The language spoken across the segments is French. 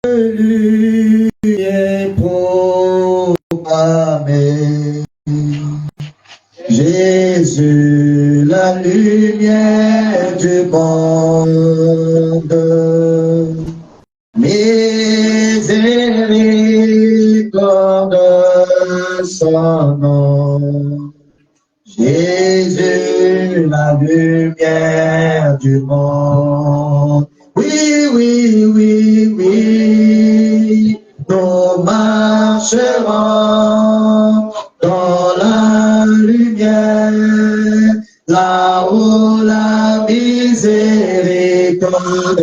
lumière proclamée. Jésus, la lumière du monde. Miséricorde son nom. Jésus, la lumière du monde. Oui, oui, oui, oui, nous marcherons dans la lumière, là où la miséricorde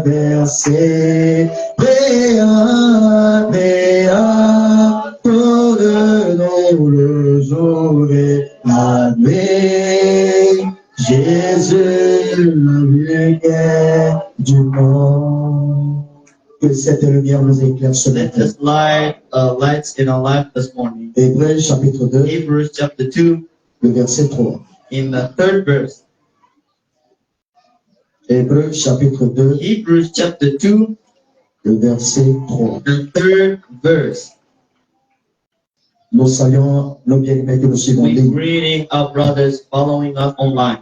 versée, brillant, brillant, pour de nous le jour et la nuit. Jésus, la lumière du monde. Que cette lumière nous éclaire ce Let matin. us light lights in our life this morning. Hébreux chapitre 2, Hebrews chapter 2, le verset 3. in the third verse. Hébreux chapitre 2, Hebrews chapter 2, le verset 3. the third verse. Nous saluons nos bien-aimés que nous suivons en We ligne. greeting our brothers following us online.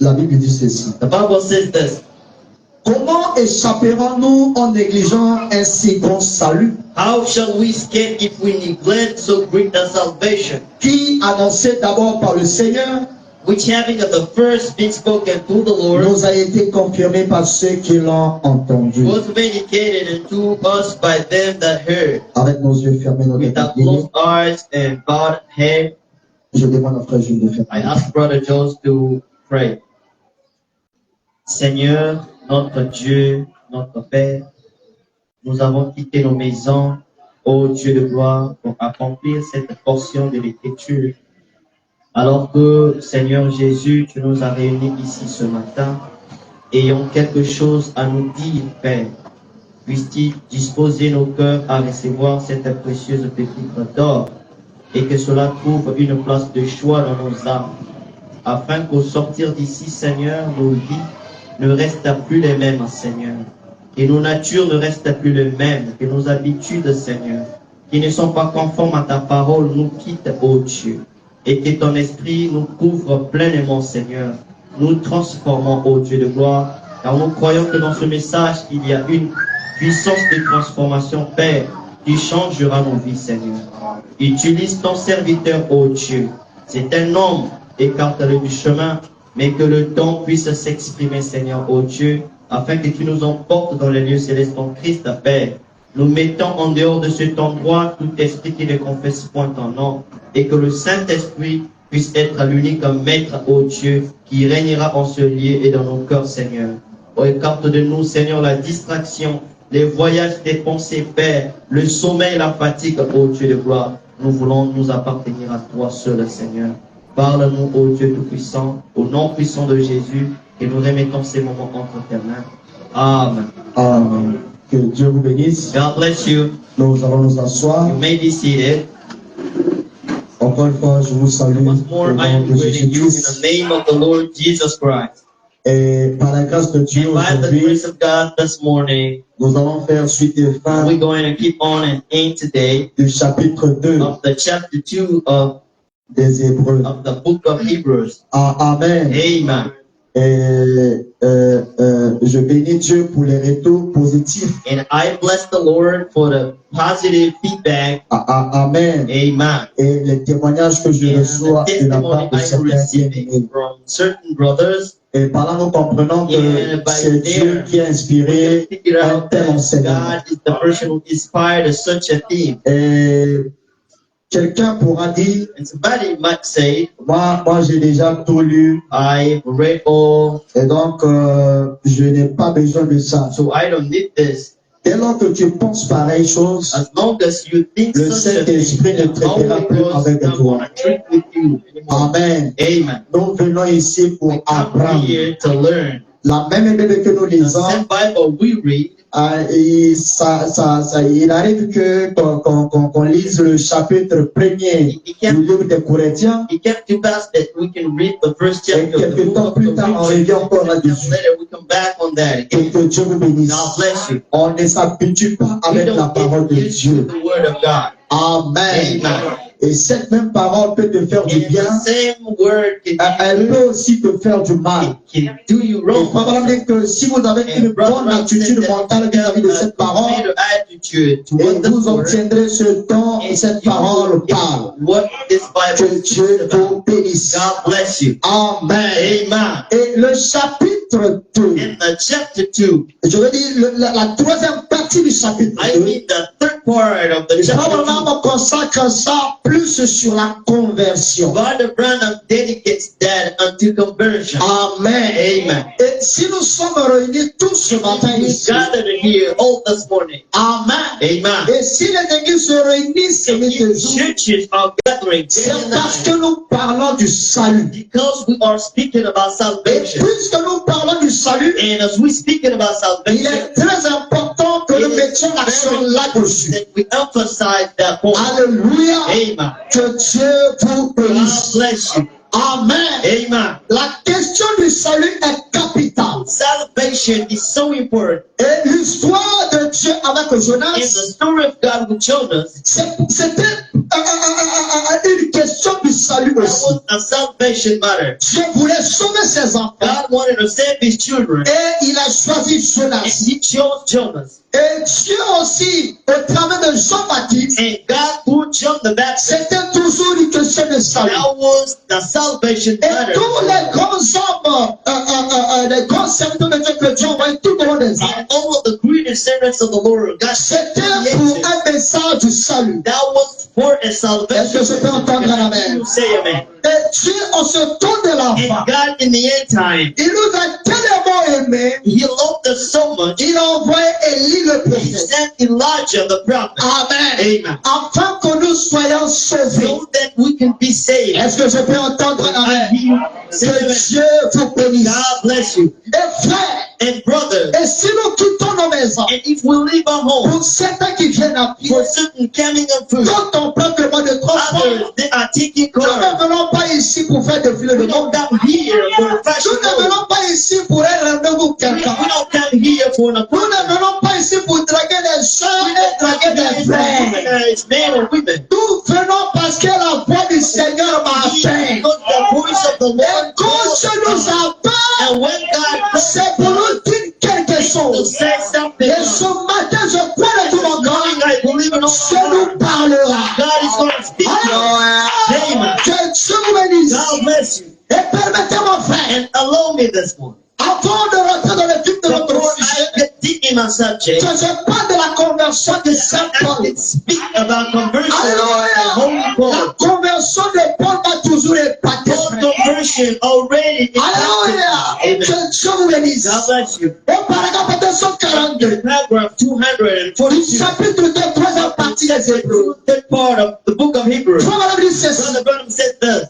La Bible dit ceci. The Bible says this. Comment échapperons-nous en négligeant un si grand salut How shall we escape if we neglect so great a salvation, qui, annoncé d'abord par le Seigneur, which having at the first been spoken to the Lord, nous a été confirmé par ceux qui l'ont entendu. was vindicated unto us by them that heard. Avec nos yeux fermés, nos With têtes our inclinées, closed eyes and bowed head, je demande à frère Jules de faire. I ask Brother Jones to pray. Seigneur, notre Dieu, notre Père, nous avons quitté nos maisons, ô Dieu de gloire, pour accomplir cette portion de l'Écriture. Alors que, Seigneur Jésus, tu nous as réunis ici ce matin, ayons quelque chose à nous dire, Père. Puisses-tu disposer nos cœurs à recevoir cette précieuse pépite d'or et que cela trouve une place de choix dans nos âmes, afin qu'au sortir d'ici, Seigneur, nos vies ne restent plus les mêmes, Seigneur, et nos natures ne restent plus les mêmes, que nos habitudes, Seigneur, qui ne sont pas conformes à ta parole, nous quittent, ô Dieu, et que ton esprit nous couvre pleinement, Seigneur, nous transformons, ô Dieu de gloire, car nous croyons que dans ce message, il y a une puissance de transformation, Père, qui changera nos vies, Seigneur. Utilise ton serviteur, ô Dieu. C'est un homme, écarte-le du chemin, mais que le don puisse s'exprimer, Seigneur, ô Dieu, afin que tu nous emportes dans les lieux célestes en Christ, Père. Nous mettons en dehors de cet endroit tout esprit qui ne confesse point ton nom, et que le Saint-Esprit puisse être l'unique maître, ô Dieu, qui régnera en ce lieu et dans nos cœurs, Seigneur. Oh, écarte de nous, Seigneur, la distraction, les voyages des pensées, Père, le sommeil, la fatigue, ô Dieu de gloire. Nous voulons nous appartenir à toi seul, Seigneur. Parle-nous, ô Dieu Tout-Puissant, au nom puissant de Jésus, et nous remettons ces moments entre tes mains. Amen. Amen. Que Dieu vous bénisse. God bless you. Nous allons nous asseoir. You may be seated. Encore une fois, je vous salue Once more, au I nom am de greeting you in the Jésus-Christ. name of the Lord Jesus Christ. Et par la grâce de Dieu, And by the aujourd'hui, grace of God this morning, nous allons faire suite et fin we're going to keep on and end today du chapitre 2 of the chapter 2 of des Hébreux. the book of Hebrews. Amen. Amen. Et je bénis Dieu pour les retours positifs. And I bless the Lord for the positive feedback. Amen. Amen. Et les témoignages que je And reçois the de la testimony part de I'm certains receiving bien-aimés. from certain brothers, Et par là, nous comprenons que and by c'est Dieu qui a we inspiré can figure un out tel that enseignement. God is the person who inspired such a theme. Et quelqu'un pourra dire, And somebody might say, moi j'ai déjà tout lu, I read all, et donc je n'ai pas besoin de ça. so I don't need this. Dès lors que tu penses pareille chose, As long as you think le such a Saint-Esprit ne thing, the traitera Holy plus Ghost avec not toi. gonna trick with you anymore. Amen. Amen. Nous venons ici pour We come apprendre. here to learn. La même Bible que nous The lisons same Bible we read il arrive que qu'on lise le chapitre 1er du livre des Corinthiens. It came to pass that we can read the first Et chapter of the quelques temps book plus of tard, on Corinthians. revient encore là-dessus. Later we come back on that Et again. que Dieu vous bénisse. God bless you. On ne s'habitue pas We avec la don't parole de get used to Dieu. the word of God. Amen. Amen. Et cette même parole peut te faire du And bien. the same word Elle peut aussi te faire du mal. can do you Et wrong. probablement que si vous avez une bonne attitude mentale vis-à-vis de cette parole, attitude et toward the vous word, obtiendrez ce dont cette parole parle. what this Bible Que Dieu is about. vous bénisse. God bless you. Amen. Amen. Et le chapitre 2, In the chapter 2, je veux dire la troisième partie du chapitre I 2, mean the third part of the chapter 2. probablement me consacre ça plus sur la conversion. Brother Branham dedicates that unto conversion. Amen. Amen. Et si nous sommes réunis tous ce matin We ici, gathered here all this morning. Amen. Amen. Et si les églises se réunissent ce And midi, if churches are gathering day c'est and parce night que nous parlons du salut. because we are speaking about Et salvation. puisque nous parlons du salut, And as we're speaking about il salvation, est très important que nous it is mettions l'accent very là-dessus. that we emphasize that point. Alléluia. Amen. Que Dieu vous God bénisse. bless you. Amen. Amen. La question du salut est capitale. Salvation is so important. Et l'histoire de Dieu avec In Jonas, the story of God with Jonas, c'était une question du salut that aussi. was a salvation matter. Dieu voulait sauver ses enfants God wanted to save his children, et il a choisi and Jonas. he chose Jonas. Et Dieu aussi, au travers de Jean-Baptiste, And God through John the Baptist, c'était toujours une question de salut. that was the salvation Et matter. tous les grands hommes, les grands serviteurs de Dieu que Dieu envoyé tout au long des ans, And all of the greatest servants of the Lord, God c'était created. pour un message du salut. That was for a Est-ce salvation. que je peux entendre un amen? You say amen. Et Dieu, en ce temps de la fin, And God in the end time, il nous a tellement aimés, he loved us so much, il a envoyé Élie le he prophète. sent Elijah the prophet. Amen. Amen. Afin que nous soyons sauvés. So that we can be saved. Est-ce que je peux entendre un amen? And he said, Que Dieu vous bénisse. God bless you. Et frères, And brothers, et si nous quittons nos maisons, and if we leave our home, pour certains qui viennent à pied, for certain coming of food, quand on prend le mode de transport, others, they are taking nous car. ne venons pas ici pour faire défiler We le don't monde. come here for a fashion Nous ne show. venons pas ici pour un rendez-vous We quelqu'un. don't come here for an Nous appointment. ne venons pas ici pour draguer des soeurs et draguer des frères. It's men or women. Nous venons parce que la voix du Seigneur m'appelle. Because the voice of the Et Lord quand calls je nous us. appelle, And when God calls c'est pour nous dire quelque to chose. say something, Et ce matin, je crois de tout mon cœur, I believe in all Dieu my heart, nous parlera. God is going to speak. Alléluia. Que Dieu vous bénisse. God bless you. Et permettez-moi, frère, And allow me this one. avant de rentrer dans le vif de notre Before sujet, I get deep in my subject, que je parle de la conversion de Saint I Paul. can speak about conversion. Alléluia. Holy La Paul. conversion de Paul m'a toujours épaté. Paul's conversion already Alléluia. Amen. Que Dieu vous bénisse. God bless you. Au paragraphe 242, Paragraph du 242. chapitre 2, troisième partie des Hébreux. Third part of the book of Hebrews. Frère Madame dit ceci. Brother Branham said this.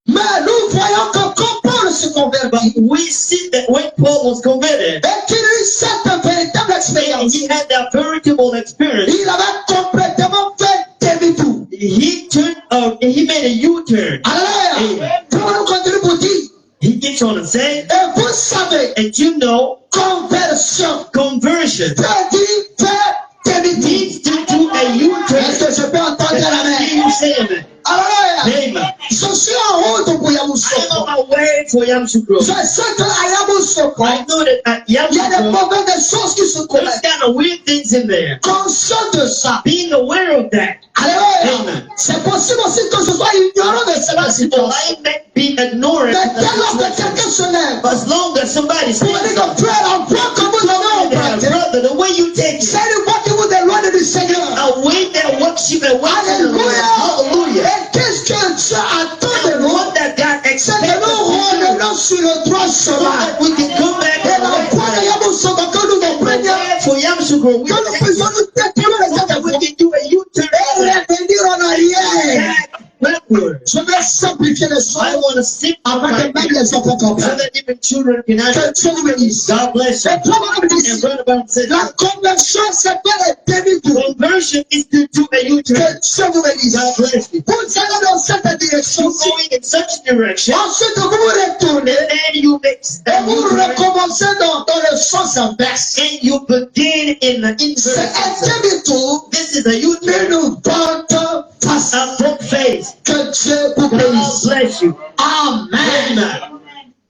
Mais nous voyons que quand Paul se But convertit, we see that when Paul was converted, et qu'il eut cette véritable and expérience, he had that veritable experience, il avait complètement fait demi-tour. he turned, he made a U-turn. Alléluia. Comment nous continue pour dire, He gets on and say, et vous savez, and you know, conversion conversion veut dire faire demi-tour. means to do a U-turn. Est-ce que je peux entendre la main? You say amen. Alléluia. Amen. Je suis en route pour I am Yamoussoukro. on my way for Yamoussoukro. Je sais qu'à Yamoussoukro, I know that at il y a des Yamoussoukro, mauvaises choses qui se there's commettent. kind of weird things in there. Conscient de ça. Being aware of that, Alléluia. Amen. C'est possible aussi que je sois ignorant de cette well, situation. I may be ignorant Mais of dès lors que that situation. quelqu'un se lève, But as long as somebody pour speaks, dire que frère, la voie que vous avez empruntée, brother, the way you take it, c'est une voie qui vous éloigne du Seigneur. a way that worship and way to the Lord. Alléluia. Hallelujah. Et qu'est-ce que Dieu attend de And nous? what that God C'est expects que nous us to do, revenons sur le droit so chemin. that we can come back Et to the la right voie de way. Yamoussoukro, que nous And the comprenions, way for Yamoussoukro, we que nous take puissions nous détourner de so cette that we voie can do a U-turn et revenir en arrière. back, backward. Je vais simplement simplifier les choses I want to simplify afin que même it les enfants so comprennent. that even children can Que understand. Dieu vous bénisse. God bless you. Et toi, madame, And dit, Brother Brown said, la conversion, c'est pas le demi-tour. conversion is to do a U-turn. Que Dieu vous bénisse. God bless you. Vous allez dans cette direction. You're going in such a direction, Ensuite, vous vous retournez and then you make et a vous U-turn, recommencez dans le sens inverse. and you begin in the C'est un inverse. demi-tour, This is a mais U-turn, nous porte face. a book phase. Que Dieu vous God bénisse. bless you. Amen. Amen.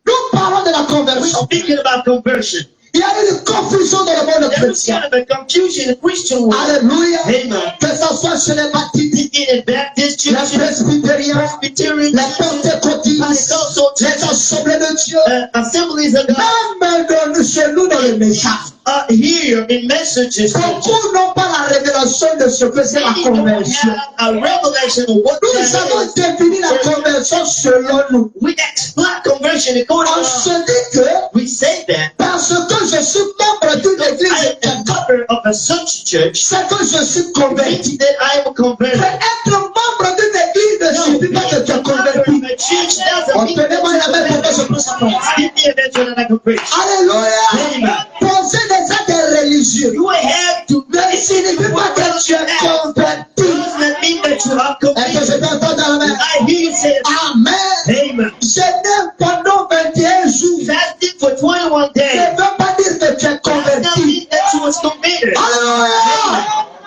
Nous parlons de la We're conversion. speaking about conversion. Il y a une confusion dans le monde There is chrétien. kind of a confusion in the Christian world. Alléluia. Amen. Que ce soit chez les baptistes, In the Baptist les churches, presbytériens, Presbyterian les churches, pentecôtistes, Pentecostal les churches, assemblées de Dieu, assemblies of God, même chez nous dans les messages. here in messages. Beaucoup n'ont pas la révélation de ce que c'est la Many don't conversion. have a revelation of what Nous that avons is. défini la conversion selon nous. We explain conversion according On to se dit que we say that parce que je suis membre d'une I église, am a member of a such church, c'est que je suis converti. means that I am converted. Mais être membre d'une église ne No, suffit pas de te being a member convertir. of a church doesn't mean that Obtenez-moi la main pour que je you're puisse apprendre. converted. Give me a mention that I can preach. Alléluia. Amen. Penser des actes religieux You have to ne signifie pas que tu es converti. does not mean that you are Est-ce que je converted. peux entendre dans la main? I hear you say, Amen. Amen. Jeûner pendant 21 jours Fasting for 21 ne days veut pas dire que tu es does not converti. mean that you was converted. Alléluia.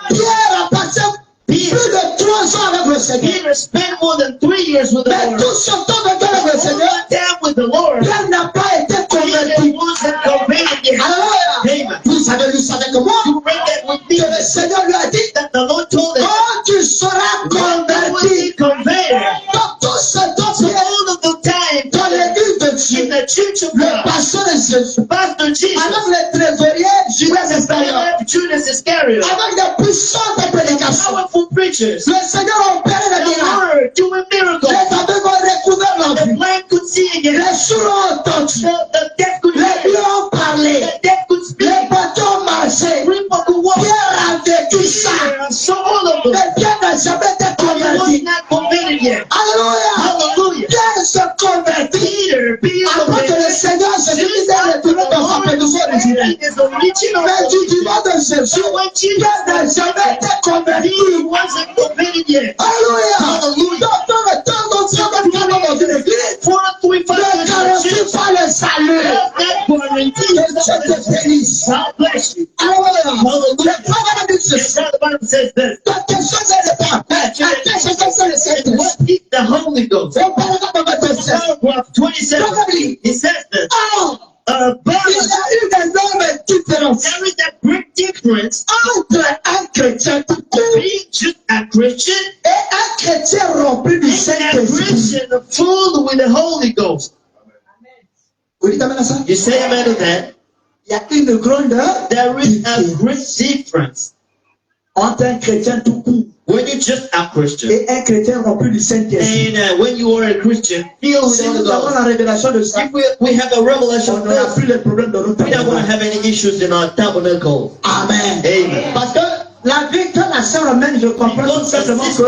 Pierre a passé plus de 3 ans avec le Seigneur. Peter spent more than 3 years with the Mais Lord. tout ce temps de temps avec le All Seigneur, that time with the Lord, Pierre n'a pas été Peter converti. wasn't converted yet. Alléluia. Amen. Vous avez lu ça avec moi? You read that with Que me, le Seigneur lui a dit, that the Lord told us, quand tu seras when you will converti, be converted. dans tout ce temps, So Pierre, all of the time, dans l'église de Dieu, in the church of le God, pasteur de Jésus, Pastor Jesus, avec le trésorier Judas Iscariot, Judas Iscariot, avec des puissantes prédications, powerful preachers, le Seigneur a opéré des the miracles. word doing miracles, Les aveugles ont recouvert la the vue. blind could see again, Les sourds ont entendu. the deaf could Les hear, lieux ont parlé. the deaf could speak, Les bateaux ont marché. people could walk. Pierre a vécu ça. So all of them, Mais Pierre n'a jamais été he was converti. not converted yet. Alléluia. Hallelujah. Pierre se convertit. Peter, being Après que le Seigneur se finisse de retourner dans sa position originelle. is original. Mais du vivant de Jésus, When Jesus Pierre n'a jamais été converti. he wasn't converted yet. Alléluia. Hallelujah. Dans le temps dont Dieu va faire dans une église, 4 3 5 ne garantit pas le salut. does not guarantee Que Dieu te bénisse. God bless you. Alléluia. Le Proverbe dit ceci. Now the Bible says this. Donc, quelle chose est le temps? Quelle chose est le Saint-Esprit? What is the Holy Ghost? On parle de Proverbe 27. Paragraph 27. He says this. Or, But il y a une énorme différence there is a great difference entre un chrétien tout court being just a Christian et un chrétien rempli du and a Saint-Esprit. Christian full with the Holy Ghost. Vous dites amen à ça? You say amen to that? Il y a une grande There is a différence great difference entre un chrétien tout court when you're just a Christian et un chrétien rempli du Saint-Esprit. and when you are a Christian filled with Si the Holy nous avons Ghost. la révélation de ça, If we have a revelation on of n'aura this, plus les problèmes de notre we don't want to tabernacle. have any issues in our tabernacle. Amen. Amen. Parce que la vie que la sœur amène, je comprends tout Because the simplement sister,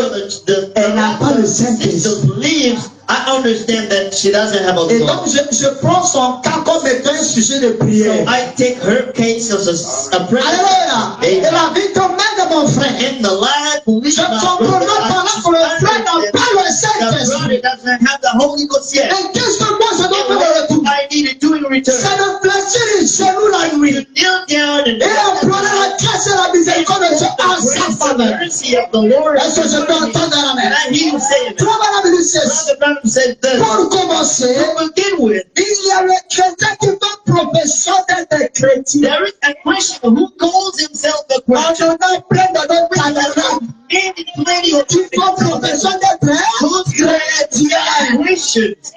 que elle n'a pas le Saint-Esprit. sister believes, I understand that she doesn't have a Et God. donc, je prends son cas comme étant un sujet de So prière. I take her case as a prayer. Alléluia. Et la vie que mène de mon frère. In the life we Je comprends pas pendant que le frère n'a pas le the Saint-Esprit. brother doesn't have the Holy Ghost yet. Et qu'est-ce que moi je dois faire de retour? I need to do in return. C'est de placer les genoux la nuit. Kneel down and Et implorer la grâce et la miséricorde de Dieu en sa faveur. mercy of the Lord. Est-ce que je peux entendre la And main? I hear you say it. Toi, madame Lucius, Brother Branham said this. pour commencer, To begin with, il y a le chrétien qui va profession d'être chrétien. there is a Christian who calls himself a On Christian. en a plein dans notre tabernacle. Plenty of Qui font profession d'être chrétien. Christians.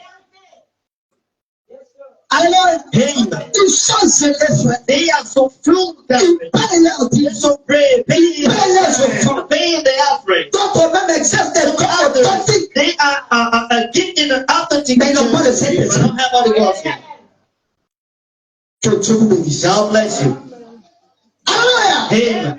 Alors, Amen. ils changent les frères. They are so filled with Ils that. payent leur They're dîme. so paying the offering. D'autres même exercent des corps Others, authentiques. they are gifted an authentic Mais ils n'ont pas le church. Saint-Esprit. They don't have Holy Ghost yet. Que Dieu vous bénisse. God bless you. Alléluia. Amen.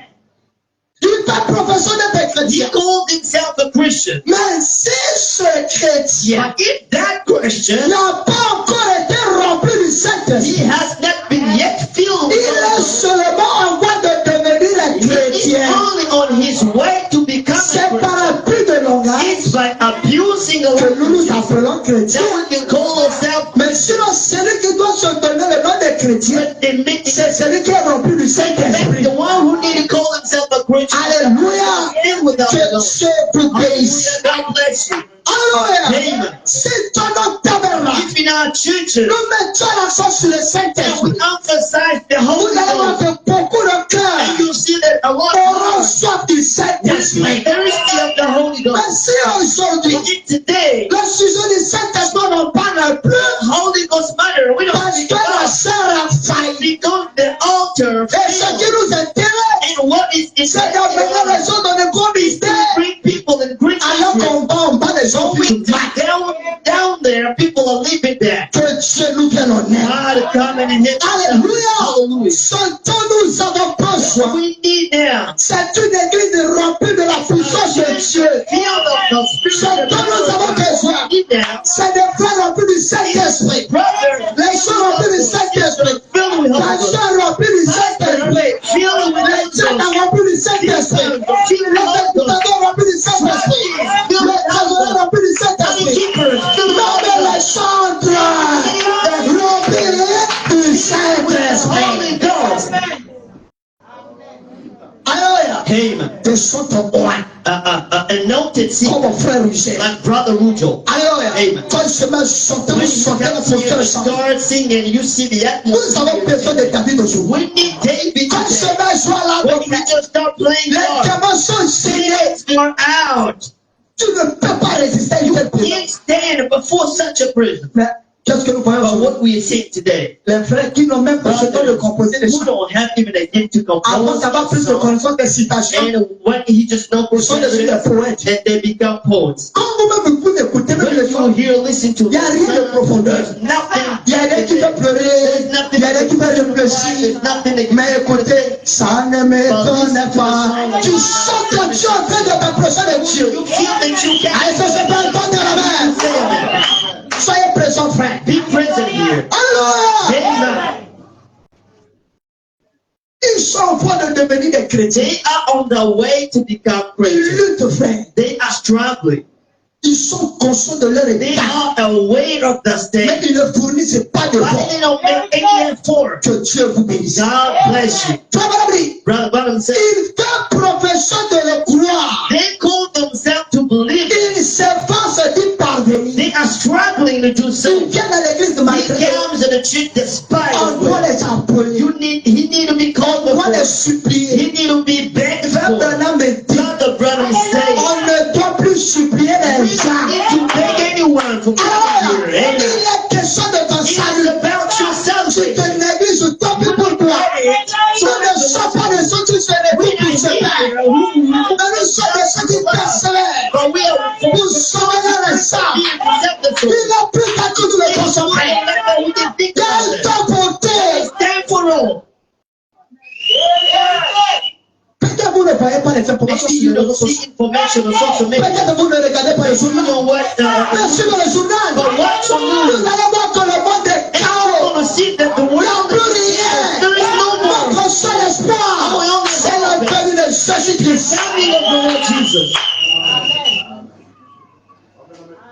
Il fait profession d'être He chrétien. called himself a Christian. Mais si ce chrétien But if that Christian, n'a pas encore été rempli du Saint-Esprit, he has not been yet filled with il est the seulement en voie de devenir un He is chrétien. only on his way to become C'est a par Christian. abus de langage It's by abusing a que nous nous language appelons chrétiens. that we can call ourselves Mais sinon, celui qui doit se donner le nom de chrétien, admitting c'est celui qui est rempli du Saint-Esprit. the one who need to call himself a Christian. Alléluia. And without the Que Lord. Dieu vous bénisse. Hallelujah. God bless you. Alléluia. Amen. Si dans notre tabernacle, If in our churches nous mettons l'accent sur le and Saint-Esprit, we emphasize the vous Holy allez voir Ghost, que beaucoup de and cœurs you see that a lot auront of soif du will be Saint-Esprit. thirsty of the Holy Mais Ghost. si aujourd'hui, And yet today, le sujet du Saint-Esprit n'en parle plus, Holy Ghost matter. We don't parce think que la about chair a failli. because the altar Et ce qui failed. nous intéresse, And what is c'est d'amener les gens dans le bon is to mystère. bring people in great Alors interest. qu'on va en bas des gens Going qui down there, people are living there. que Dieu nous vienne en aide. God come and hit. Alléluia. Hallelujah. Ce dont nous avons besoin, We need now. c'est une église remplie de la puissance de Dieu. Filled of the Ce Spirit dont nous avons besoin, We need now. c'est des frères remplis du Saint-Esprit. Brothers, Les gens remplis du Saint-Esprit. filled with Les Holy Ghost. gens remplis du Saint-Esprit. Filled with Les Holy gens Ghost. remplis du Saint-Esprit. Les écouteurs remplis du Saint-Esprit. Les trésoriers remplis du Saint-Esprit. Keepers, filled with Même Holy les chantres remplis du Saint-Esprit. Holy Ghost. Alléluia. Amen. Des chantres rois, Anointed seed, comme mon frère Roger. like Brother Rujo. Alléluia. Amen. Quand il se met à chanter, When vous you sentez l'atmosphère chanter. start singing, you see the Nous avons atmosphere. besoin de David aujourd'hui. We need David Quand il se today. met à jouer là, When he just start playing les God, démons sont gênés. demons are out. Tu ne peux pas résister à une telle prison. Can't stand before such a prison. Mais qu'est-ce que nous voyons But aujourd'hui? what we see today, Les frères qui n'ont même pas ce temps de composer des who chants. don't have even a gift to Avant compose d'avoir plus de songs, connaissances des citations, and when he just knows ils sont devenus des poètes. and they become poets. Quand vous-même vous écoutez même When les chants, you hear, listen to il n'y a rien de profondeur. there's nothing. Il y a rien qui peut pleurer, il y a rien qui peut réfléchir. There's nothing that Mais écoutez, ça ne m'étonne pas. Tu sens que tu es en train de t'approcher de Dieu. you feel that you can Allez, ça c'est pas le temps de la main. say amen. Soyez présents, frère. Be present here. Alors, Amen. ils sont en voie de devenir des chrétiens. They are on the way to become Ils Christians. luttent, frère. They are struggling. Ils sont conscients de leur They état. are aware of the Mais state. ils ne fournissent pas de But voix. they don't make any effort. Que Dieu vous bénisse. God bless you. Tu vas dire, Brother Branham said, ils font profession de le croire. they call themselves to believe. Ils s'efforcent d'y parvenir. They are struggling to do Ils so. viennent à l'église de He malgré. comes to the church despite On of doit what. les appeler. He need to be called On doit les before. supplier. He need to be begged Frère for. Branham me dit, Brother Branham said, on ne doit plus supplier we les gens. don't need to beg anyone for Alors, here. il Amen. est question de ton It's salut. about your Si salvation. tu négliges tant pis pour toi. Tu ne sommes pas des gens qui se réveillent pour se faire. Mais nous sommes des gens qui persévèrent. But we are Pour sauver les gens. acceptable. Il n'a plus qu'à tout le consommer. We can think Il y a about un it. temps pour tout. It's time for all. Peut-être vous ne voyez pas les informations Maybe sur you les réseaux don't sociaux. see information on social media. Peut-être vous ne regardez pas les You journaux. know what? Mais sur le journal, But watch on vous news. allez voir que le monde est And chaos. you're going to see that the Il n'y a world plus is rien. there is no more. Notre seul espoir, c'est la venue de Jésus-Christ. Coming of the Lord Jesus.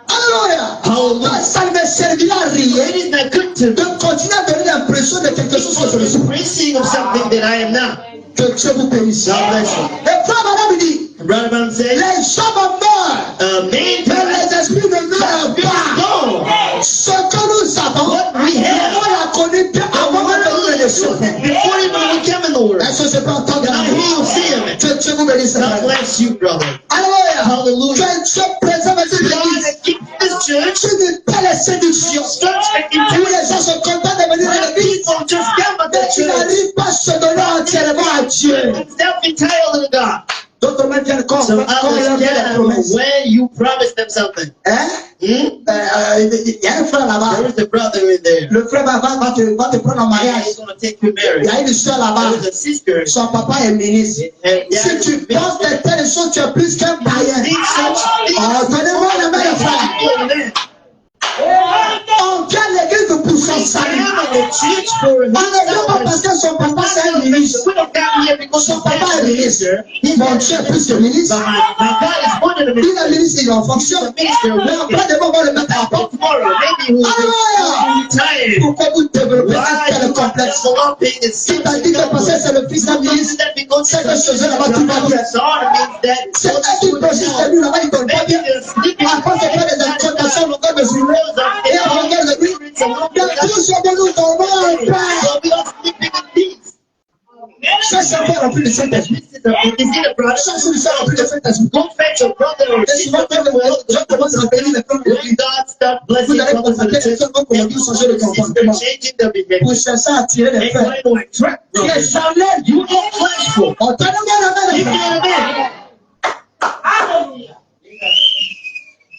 Alléluia. Hallelujah. Ça ne me servira à rien It is not good to de continuer à donner l'impression de quelque chose que je ne suis pas. embracing of something that I am not. Que Dieu vous bénisse. God bless you. Et frère Madame dit, Brother Branham said, les hommes meurent, man mais les esprits ne meurent pas. gone. Ce que nous avons, on l'a connu bien avant de venir les sauver. Before even we came in the world. Est-ce que c'est pas entendre And la I hear you say him. Que Dieu vous bénisse. God bless you, brother. Alléluia. Hallelujah. Que Dieu préserve cette God église. has kept this church. Tu n'es pas les séductions. Church Où les gens sont contents de venir à l'église. people just come at Mais the tu church n'arrives pas à se donner entièrement à Dieu. and self-entitled to God. D'autres même viennent quand So on leur fait la understand promesse. when you promise them something. Hein? Il y a un frère là-bas. There is a brother in there. Le frère va te prendre en mariage. He's going to take you Il y married. a une soeur là-bas. There is a sister. Son papa est ministre. And Si tu penses de telles choses, tu es plus qu'un païen. think such things. Oh, donnez-moi la main, frère. salut. family church for On ne vient pas parce que son papa c'est un ministre. We don't come here because Son papa est ministre. Mon Dieu est plus que ministre. my God is more than a Il minister. est ministre, il est en fonction. Mais après, demain, on va le mettre à la porte. Tomorrow, maybe he will Alléluia. retire. Pourquoi vous développez un Why tel you complexe? developing this Qui t'a dit que parce que c'est le fils d'un ministre, that because c'est que ce jeu là-bas, tout va bien. C'est un qui peut juste lui là-bas, il donne pas bien. Après, c'est pas des incantations, on va mesurer. Et on regarde le but. De tous de nous tombons en paix. Ça, c'est pas rempli de Saint-Esprit. Ça, c'est ça rempli de Saint-Esprit. Et souvent, quand les gens commencent à bénir les frères de Christ, vous allez constater que les gens vont commencer à changer de comportement pour chercher à attirer les frères. Les chalets, entendez-moi la main.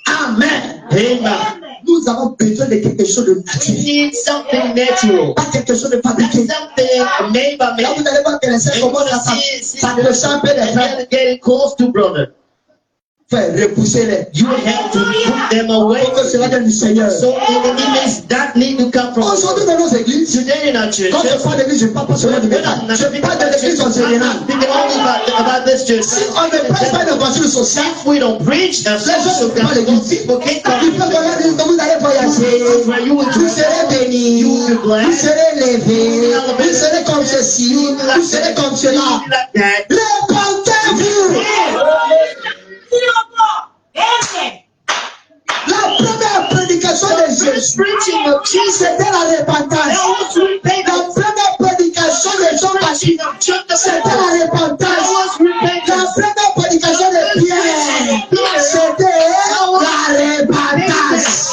Amen. Amen. Nous avons besoin de quelque chose de We naturel. need something natural. Pas quelque chose de fabriqué. Something made by Là, man. vous allez voir que les saints commencent à s'approcher un peu des frères. And getting close to brother. Faire repousser-les. You have to put them away. Pour que cela vienne du Seigneur. So enemies that need to come from Aujourd'hui, dans nos églises, today in our church. quand je parle d'église, je ne parle pas seulement de métal. Je parle de l'église en général. Thinking only about this church. Si on ne prêche pas l'évangile social, If we don't preach the les gens social ne parlent gospel, l'église. people can't Il come. faut qu'on leur dise que vous allez voyager, vous serez bénis, vous serez élevés, vous serez comme ceci, vous serez comme cela. Like that. Répandez-vous. La première prédication de Jésus, Preaching of Jesus. c'était la repentance. La première prédication de Jean-Baptiste, c'était la repentance. La première prédication de Pierre, c'était la repentance.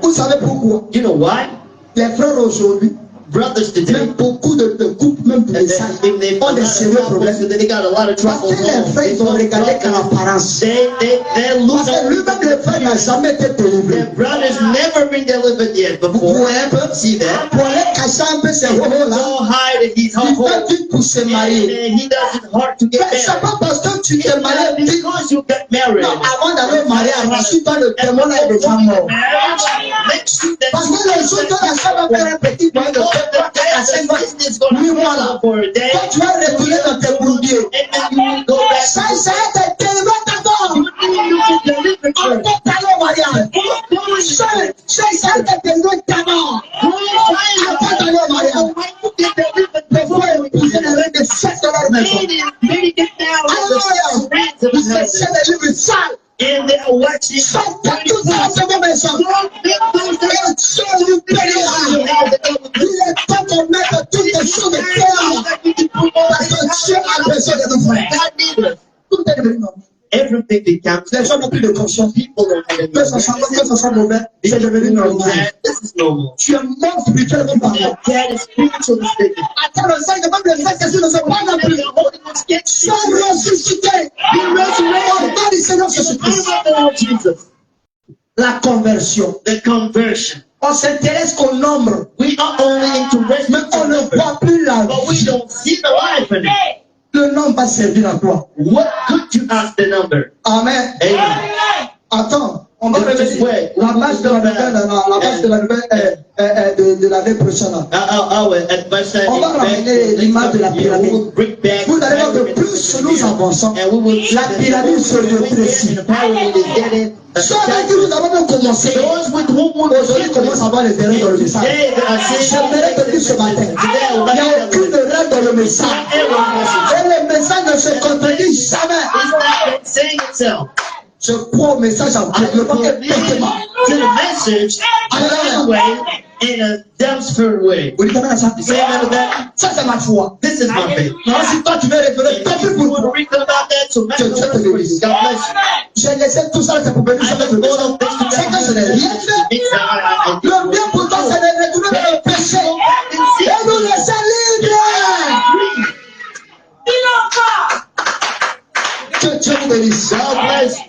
Vous savez pourquoi? You know why? Les frères aujourd'hui, Brothers today, même beaucoup de couples, même pour les saints, ont des sérieux problèmes. they got a lot of Parce trouble. que les frères, ils ont regardé qu'à l'apparence. They Parce lose que lui-même, le frère n'a jamais été délivré. Their brothers never been delivered yet Vous before. voyez un peu? See that? Pour les cacher un peu ces homo-là, So hide his il humble. fait tout pour se And marier. he does it hard to get Mais c'est married. pas parce que tu t'es marié, It's because you got married. non, avant d'aller au mariage, rassure-toi, le témoin là est déjà mort. Make sure that Parce que le jour où la femme va faire un petit moyen de faire 4 à 5 mois, business going to voilà. for a day. Quand tu vas retourner dans tes bourbiers, And then you will go back ça te délivre d'abord. you get delivered On first. peut aller au mariage. Ça te délivre d'abord. Avant d'aller au mariage, il faut épouser les règles de sexe de leur maison. Maybe get down with the friends of Vous his husband. cherchez des livres sales. And they're watching. Sortez tout ça de vos maisons. Et Dieu vous bénira. Il est temps de mettre toutes les choses de terre. Parce que Dieu a besoin de nous frères. Tout est devenu normal. Everything becomes. Les gens n'ont plus de conscience. People don't have any Que ça soit bon, que ça soit mauvais, c'est devenu normal. This is normal. Tu es mort spirituellement parlant. That is spiritually speaking. Attends, le Saint, même le Saint-Esprit ne se pas non plus. The Holy Ghost gets Sois ressuscité. Au nom du Seigneur Jésus-Christ. Jesus. La conversion. The conversion. On s'intéresse qu'au nombre, We are only interested mais on in ne number, voit plus la but we vie. don't see the life in it. Le nombre va servir à quoi? What good to us the number? Amen. Amen. Attends, on va Just revenir. wait. La base de la nouvelle, la base de la nouvelle de l'année prochaine. On va ramener l'image de la pyramide. Vous allez voir que plus nous avançons, la pyramide se rétrécit. Ceux avec qui nous avons commencé, aujourd'hui commencent à avoir les erreurs dans le message. J'aimerais te dire ce matin, il n'y a aucune erreur dans le message. Et le message ne se contredit jamais. Je crois au message en développement complètement. To the message, another way, in a dumpster way. Vous dites amen à ça? You say amen to that? Ça, c'est ma foi. This is my faith. Non, si toi tu veux révéler, tant pis If pour you want to toi. read about that, so Je te bénisse. God bless you. J'ai laissé tout ça, c'est pour bénir avec le message. C'est que je n'ai rien fait. Le bien pour toi, c'est de retourner dans le péché. Et nous laisser libres. Que Dieu vous bénisse. God bless you.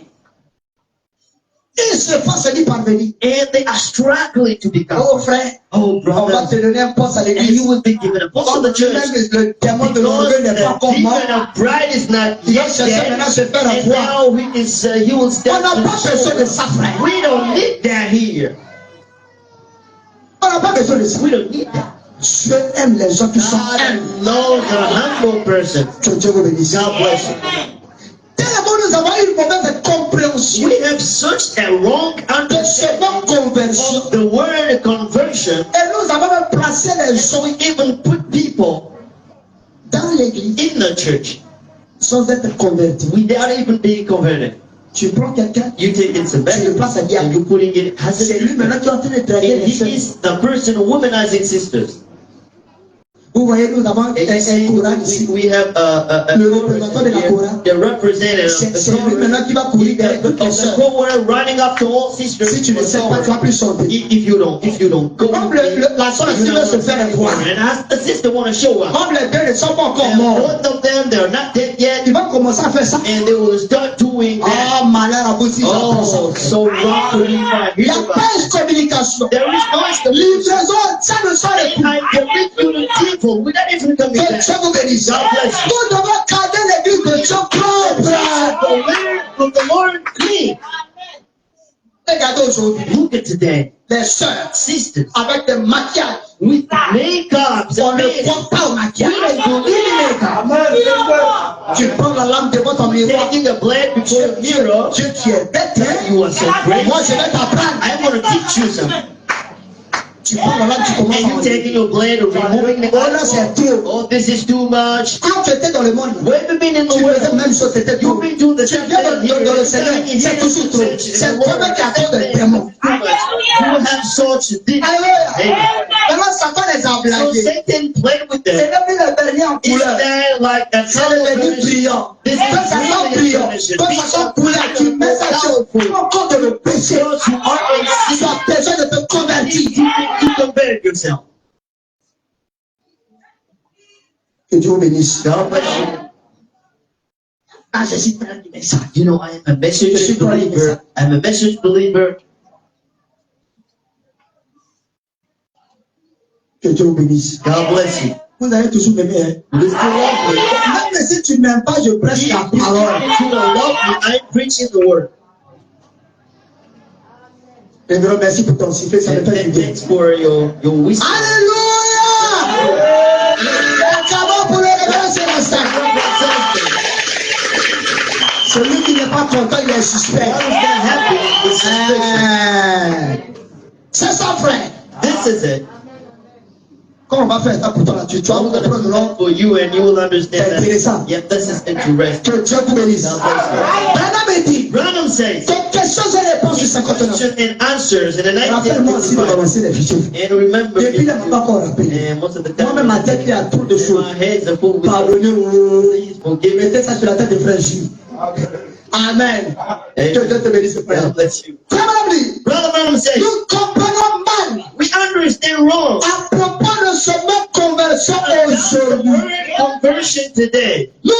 Ils se forcent d'y parvenir. And they are struggling to become. Oh frère, Oh, on va te brother. donner un poste à And l'église. you will be given a post of the church. Même le démon de Because l'orgueil n'est pas the encore mort. demon of pride is not Il va yet chercher dead. maintenant à se faire And avoir. now he will On stand n'a pas besoin de ça, frère. We don't need that here. On n'a pas besoin de ça. We don't need that. Dieu aime les gens qui sont humbles. God knows a humble person. Que Dieu vous bénisse. God bless you. Tellement nous avons une mauvaise compréhension We have such a wrong de ce understanding mot conversion. of the word conversion. Et nous avons même placé les gens We even put people dans l'église in the church sans être convertis. without even being converted. Tu prends quelqu'un, You take it some tu le back places à and diable. you're putting it as C'est lui a maintenant qui est en train de traiter and les he sœurs. is the person womanizing sisters. Vous voyez, nous avons And you see, un courant ici. we have a Le représentant de la Torah. the representative of C'est lui maintenant qui va courir derrière toutes les the sœurs. co-worker running up to all sisters. Si tu ne sais pas, tu vas plus chanter. If you don't go Comme with me, la sœur ici veut se faire voir. and as the sister want to show up. Comme les deux ne sont pas encore And morts, both of them, they're not dead yet, ils vont commencer à faire ça. and they will start doing that. Ah, malheur à vous si j'apprends ça. Oh, so wrong to leave my Il n'y a here pas une communication. There is no Livraison, ça ne sort de tout. I can read you the people without even coming Que back. Dieu vous bénisse. God bless you. Nous devons garder l'église de Dieu propre. The word of the Lord clean. Regardez aujourd'hui, Look at today. les sœurs Sisters avec des maquillages. with makeup. On ne croit pas au maquillage. We don't believe in makeup. Tu prends la lampe devant ton miroir. Taking a blade before the mirror. Dieu qui est bête, hein? You are so great. Moi, je vais t'apprendre. I want to teach you something. Tu prends la lampe, tu commences And à you enlever. taking your blade or removing the Oh là, c'est tout. Oh, this is too much. Quand tu étais dans le monde, When you've been in the tu faisais la world, même chose, c'était tout. you've been doing the Tu same viens thing dans le here. Seigneur, c'est toujours trop. C'est toi qui as trop de démons. You have such deep. Alléluia. Maintenant, Satan les a So blagués. Satan played with Et them. même le dernier en Is couleur. that like a C'est devenu brillant. This Quand ça sent is brillant, really quand ça sent couleur, tu mets ça sur ton compte de le péché. Because you are a Tu as besoin de te convertir. you compare yourself. Que Dieu vous bénisse. God bless you. Ah, je suis plein de messages. You know, I am a message believer. I'm a message believer. Que Dieu vous bénisse. God bless you. Vous allez toujours m'aimer. Hein? You still love me. Même si tu m'aimes pas, je prêche la parole. If you don't love me, I'm preaching the word. Et je remercie pour ton sifflet, ça me And fait du bien. thanks for your wisdom. Alléluia! Acabons pour le révéler ce matin. Celui qui n'est pas content, il est suspect. God is not happy with suspicion. C'est ça, frère. This is it. Quand on va faire ça pour toi, là, tu vas I'm vous going to comprendre, do non? that for you and you will understand C'est intéressant. that. Yep, this is interesting. Que Dieu vous bénisse. Branham me dit Branham says, que questions et réponses du 59. questions and answers in the Rappelle-moi aussi de 1955. commencer les fichiers. And remember, Depuis là, je ne pas encore rappelé. and most of the time, Moi-même, ma tête, il y a trop de choses. my head's are full with Pardonnez, please forgive me. mettez ça sur la tête de frère Jules. Amen. Que Dieu te bénisse, frère. God bless you. Frère Branham dit, Brother Branham says, nous comprenons mal we understand wrong. à propos de ce mot conversion The aujourd'hui. word conversion today. Nous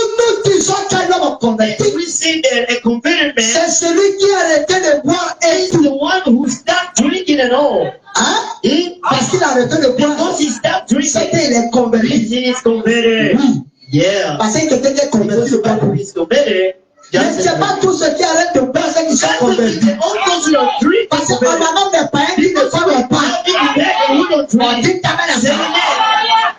disons qu'un homme converti, We say that a converted man c'est celui qui a arrêté de boire et is the one who stopped drinking at all. hein? He, Parce qu'il a arrêté de boire. because he stopped drinking, C'était il est converti. he is converted. Oui. Yeah. Parce qu'il était converti de boire. Because he's converted. Mais ce n'est pas tous ceux qui arrêtent de boire ceux qui sont convertis. All those who are drinking Parce qu'on converted. a même des païens qui ne boivent pas. We don't On drink. dit t'amènes à Say ça. amen.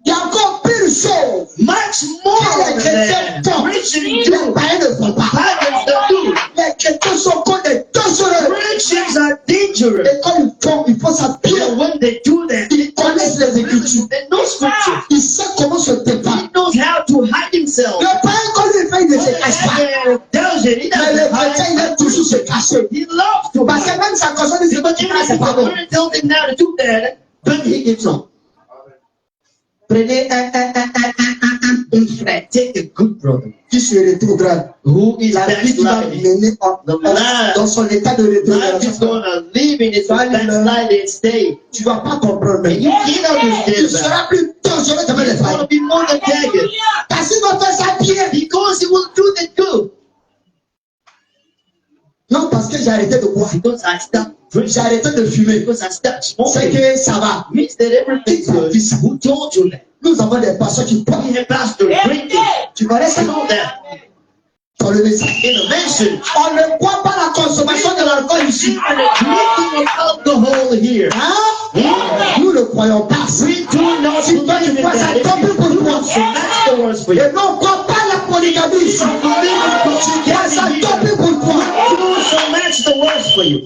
Il y a encore pire chose. Much more Que les chrétiens than font. Christians Les do. païens ne font pas. Pagans don't do. Les chrétiens sont comme des dangereux. Christians are dangerous. Et quand ils font, il faut s'appuyer. And when they do that, Ils connaissent les Écritures. they know scripture. Ils savent comment se défendre. He knows how to hide himself. Le païen, quand il fait, il ne se cache pas. And tells it. He Mais le doesn't chrétien, il hide. aime toujours se cacher. He loves to Parce que hide. même sa conscience dit, c'est pas But tu even if c'est pas bon. the tells him now to do that, but he gives on. Prenez un frère Take a good brother qui se rétrograde. who is La vie qui va backsliding. mener dans son état de Life is rétrogradation. going to live in its backsliding state. Tu ne vas pas comprendre. And you can't Il understand that. sera plus dangereux devant les It's going frères. to be more than jagged. Parce qu'il va faire ça bien. Because he will do the good. Non, parce que j'ai arrêté de boire. Because I stopped J'ai drinking. arrêté de fumer. Because I stopped C'est smoking. que ça va. Means that everything's good. Who told you that? Nous avons des pasteurs qui boivent. We have pastor drinking. Tu connais ça? You know that. Dans le message. In the message, On ne croit pas la consommation de l'alcool ici. and the drinking of alcohol here. Hein? Nous ne croyons pas. We do not Si toi tu believe in crois, ça that. tant pis pour toi. So that's the worst for you. Et non, on ne croit pas la polygamie ici. Tu crois, ça tant pis pour toi. So that's the worst for you.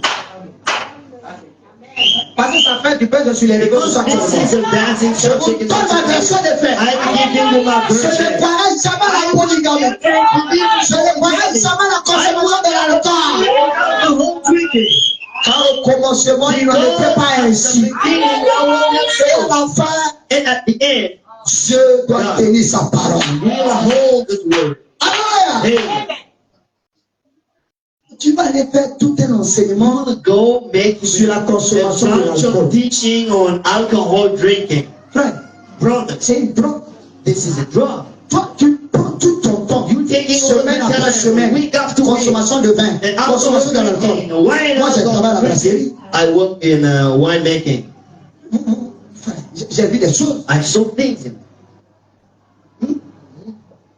Parce que ça fait du peu sur les réseaux Because sociaux. this is a dancing Je vous subject. donne ma version des faits. I will give you my Je ne version. croirai jamais la polygamie. Je ne croirai jamais la consommation de l'alcool. Alcohol drinking. Car au commencement, il n'en était pas ainsi. Et enfin, And at the end, Dieu doit tenir sa parole. we will hold this word. Alléluia. Hey, Tu vas aller faire tout un enseignement go make sur la consommation de bunch l'alcool. of teaching on alcohol drinking. Frère, Brothers, c'est une drogue. this is a drug. Toi, tu prends tout ton temps. You taking Semaine over après semaine. week after week. Consommation de vin. And Consommation de alcohol l'alcool. drinking, wine, Moi, je travaille à la alcohol brasserie. drinking. I work in winemaking. Frère, j'ai vu des choses. I saw things in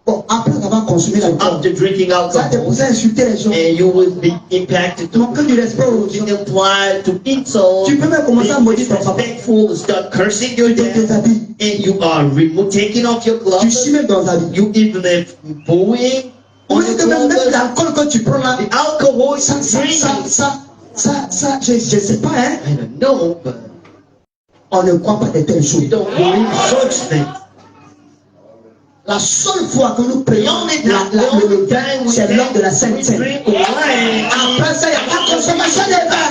Bon, après avoir consommé l'alcool, after drinking ça te alcohol, pousse à insulter les gens. and you will be impacted Tu manques to du respect aux gens. imply to insult, Tu peux même commencer à be maudire ton papa. disrespectful, to start cursing your Tu te dad, déshabilles. and you are taking off your Tu gloves. chies même dans ta vie. You even if booing on Oui, your même gloves. l'alcool que tu prends là, The alcohol ça, you ça, drink, je sais pas, hein. I don't know, but On ne croit pas de telles we choses. don't believe such things. La seule fois que nous The prions only le time vin, we c'est lors de la Sainte we Seine. drink wine. Après ça, il n'y a pas de consommation de vin.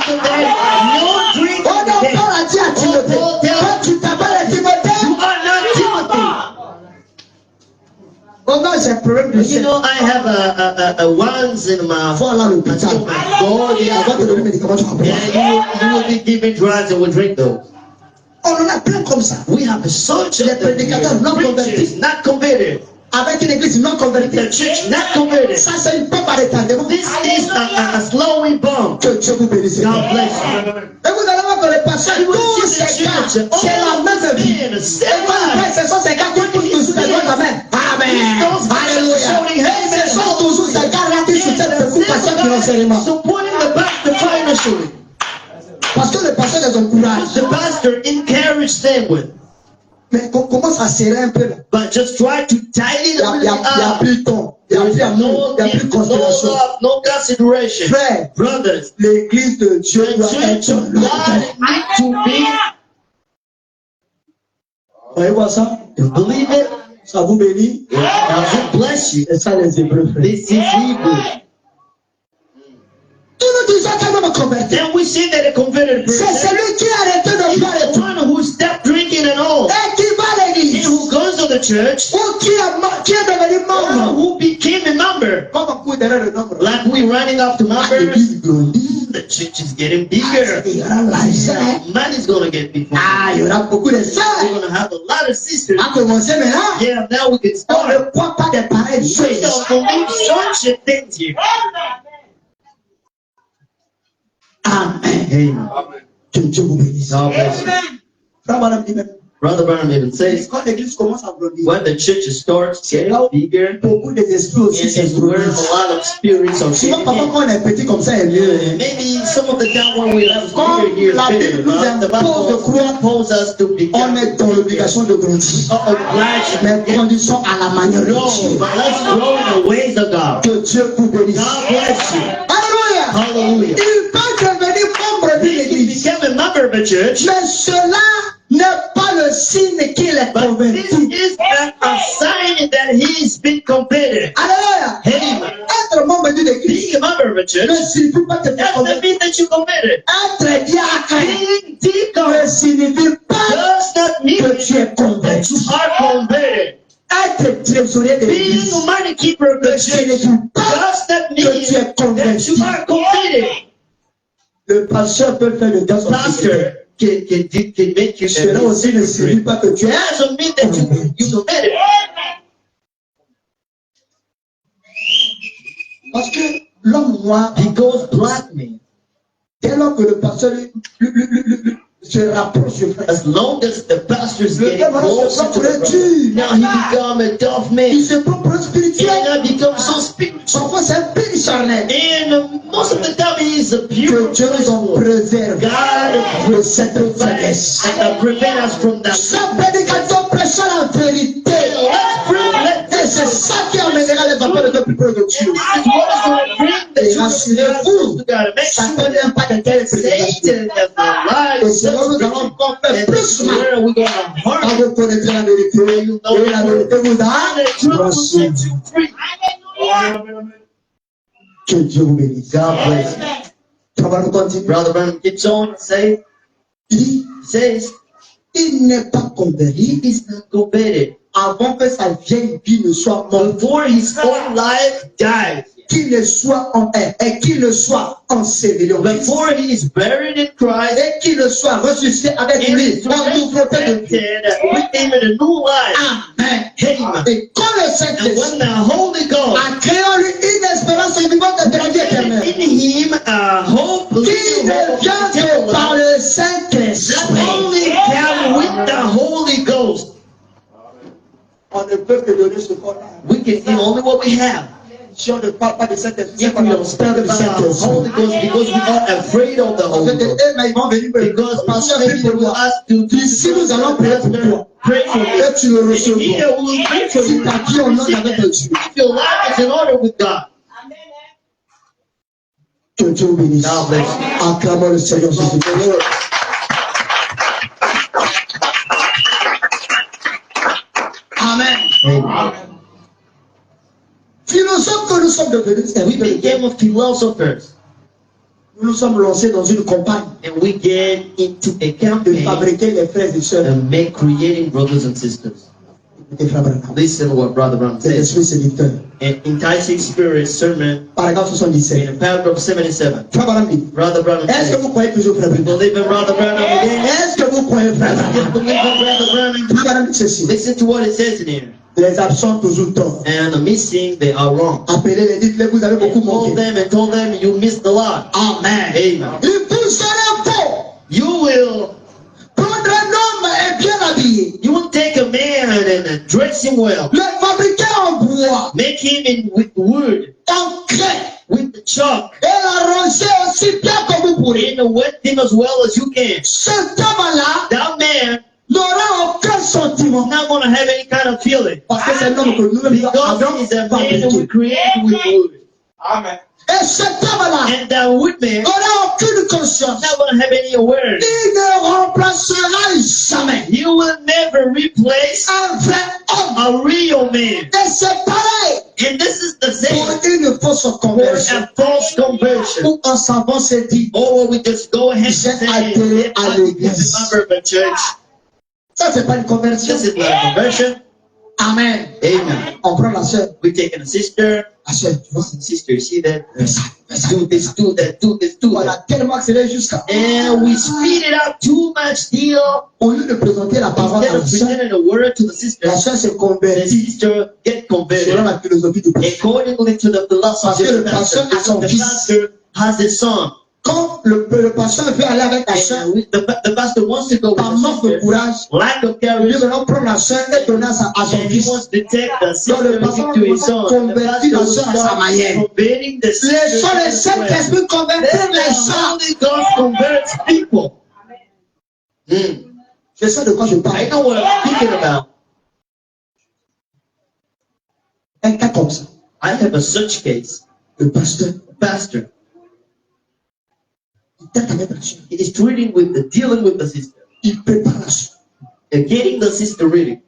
No drinking. On a pas à dire à Timothée. Quand tu t'appelles Timothée, You are not Timothy. oh non, j'ai un problème de You sein. know, I have a ones in my Faut aller à l'hôpital. Oh my God, On va te donner des médicaments, tu vas boire. yeah, you will be given drugs and will drink those. On en a plein comme ça. We have a such Les prédicateurs non preachers convertis. not converted. Avec une église non convertie. The church not converted. Ça, c'est une pompe à retardement. This is a slowing bump. Que Dieu vous bénisse. God bless you. Et vous allez voir que les pasteurs, tous ces gars, c'est la même vie. Et quand ils prennent, ce sont ces gars qui poussent tous les doigts de main. Amen. Alléluia. Et ce sont toujours ces gars-là qui soutiennent beaucoup de pasteurs financièrement. Supporting the pastor financially. Parce que le pasteur les encourage. The pastor encouraged them with. Mais commence à serrer un peu là. But just try to tighten Il n'y a, it il y a up. plus de temps. Il n'y a plus amour. Il n'y a plus de No considération. love, no consideration. Frère, Brothers, l'église de Dieu the doit church être of God need to be. Vous voyez voir ça? You believe it? Ça vous bénit. God bless you. C'est ça les Hébreux, frère. This is Hebrew. Tous nous disons qu'un homme converti. Then we see that a converted C'est person celui qui a arrêté de boire et is tout. one who stopped drinking and all, Et qui va à and l'église. who goes to the church, Ou qui est devenu membre. who became a member. Comme on court derrière le nombre. Like we running up to members, L'église grandit. the church is getting bigger. Il y aura l'argent. Money's gonna get big. Ah, il y aura beaucoup de sœurs. We're gonna have a lot of sisters. À commencer maintenant. Yeah, now we can On start. ne croit pas des pareilles We choses. don't believe such a things here. Amen. Amen. Que Dieu vous bénisse. God bless you. Frère, madame, dit même. Brother Branham even says, Quand l'église commence à grandir, when the church starts getting bigger, beaucoup des esprits aussi it's where a s'introduisent. lot of spirits are Souvent, getting papa, in. quand on est petit comme ça, il est mieux. Maybe some of the time when we have Quand bigger here, la better, Bible nous but the impose de Bible croire, imposes us to on become est dans l'obligation de grandir. obliged. Mais grandissons à la manière de No, Dieu. but let's grow in the ways of God. Que Dieu vous bénisse. God bless you. Alléluia. Hallelujah. Il peut devenir membre d'une He can église. become a member of a church, Mais cela n'est pas le signe qu'il est but converti. this is not a sign that he's been converted. Alléluia. Amen. Être membre d'une église Being a member of a ne church signifie pas te faire doesn't convertir. mean that you converted. Être diacre Being deacon ne signifie pas does not mean que tu es that converti. you are converted. Être trésorier de Being l'église a money keeper of the ne church signifie pas does not mean que tu es that converti. you are converted. Le pasteur peut faire le gaz Pastor can make you Cela aussi ne signifie pas que tu es. doesn't mean that you converted. Parce que l'homme noir, Because black men, dès lors que le pasteur se rapproche du frère, as long as the pastor is le getting frère maintenant se closer prend to pour the un brother, dur. now he become a tough man. Il se prend pour un spirituel. And now become so spiritual. Parfois c'est un pire charnel. And most of the time he is a Que pure Dieu nous en person. préserve God de cette faiblesse. and prevent us from that. Chaque prédicateur prêchant la vérité. Et c'est ça qui amènera les enfants de Dieu plus près de Dieu. This is what is going to bring the Et children rassurez-vous, to God. Make ça sure ne vient pas de telles prédications. Satan has no Et lies. c'est là où nous allons encore faire And this plus is mal. where we're going to Quand harm. vous connaîtrez la vérité, et la vérité vous And a the truth will franchi. set you free. Que Dieu vous bénisse. God bless you. On va nous continuer. Brother Branham keeps on say, Il dit, says, il n'est pas converti he is not converted avant que sa vieille vie ne soit morte, before his own life dies. qu'il ne soit en et qu'il ne soit enseveli en Christ. Before he is buried in Christ Et qu'il ne soit ressuscité avec and lui is en nouveauté de vie. resurrected with him in a new life. Amen. Amen. Et quand le And Saint-Esprit when the Holy Ghost a créé en lui une espérance vivante de la vie éternelle, in him a hope, qui living hope ne vient of que eternal par life, le Saint-Esprit. not only come with the Holy Ghost, On ne peut que donner ce qu'on a. we can give only what we have. Si on ne parle pas de Saint-Esprit, c'est If qu'on we a don't speak peur du about the Saint-Esprit. Holy Ghost because we are afraid of the Parce Holy que Ghost. eux, ils vont venir me Because passer Pastor maybe will ask to do Ici, nous allons prier pour toi. pray for you. Et tu le And recevras. here we will pray for Si you. ta vie en ordre avec Dieu, If your life is in order with God, que Dieu vous bénisse. God bless you. Acclamons le Seigneur Jésus-Christ. Amen. Amen. Philosophes que nous sommes devenus, And we became of philosophers, nous nous sommes lancés dans une campagne and we get into a de campaign fabriquer les frères et sœurs. and make creating brothers and sisters. Écoutez, frère Branham, Listen to what Brother Branham c'est says. l'esprit séducteur. In Enticing Spirit sermon Paragraphe 77. in paragraph 77, Frère Branham dit, Brother Branham est-ce que says, vous croyez toujours frère "We Branham? believe in Brother Branham again. Est-ce que vous croyez frère You Branham? believe in Brother Branham." Frère Branham dit ceci. Listen to what it says in here. Les absents toujours tort. And the missing, they are wrong. Appelez-les, dites-les, vous avez beaucoup Told manqué. them and told them you missed a lot. Amen. Amen. Il vous sera beau. You will Prendre un homme et bien habillé. you will take a man and dress him well, Le fabriquer en bois, make him in with wood, en craie. with the chalk, Et l'arranger aussi bien que vous pourrez. and wet him as well as you can. Cet homme-là That man n'aura aucun sentiment. is not going to have any kind of feeling Parce que c'est un homme que nous-mêmes because avons he's a man who fabriqué. was created with wood. Et cet homme-là And that wood man is n'aura aucune conscience. not going to have any awareness. Il ne remplacera jamais He will never replace un vrai homme. a real man. Et c'est pareil And this is the pour same une fausse for conversion. a false conversion. Où un savant s'est dit, Or we just go ahead and J'ai say, adhéré à I'm a l'église. member of a church. ça c'est pas une conversion. This is not a conversion. Amen. Amen. On prend la sœur. We're taking a sister. La sœur, tu vois. Sister, you see that? Fais ça, fais ça. Do this, do that, do this, do On a that. tellement accéléré jusqu'à. And we speed it up too much deal. Au lieu de présenter la parole à Instead la of sœur, presenting a word to the sister, la sœur se the convertit sister get selon converted la philosophie du pasteur. accordingly to the philosophy Parce que of le the pastor. pasteur a son Because the fils. pastor has his son. Quand le pasteur veut aller avec la sœur, And the pastor wants to go par with manque the de sister. courage, Lack of il courage. veut maintenant prendre la sœur et donner à son And he fils. wants to take the sister Donc, le and pasteur give to his son. The convertit pastor la will sœur à sa start manière. converting the Les sister. sœurs, les as saints well. esprits convertissent Then les the gens. Holy Ghost converts people. Je sais de quoi je I parle. know what I'm speaking about. Un cas comme ça. I have a such case. Le pasteur, Pastor il tête avec la sœur. is dealing with the sister, Il prépare la sœur. getting the sister ready.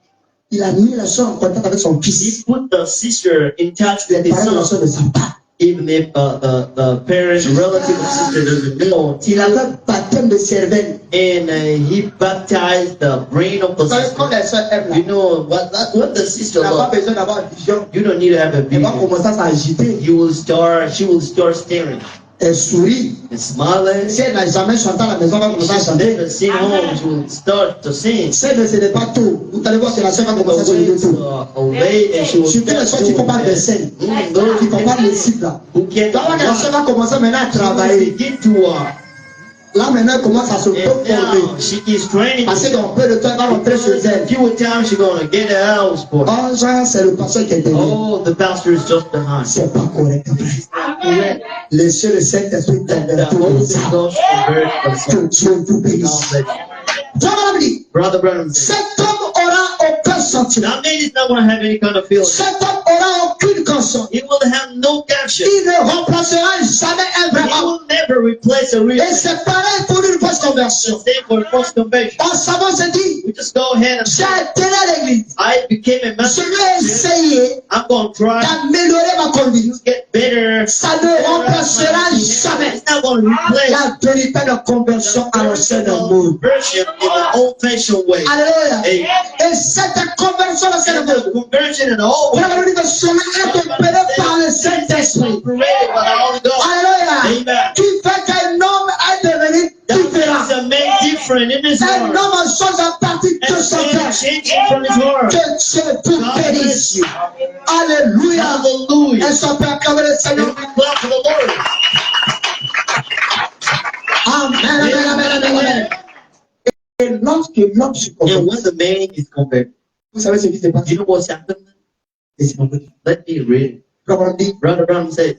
Il a mis la sœur en contact avec son He fils. put the sister in touch with Les his parents de la son, sœur ne savent pas. even if the parent, relative of sister doesn't know. Il avait un baptême de cervelle. And he baptized the brain of the Vous savez, quand sister. les sœurs aiment You là, know what the sister il n'a pas loves. besoin d'avoir une vision. You don't need to have a Elle va vision. commencer à s'agiter. She will start staring. Elle sourit. and smiling. Si elle n'a jamais chanté à la maison, elle va commencer à She's chanter. never seen home, she will start to sing. Si elle ne se pas tôt, vous allez voir que la sœur va commencer à se lever tôt. Away, and she will Surtout les soeurs qui font pas de scène, qui font pas de cibles là. who can't Tu vas voir que la sœur va commencer maintenant à travailler. begin to walk. Là maintenant, elle commence à se And former. now she is training. Parce que dans peu de temps, elle va rentrer chez elle. Few times she's gonna get a house for. 11 ans, c'est le pasteur qui est derrière. Oh, the pastor is just behind. C'est pas correct. Laissez le Saint-Esprit The t'invertir Holy comme ça. Ghost converts Que themselves. Dieu vous bénisse. Toi, madame dit, Brother Branham said, cet homme aura aucun sentiment. that man is not going to have any kind of feeling. Cet homme aura aucune conscience. He will have no conscience. Il ne remplacera jamais un vrai He homme. will never replace a real Et man. c'est pareil pour une fausse conversion. Same for a false conversion. En savant se dit, We just go ahead and j'ai say, été à l'église. I became a Je master. vais essayer I'm going to try d'améliorer ma conduite. to get better. Ça ne remplacera jamais It's not going to replace la véritable conversion à l'ancienne monde. conversion in the old-fashioned way. Alléluia. Amen. Et cette conversion à l'ancienne And monde, the conversion in the old on way a dit que cela est opéré par le Saint-Esprit. operated by the Holy Ghost. Alléluia. Amen. Qui fait qu'un homme est devenu That différent. makes a man different in his Un heart. homme en change à partir de And son man cœur. changing from his heart. Que Dieu vous God bless bénisse. you. Alléluia. Hallelujah. Est-ce qu'on peut acclamer le Seigneur? And we clap for the Lord. Amen, amen, amen, amen, amen. Et lorsque l'homme se And convertit, when the man is converted, vous savez ce qui se passe? do you know what's happened? Laissez moi dire. Let me read it. Comme on dit, Brother Branham says,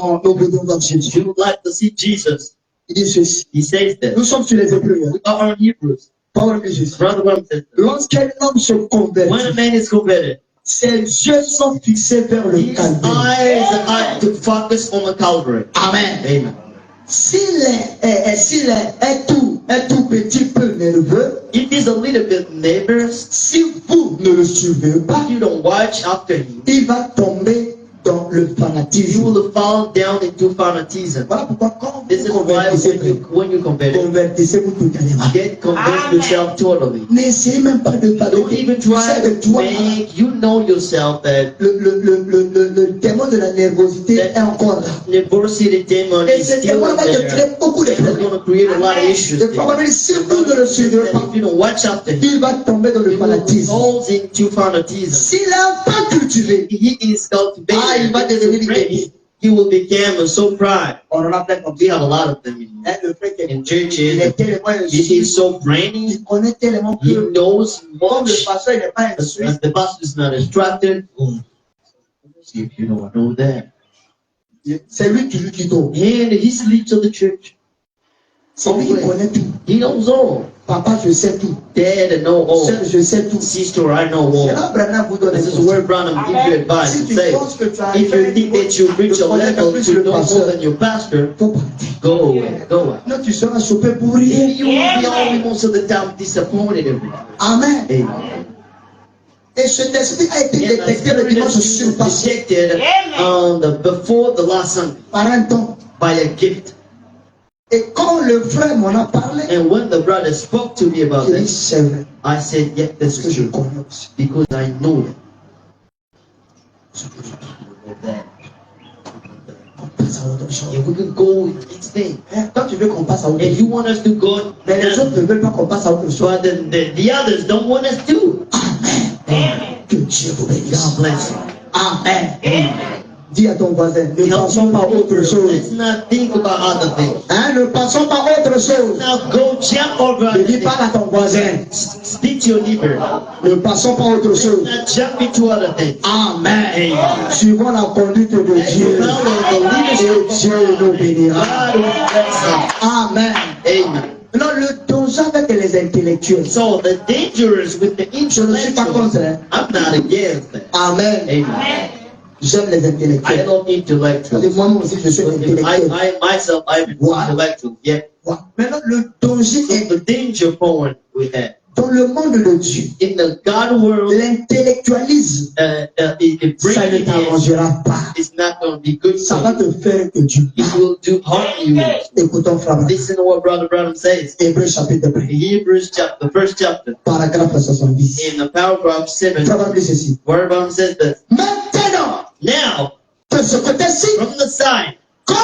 nous voulons voir Jésus. you would like to see Jesus. Il dit ceci. He says that. Nous sommes sur les Hébreux. We are on Hebrews. Paul dit ceci. Brother Branham says, Lorsqu'un homme se when a convertit, man is converted, ses yeux sont fixés vers le his calvaire. eyes are to focus on the Calvary. Amen. Amen. S'il est tout petit peu nerveux, If he's a little bit nervous, si vous ne le suivez pas, if you don't watch after him, il va tomber dans le you fanatisme. will fall down into fanatism. Voilà pourquoi quand This is vous why convertissez, when you convert, convertissez-vous totalement. get convinced yourself totally. N'essayez même pas de parler. Don't even try de to toi. make you know yourself that Le démon de la nervosité est encore là. nervosity demon Et is ce still démon va te there. créer beaucoup de It's going problèmes. to create a lot of issues. Et probablement, si vous ne le suivez pas, If you don't watch after him, il va tomber dans le he will fanatisme. falls into fanatism. S'il est pas cultivé, He is cultivated. Ah, il va devenir He will become so proud. on en a plein comme We ça. have a lot of them in, Hein, le frère qui est- in il churches. est tellement He instruit, is so brainy. il connaît tellement He que knows comme le much. pasteur il n'est pas instruit, As the pastor is not instructed. See if you don't know that. c'est lui qui lui donne. And he's lead to the church. C'est lui qui connaît tout. He knows all. Papa, je sais tout. Dad, I know all. Sœur, je sais tout. Sister, I know C'est all. là Branham vous donne This des is conseils. where Branham gives you advice Si and tu say, penses que tu as if you think that you reach a level to know more pasteur, than your pastor, faut partir. go away. Go away. Non, tu seras chopé pour rien. You will be only most of the time disappointed every time. Amen. Amen. Et cet esprit a été And the détecté le spirit dimanche that sur you passé rejected on before the last Sunday par un temps. by a gift. Et quand le frère m'en a parlé, And when the brother spoke to me about il dit this, c'est vrai. I said, yeah, that's Parce que je true. connais aussi. Because I know it. On passe à autre chose. And we can go with each thing. Hein, Quand tu veux qu'on passe à autre And chose, you want us to go, mais les autres ne veulent pas qu'on passe à autre chose. but the others don't want us to. Que Dieu vous bénisse. God bless you. Amen. Dis à ton voisin, ne pensons pas à autre chose. Let's not think about other things. Hein, ne pensons pas à autre chose. Now go jump over Ne other dis things. pas à ton voisin, Speak to your neighbor. ne passons pas à autre chose. Not jump into other things. Amen. Suivons la conduite de Dieu. Follow the Et leadership. Dieu nous bénira. God will bless us. Amen. Amen. Non, le danger avec les intellectuels. So the dangers with the Je ne suis pas contre. intellectual, Hein. I'm not against that. Amen. Amen. J'aime les I intellectuels. don't intellectuals. Moi aussi, je suis un intellectuel. I myself, I'm Wow. intellectual. Yeah. Voilà. Maintenant, le danger So est the danger point we have dans le monde de Dieu. in the God world, L'intellectualisme, it ça ne brings t'arrangera pas. it's not going to be good Ça for va you. te faire que Dieu. It will do harm you. Écoutons, frère. Listen to what Brother Branham says. Hébreu chapitre 1, Hebrews chapter, the first chapter, paragraphe 70. in the paragraph 7, Frère Branham dit ceci. where Branham says that Maintenant, now de ce côté-ci, from the side, Quand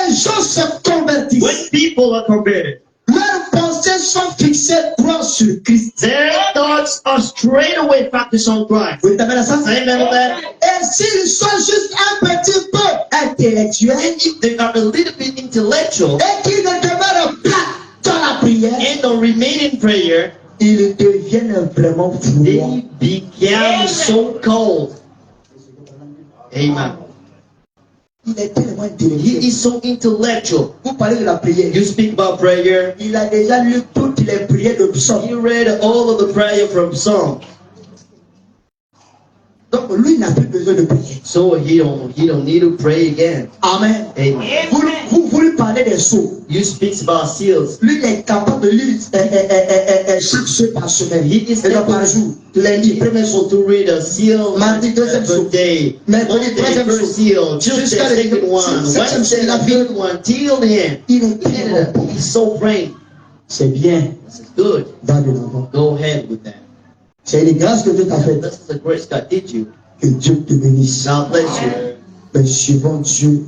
les gens se convertissent, when people are converted, leurs pensées sont fixées droit sur Christ. their thoughts are straight away focused on Christ. Vous savez ça? Amen on that? Et s'ils sont juste un petit peu intellectuels And if they are a little bit intellectual et qu'ils ne demeurent pas dans la prière, and don't remain in prayer, ils deviennent vraiment froids. they become so cold. Amen. Il est tellement He intellectuel. is so intellectual. Vous parlez de la prière. You speak about prayer. Il a déjà lu toutes les prières de psaume. He read all of the prayer from Psalm. Donc lui il n'a plus besoin de prier. So he don't need to pray again. Amen. Amen. Vous lui parlez des sceaux. You speak about seals. Lui il est capable de lire chaque sceau par semaine. He is Et donc par jour. Lundi, premier able sceau. to read a seal Mardi, deuxième per sceau. day. Mercredi, Monday, troisième first sceau. seal. Tuesday, Jusqu'à le second one. septième sceau. Wednesday, Il a the fait. third one. Till the end. Il est tellement bon. He's so praying. C'est bien. This is good. Va de l'avant. Go ahead with that. C'est une grâce que Dieu t'a faite. This is the grace God did you. Que Dieu te bénisse. God bless you. Mais suivons Dieu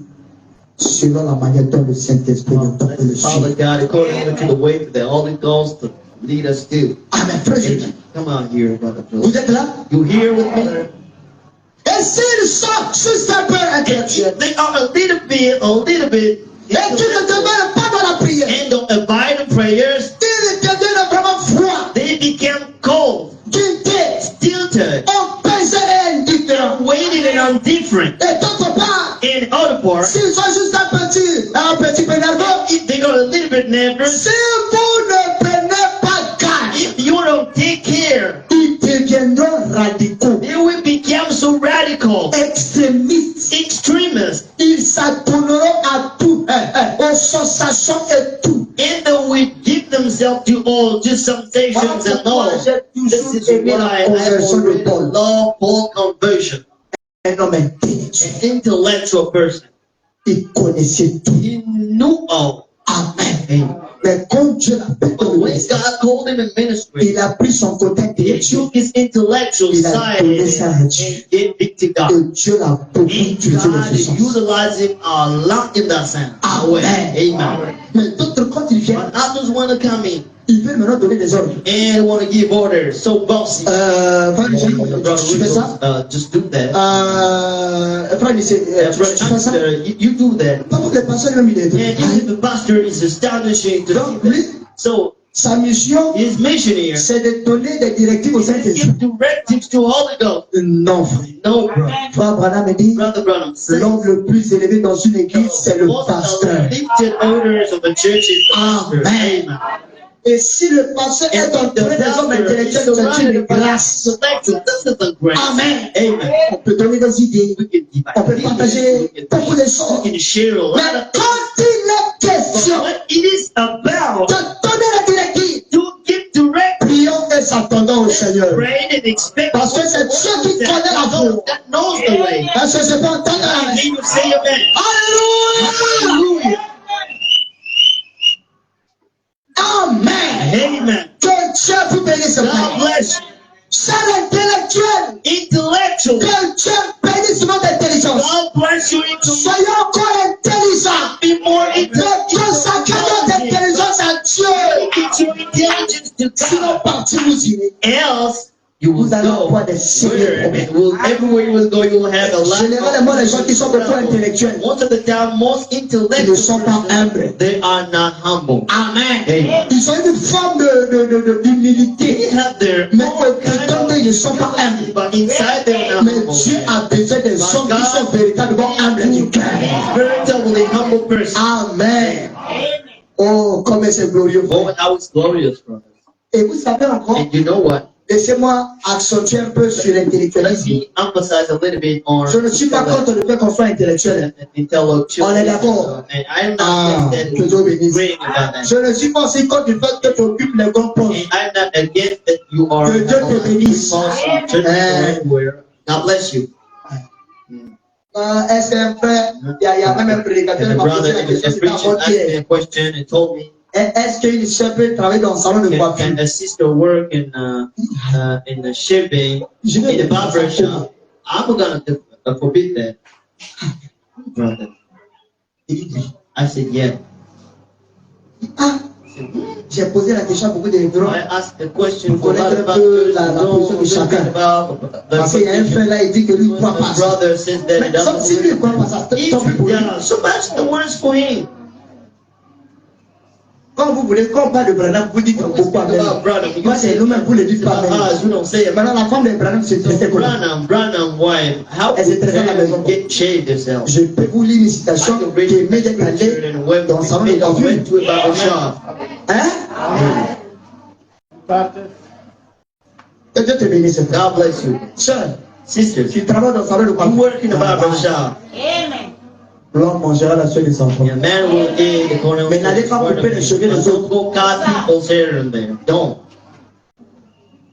selon la manière dont le Saint-Esprit nous donne de le Father suivre. God, according to the way that the Holy Ghost to lead us to. Amen. Praise Amen. Dieu. Come on here, brother. Vous êtes là? You here with me? Et s'ils sont juste un peu intellectuels, They are a little bit, et qui ne demeurent pas dans la prière, and don't abide in prayers, ils deviennent vraiment froids, they become cold, guettés, stilted, empesés et indifférents. weighted and indifferent. Et d'autre part, In other parts, s'ils sont juste un petit peu nerveux, if they got a little bit nervous, si vous ne prenez pas garde, if you don't take care, ils deviendront radicaux, they will become so radical, extrémistes. extremists, Ils s'adonneront à tout, aux sensations et tout. and they will give themselves to all just sensations and all. This is why I already love full conversion. Un homme intellectuel, An intellectual person. il connaissait tout. He knew all. Amen. Amen. Mais quand Dieu l'appelle dans But le when ministère, God called him in ministry, il a pris son côté he intellectuel took his intellectual Il a side donné ça à and Dieu. gave it to et God. Dieu l'a beaucoup And utilisé dans God ce is sens. utilizing a lot in that sense. Amen. Amen. Mais d'autres, quand ils viennent, But others want to come in ils veulent maintenant donner des ordres. and want to give orders. So bossy. Frère Michel, Brother tu fais ça? Rico, just do that. Frère Michel, tu fais ça? You do that. Pas pour les pasteurs, même il est And even venu. the pastor is astonishing to Donc see lui, that. So sa mission, his mission here c'est de donner des directives au is to Saint-Esprit. give directives to Holy Ghost. Non, frère. No, brother. Frère Branham me dit, Brother Branham says l'homme le plus élevé dans une église, c'est le most of pasteur. the lifted orders of the church is the pastor. Amen. Amen. Et si le pasteur est And if the entouré des hommes pastor is intellectuels, c'est une surrounded by grâce. intellectuals, this is a grace. Amen. Amen. On peut donner des idées, We can give on peut ideas, partager beaucoup de choses. we can share a lot Mais of quand il est question But when it is about de donner la directive, to give direct prions et s'attendons au Seigneur. pray and expect Parce que c'est Dieu qui connaît la voie. that knows the way. Est-ce que je peux entendre la Can you say amen? Alléluia! Hallelujah. Amen. Amen. Que Dieu vous bénisse. God frère. bless you. Cher intellectuel, Intellectual. que Dieu bénisse votre intelligence. God bless you. Into Soyez encore intelligents. be more Mais intelligent. consacrez notre intelligence à Dieu. Get your intelligence to Sinon, God. parti vous irez. Else you will Vous allez go avoir des sérieux where problèmes. it will everywhere you will go you will have a lot Généralement, les gens qui sont beaucoup intellectuels, most of the time most ils ne intellectual sont pas humbles. they are not humble. Amen. Amen. Ils ont une forme d'humilité. They have their Mais own au kind dedans d'eux, ils ne sont pas of humbles. but inside they're not Mais humble. Dieu a besoin des hommes qui sont véritablement humbles du cœur. Veritably humble person. Amen. Oh, comme c'est glorieux. Oh, and how it's glorious, brothers. Et vous savez encore, And you know what? laissez-moi accentuer un peu sur Let l'intellectualisme. me emphasize a little bit on Je ne suis pas contre le fait qu'on soit intellectuel. intellectual. On est d'accord. And I'm Ah, not que Dieu bénisse. agreeing about that. Je ne suis pas aussi contre le fait que tu occupes les grands postes. And I'm not against that you are Que Dieu te bénisse. everywhere. God bless you. Est-ce qu'un frère, il y a même un prédicateur And qui a m'a brother posé la in question, the c'est preaching avant asked me hier. a question and told me, Est-ce qu'une sœur peut travailler dans le salon de coiffure? can a sister work in the shipping Je in vais the te barber dire ça. shop? I'm gonna forbid that, brother. Il dit oui. I said, yeah. Ah, j'ai posé la question à beaucoup de révérends. I asked the question Pour for a lot connaître of un peu pastors la to know position de a little bit chacun. about the Parce qu'il y a un frère là, il dit que lui, il ne croit pas. the brother says that Mais he doesn't si lui, il ne croit pas ça, tant pis pour lui. yeah, so much the worse for him. Quand vous voulez, quand on parle de Branham, vous dites beaucoup Amen. Moi, c'est nous-mêmes, vous ne dites pas Amen. We don't say it. Maintenant, la femme de Branham se traitait comment? Branham wife, how Elle se traitait à la maison. to get shaved herself? Je peux vous lire une citation qui est d'être allée dans le salon de coiffure. went to a barber shop. Hein? Que Dieu te bénisse. God bless you. Sœur, Sisters, tu travailles dans le salon de you coiffure. work in a barber shop. L'homme mangera la sueur des enfants. A man will eat the corner of Mais n'allez pas couper les cheveux des autres. Don't go cut people's hair in there. Don't.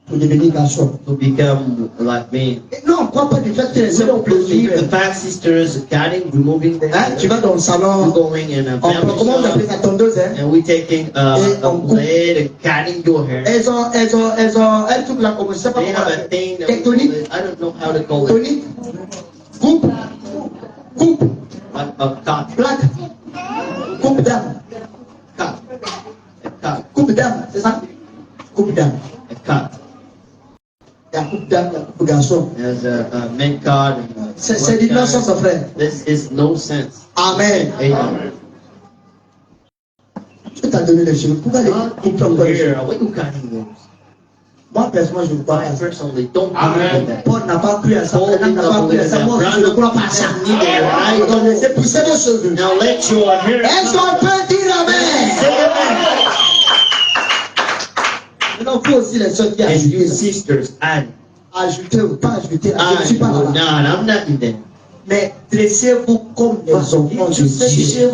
Pour devenir garçon. To become like me. Et non, on ne croit pas du fait que les We hommes don't believe the plaisent. fat sisters cutting, removing their Hein? Tu vas dans le We're salon, going in a on prend, comment vous appelez family ça, tondeuse, hein? and we taking a blade and cutting your hair. Elles ont un truc là, comme je ne sais pas They comment have on a appelle. thing that Tectonique, I don't know how to call it. tonique, coupe, coupe, A cut. plaque, coupe d'âme, Cut. A cut. coupe d'âme, c'est ça? Coupe d'âme. A cut. Il y a coupe d'âme, il y a coupe garçon. There's a men cut. C'est du non-sens, frère. This is no sense. Amen. Amen. Dieu t'a donné les cheveux. Pourquoi les God coupe put you encore les cheveux? here. What you cutting yours? Moi, personnellement, je ne crois I pas à ça. personally don't Amen. believe that. Paul n'a pas cru à ça. Paul Branham n'a pas cru à ça. Moi, je ne crois pas à ça. I Donc, laissez pousser vos cheveux. Now let your hair. Est-ce qu'on peut dire Amen? Maintenant, vous aussi, les soeurs qui And you ajoutent. sisters, add. Ajoutez ou pas ajouter. Je ne I suis pas will là. not. I'm not in there. Mais dressez-vous comme les enfants de Dieu.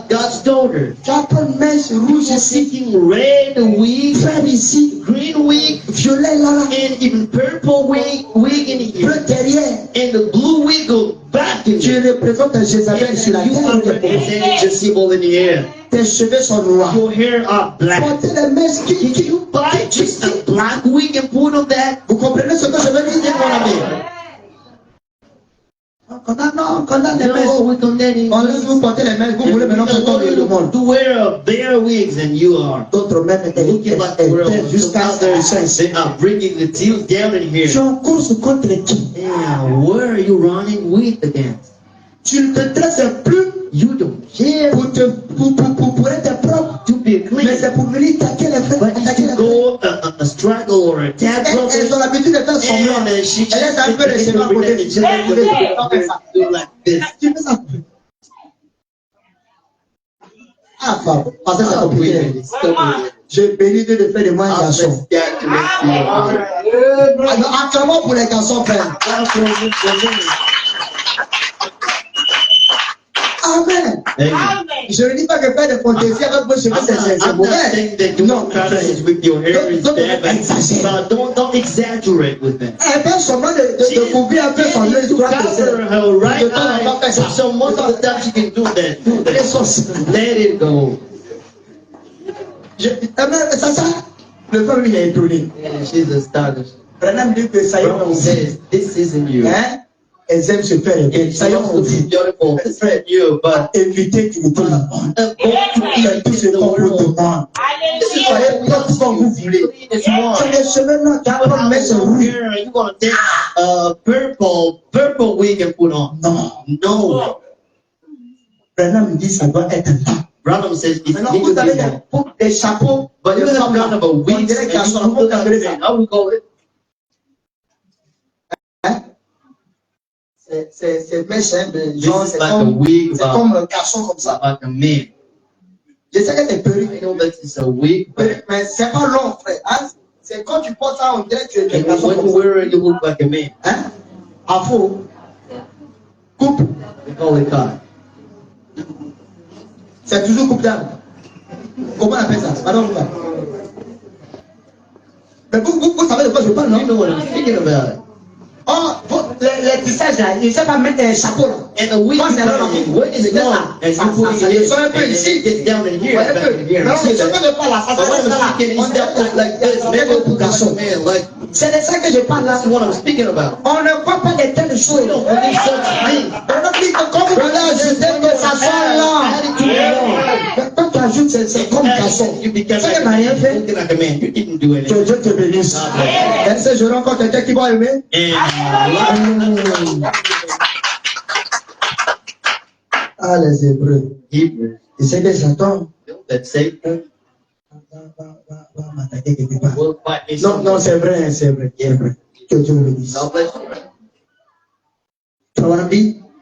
God's daughter. Tu as pas une mèche rouge She's ici, seeking red wig, vert ici, green wig, violet là, and even purple wig in here, bleu derrière. and the blue wig goes back in Tu here. représentes un Jézabel sur la And you are terre. representing Jezebel in the air. Tes cheveux sont noirs. Your hair are black. Portez les mèches Can you buy just a black wig and put on that? Vous comprenez ce que je veux dire? You know what I mean? On condamne les mèches. No, we condemn On laisse vous porter les mèches. Vous voulez maintenant faire tomber le monde. to wear bare wigs and you are D'autres même looking like the world. étaient jusqu'à Others, they are bringing the tears down in Tu es here. en course contre qui? Yeah, where are you running with against? Tu ne te dresses plus You don't care pour être propre, to be mais clean, c'est pour venir attaquer les frères. but Attaquer if les you frères. go a struggle or attack Elles ont brothers, l'habitude de faire semblant. and she Elle laisse un peu les cheveux à côté. do like this. Tu fais ça. Ah, femme, parce que c'est Oh, compliqué. women, it's so weird. Je bénis Dieu de faire de moi un I'll garçon. bless God to make you a woman. Alors, acclamons pour les garçons, frère. God for women. Amen. Amen. Je ne dis pas que faire des fantaisies avec vos cheveux, c'est I'm not mauvais. saying that doing Non, fantasies with your hair is bad, but don't exaggerate with that. elle fait semblant de couvrir un peu son She œil droit. cover her right eye, so most of the time she can do that. Do that. Let it go. Ça, le femme, il est étonné. And she's astonished. Branham dit que ça y Brother est, says, this isn't you. hein? Elles aiment se faire aider. It's Ça y est, supposed on to be dit. beautiful. This isn't you, but Évitez qu'il vous monde. going to Faites tout eat ce in the qu'on vous world. demande. This is Soyez what propre comme vous voulez. it's one. C'est des cheveux noirs qui But apprennent how mettre is rouge. your you gonna take a purple wig and put on? Non. No. Branham dit ça doit être là. Branham says it's Maintenant, need vous to avez be one. des chapeaux, But des you have femmes kind of a on wig dirait and qu'elles you sont put là, that in. How we call it? hein? C'est mèche, hein, mais This genre, is c'est like a comme, wig, c'est comme un garçon comme ça. like a man. Je sais que c'est perruque, I know that it's a wig, but mais c'est pas long, frère. Hein? C'est quand tu portes ça, on dirait que tu es un and garçon when you comme ça. wear it, you look like a man. Hein? Afro, coupe, We call it cut. c'est toujours coupe d'âme. Comment on appelle ça? Pardon, quoi. Mais vous savez de quoi je parle, You non? know what I'm thinking about. Oh, les tissages là, ils ne savent pas mettre un chapeau là. And the wig Moi, is c'est là, coming. When it's c'est long, ça. and Ça, you put ça, it ça in, un peu and ici. it gets down in here, Ouais, un back peu. in here. Non, You see ce that? que je parle là, ça But what s'appelle ça là. I'm speaking On is dirait that like this, on make dirait it comme look like a garçon. man. Like C'est de ça que je parle là. that's what I'm speaking about. On ne croit pas de telles choses. We don't believe such things. On ne dit que comme vous voulez ajouter que adulte, c'est comme garçon. You become Ça like ne m'a rien fait. looking like a man. You didn't do Que anything. Dieu te bénisse. Est-ce que j'aurai encore quelqu'un qui va aimer? Ah, les Hébreux. Hebrews. Et c'est que Satan That Satan va m'attaquer quelque part. will fight me. Non, non, c'est vrai, c'est vrai. C'est vrai. Que Dieu vous bénisse. God bless you. Frère Branham,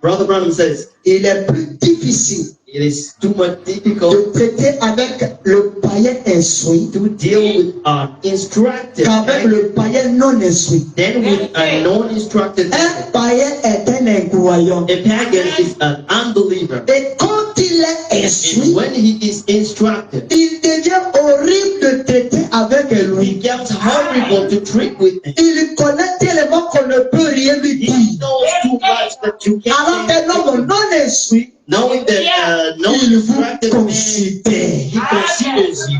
Brother Branham says il est plus difficile it is too much de difficult traiter avec le païen instruit to deal with an instructed qu'avec man le païen non instruit. than with a non-instructed man. Un païen est un incroyant. A pagan is an unbeliever. Et quand il est And instruit, when he is instructed, il devient horrible de traiter avec it lui. becomes horrible to treat with him. Il connaît tellement qu'on ne peut rien lui He dire. knows too much that you Alors can't qu'un say homme anything. non instruit, Knowing that il vous non-instructed man, considère. he considers you.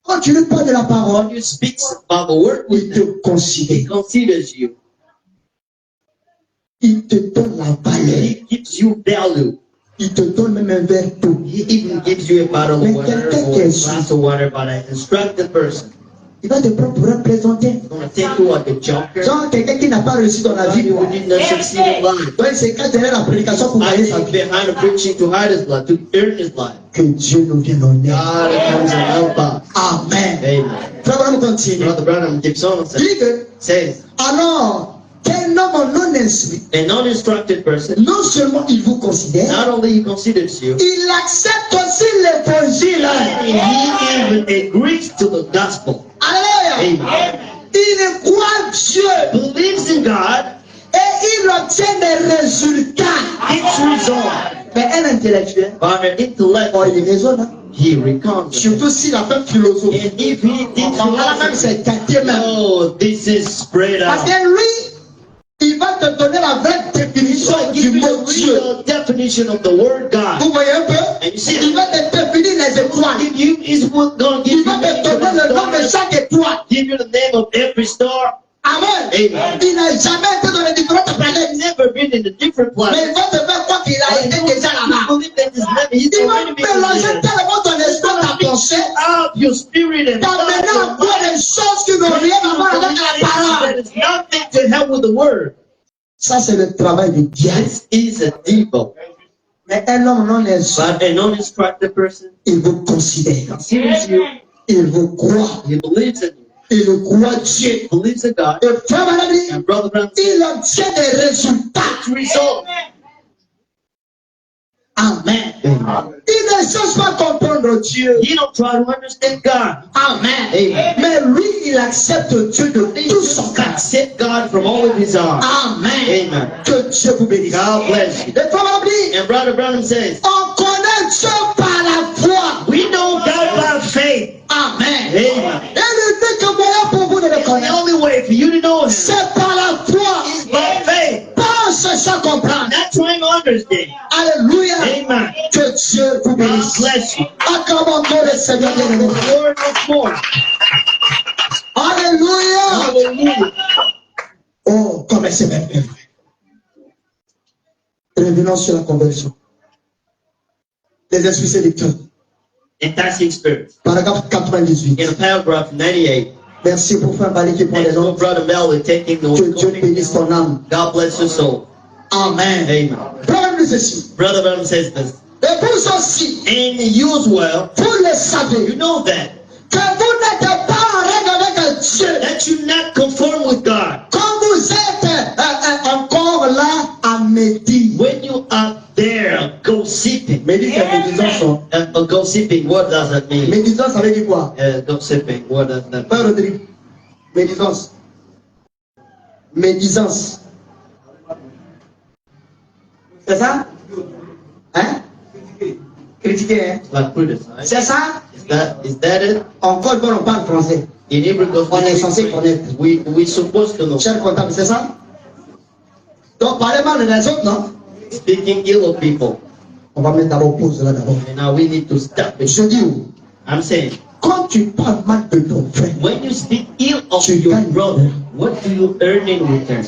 Quand tu lui parles de la parole, When you speak about the word il with te him, he considère. considers you. Il te donne la valeur. He gives you value. Il te donne même un verre d'eau. He even gives you a bottle of water or a glass of water by an instructed person. Il va te prendre pour un plaisantin. He's going to take you like a joker. Genre quelqu'un qui n'a pas réussi dans la vie. You did not succeed in life. Donc il se cache derrière la prédication pour I gagner sa think vie. behind the preaching to hide his life, to earn his life. Que Dieu nous vienne en aide. God comes and help us. Amen. Amen. Frère Branham continue. Brother Branham keeps on Il saying, dit que, says, alors, qu'un homme non instruit, a non-instructed person, non seulement il vous considère, not only he considers you, il accepte aussi l'évangile. he even agrees to the gospel. Alléluia. Amen. Il croit Dieu Believes in God, et il obtient des résultats. gets result. Mais un intellectuel, By an intellect, oh, il raisonne. Hein. he recounts. Surtout s'il a fait philosophie. And if he did Enfin, là même, c'est quartier même. oh, this is spread Parce out. que lui, il va te donner la vraie définition So du give you mot the Dieu. real definition of the word God. Vous voyez un peu? And you see, Il va te définir les étoiles. give you is what going to give Il you va te the donner le nom de name of chaque étoile. give you the name of every star. Amen. Amen. Il n'a jamais été dans les différentes He's planètes. never been in a different Mais planet. il va te faire croire qu'il a été déjà là-bas. Believe that he's Il va already been mélanger there. tellement ton esprit, ta pensée, Out your spirit and t'amener à voir des choses qui n'ont rien à voir avec la parole. that is nothing to help with the word. Ça, c'est le travail du diable. This is a devil. Mais un homme non instruit, But a non-instructed person il vous considère. considers you. Il vous croit. He believes in you. Il croit Dieu. Believes in God. Et frère Branham dit, And Brother Branham il obtient des résultats. result. Amen. Amen. Il ne cherche pas à comprendre Dieu. He don't try to understand God. Amen. Amen. Mais lui, il accepte Dieu de tout son cœur. Accept God from all of his heart. Amen. Amen. Que Dieu vous bénisse. God bless you. Et frère Branham dit, And Brother Branham says, on connaît Dieu par la foi. we know God by faith. Amen. Amen. Et l'unique moyen pour vous de le The connaître, only way for you to know Him c'est par la foi. is by faith. Pas en cherchant à comprendre. Not trying to understand. Alléluia. Amen. Que Dieu vous God bénisse. bless you. Acclamons le Seigneur bien-aimé. Lord once more. Alléluia. Hallelujah. Oh, comme c'est merveilleux. Revenons sur la conversion. Les esprits séducteurs. Enticing spirits. Paragraphe 98. In paragraph 98, Merci pour faire Malik qui prend les and for notes. Brother Melvin taking the Que Dieu bénisse ton âme. God bless your soul. Amen. Amen. Frère, nous ceci. Brother Branham says this. Et vous aussi, And you as well, vous le savez, you know that que vous n'êtes pas en règle avec Dieu. that you not conform with God. Quand vous êtes encore là à médire. When you are there gossiping, Médire, c'est médisance. gossiping, what does that mean? Médisance, ça veut dire quoi? Gossiping, what does that mean? Père Rodrigue. Médisance. Médisance. C'est ça? Hein? Critiquer, hein? Like criticize. C'est ça? Is that it? Encore bon, on parle français. In Hebrew, On est censé connaître. we supposed to know. Cher comptable, c'est ça? Donc, parlez mal des autres, non? Speaking ill of people. On va mettre d'abord pause là d'abord. And now we need to stop it. Je dis où? I'm saying, Quand tu parles mal de ton frère, when you speak ill of Tu your gagnes. brother, what do you earn in return?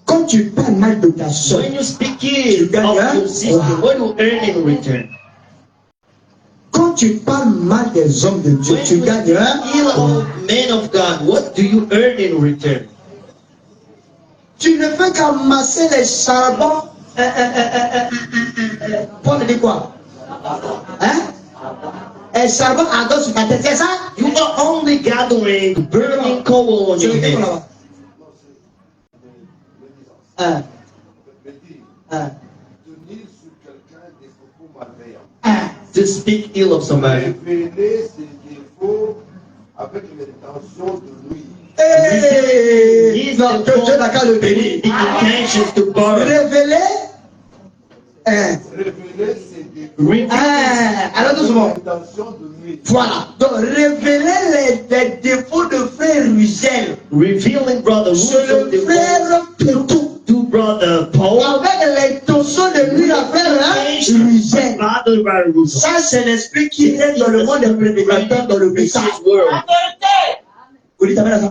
quand tu parles mal de ta soeur, When you speak ill Tu gagnes, of hein? your sister, what do you earn in return? tu parles mal des hommes de Dieu, tu gagnes un. Men of God, what do you earn in return? Tu ne fais qu'amasser les charbons. Paul dit quoi? Hein? Les charbons ardents sur ta tête, c'est ça? You are only gathering burning coal on your head. To speak ill of somebody. Révéler ses défauts avec l'intention de lui. Non, que Dieu n'a qu'à le bénir. Intentions to borrow. Révéler. Révéler ses défauts Alors doucement. avec l'intention de lui. Voilà. Donc révéler les défauts de frère Rugel. Revealing brother C'est le frère Pétou. to brother Paul. Avec l'intention de lui la faire Rugel. Brother Baruch. Ça, c'est l'esprit qui est dans le monde des prédicateurs, dans le message. Vous dites amen à ça?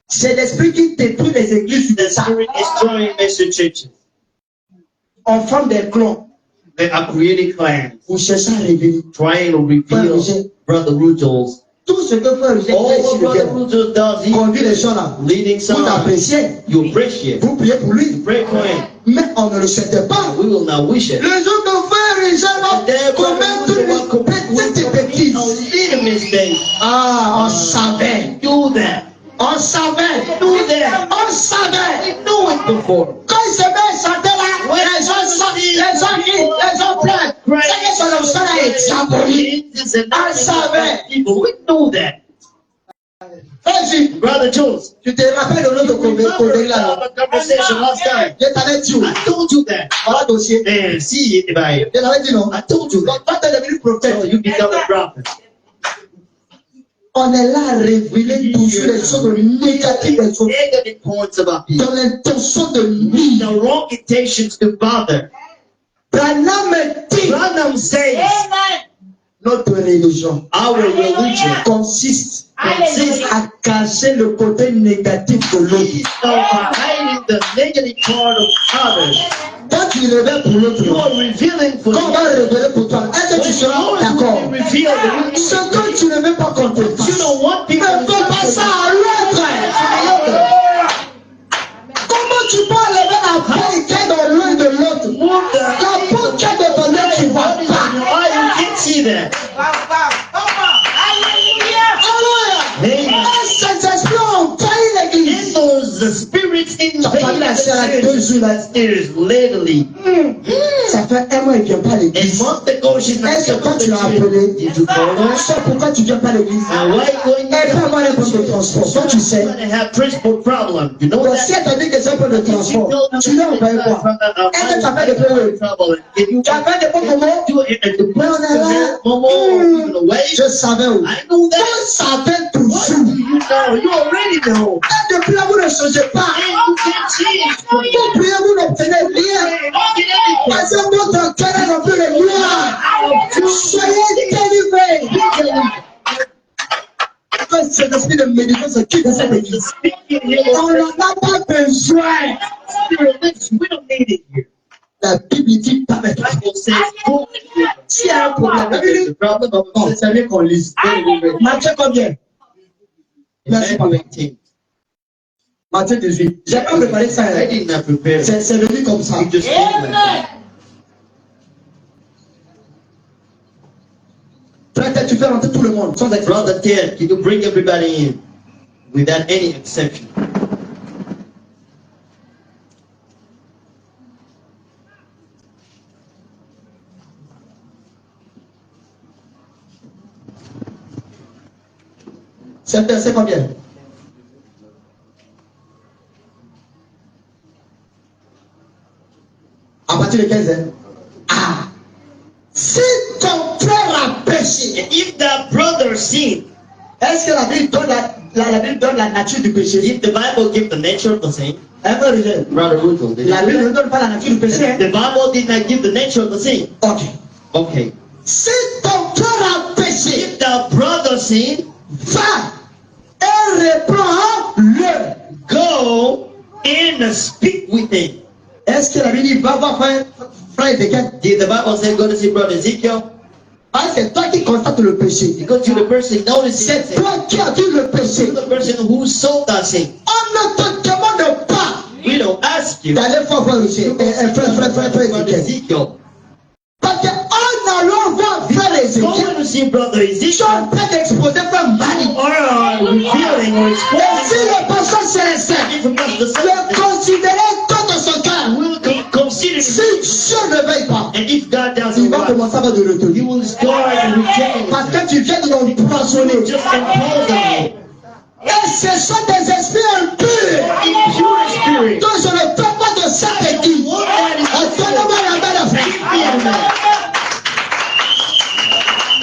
C'est l'esprit qui détruit les églises The de ça. Spirit destroying message churches. On forme des clans. They are creating clans, Vous cherchez à révéler. trying to reveal brother Rudolph's. Tout ce que frère Rugel All fait what sur le brother terrain, Rudolph does, he conduit les gens là. leading Vous some. l'appréciez. You appreciate. Vous priez pour lui. Pray for him. Mais on ne le souhaite pas. We will not wish it. Les autres frères Rugel vont commettre une petite bêtise. Little mistake. Ah, on savait. Do that. On savait. Do that. On savait. We knew it before. Quand il se met à chanter là, les gens sortent, les gens crient, les gens pleurent. C'est que son option là est diabolique. On savait. People, we knew that. Vas-y, Brother Jules, tu te rappelles de notre conversation là. our conversation last time. Je t'avais dit, I told you that. voilà dossier. And see if I. Je t'avais dit non. I told you that. Donc toi tu es devenu prophète. So you become a prophet. On est là à révéler toujours les choses négatives des choses. Negative points about people. Dans l'intention de nuire. The wrong intentions to bother. Branham dit, Branham says notre religion our religion consiste consists à cacher le côté négatif de l'autre. of hiding the negative part of others. Quand tu révèles pour l'autre, You are revealing for quand on va révéler pour toi, est-ce que tu seras d'accord? reveal the Ce que tu ne veux pas qu'on te you fasse, don't want people ne fais pas ça à l'autre. Comment tu peux enlever la peau qui est dans l'œil de l'autre? La peau qui est dans ton œil, tu ne vois pas. you can't see that. Alors, ces esprits ont envahi l'église. In those spirits in Ça fait la sœur à 2 jours là. there's literally Ça fait 1 mois, il ne vient pas à a l'église. month ago she's not Est-ce que quand coming tu to l'as church. appelé, Did you call her? tu sais pourquoi tu ne viens pas à l'église? And why going Elle peut avoir un problème de transport. Toi, tu sais. to have transport problem? You know Donc, si that? elle t'a dit que c'est un problème de transport, tu l'as envoyé quoi? Est-ce que tu as fait des problèmes? Tu as fait des bons moments? Je savais où. I know Je that. savais What do toujours. you know? You already know. Et depuis là, vous ne changez pas. And you can't change. Vous priez, vous n'obtenez rien. Parce que votre cœur est rempli de gloire. Soyez délivrés. Cet esprit de méditation, c'est qui de cette église? On n'en a pas besoin. We don't need it here. La Bible dit pas mettre. Bible says, "Go." S'il y a un problème, la Bible dit, non, c'est mieux qu'on lise. Matthieu combien? Merci, papa. Matthieu 18. J'ai pas préparé ça. I did not prepare. C'est venu comme ça. It just came like that. Frère, tu fais rentrer tout le monde, sans exception. Brother Ted, can you bring everybody in without any exception? C'est verset combien? À partir de 15 ans. Ah! Si ton frère a péché, If that brother sinned, est-ce que la Bible donne la Bible donne la nature du péché? if the Bible gives the nature of the sin, Un peu rigolo. Brother Ruto, did La it? Bible ne donne pas la nature du péché. Hein? The Bible did not give the nature of the sin. Ok. Okay. Si ton frère a péché, If the brother sinned, va et reprends-le. go and speak with him. Est-ce que la Bible dit va voir frère Ézéchiel? Did the Bible say go to see brother Ezekiel? Ah, c'est toi qui constates le péché. Because you're the person noticing C'est sin. toi qui as vu le péché. You're the person who saw that sin. On ne te demande pas We don't ask you. d'aller voir frère Ézéchiel. Ezekiel. Parce qu'en allant voir frère Go Ézéchiel, to see brother tu es Ezekiel. en train d'exposer frère Mali. Or revealing or Et si exposing. le pasteur célestin If it comes to le something, considérait tout de son cœur, we'll consider si it. Dieu ne veille pas, And if God il doesn't va want, commencer à de He retenir. will start rejecting Parce it. que tu viens de l'empoisonner. Just impose on you. Et ce sont des esprits impurs. Impure spirit. Donc je ne peux pas de cette équipe. Donne-moi la main de frère.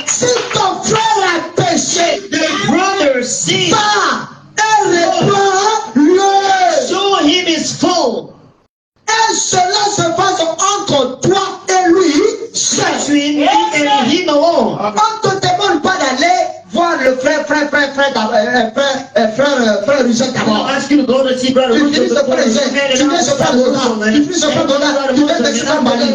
Si ton frère a péché, The brother sin. va et reprends-le. Show him his fault. Et cela se passe entre toi et lui seul. Between me and him alone. On ne te demande pas d'aller voir le frère Richard I'll d'abord. ask you to go to see brother Tu Russo finis ce before frère you Richard, tu viens ce frère Donat, tu finis ce frère Donat, tu viens de ce frère Mali.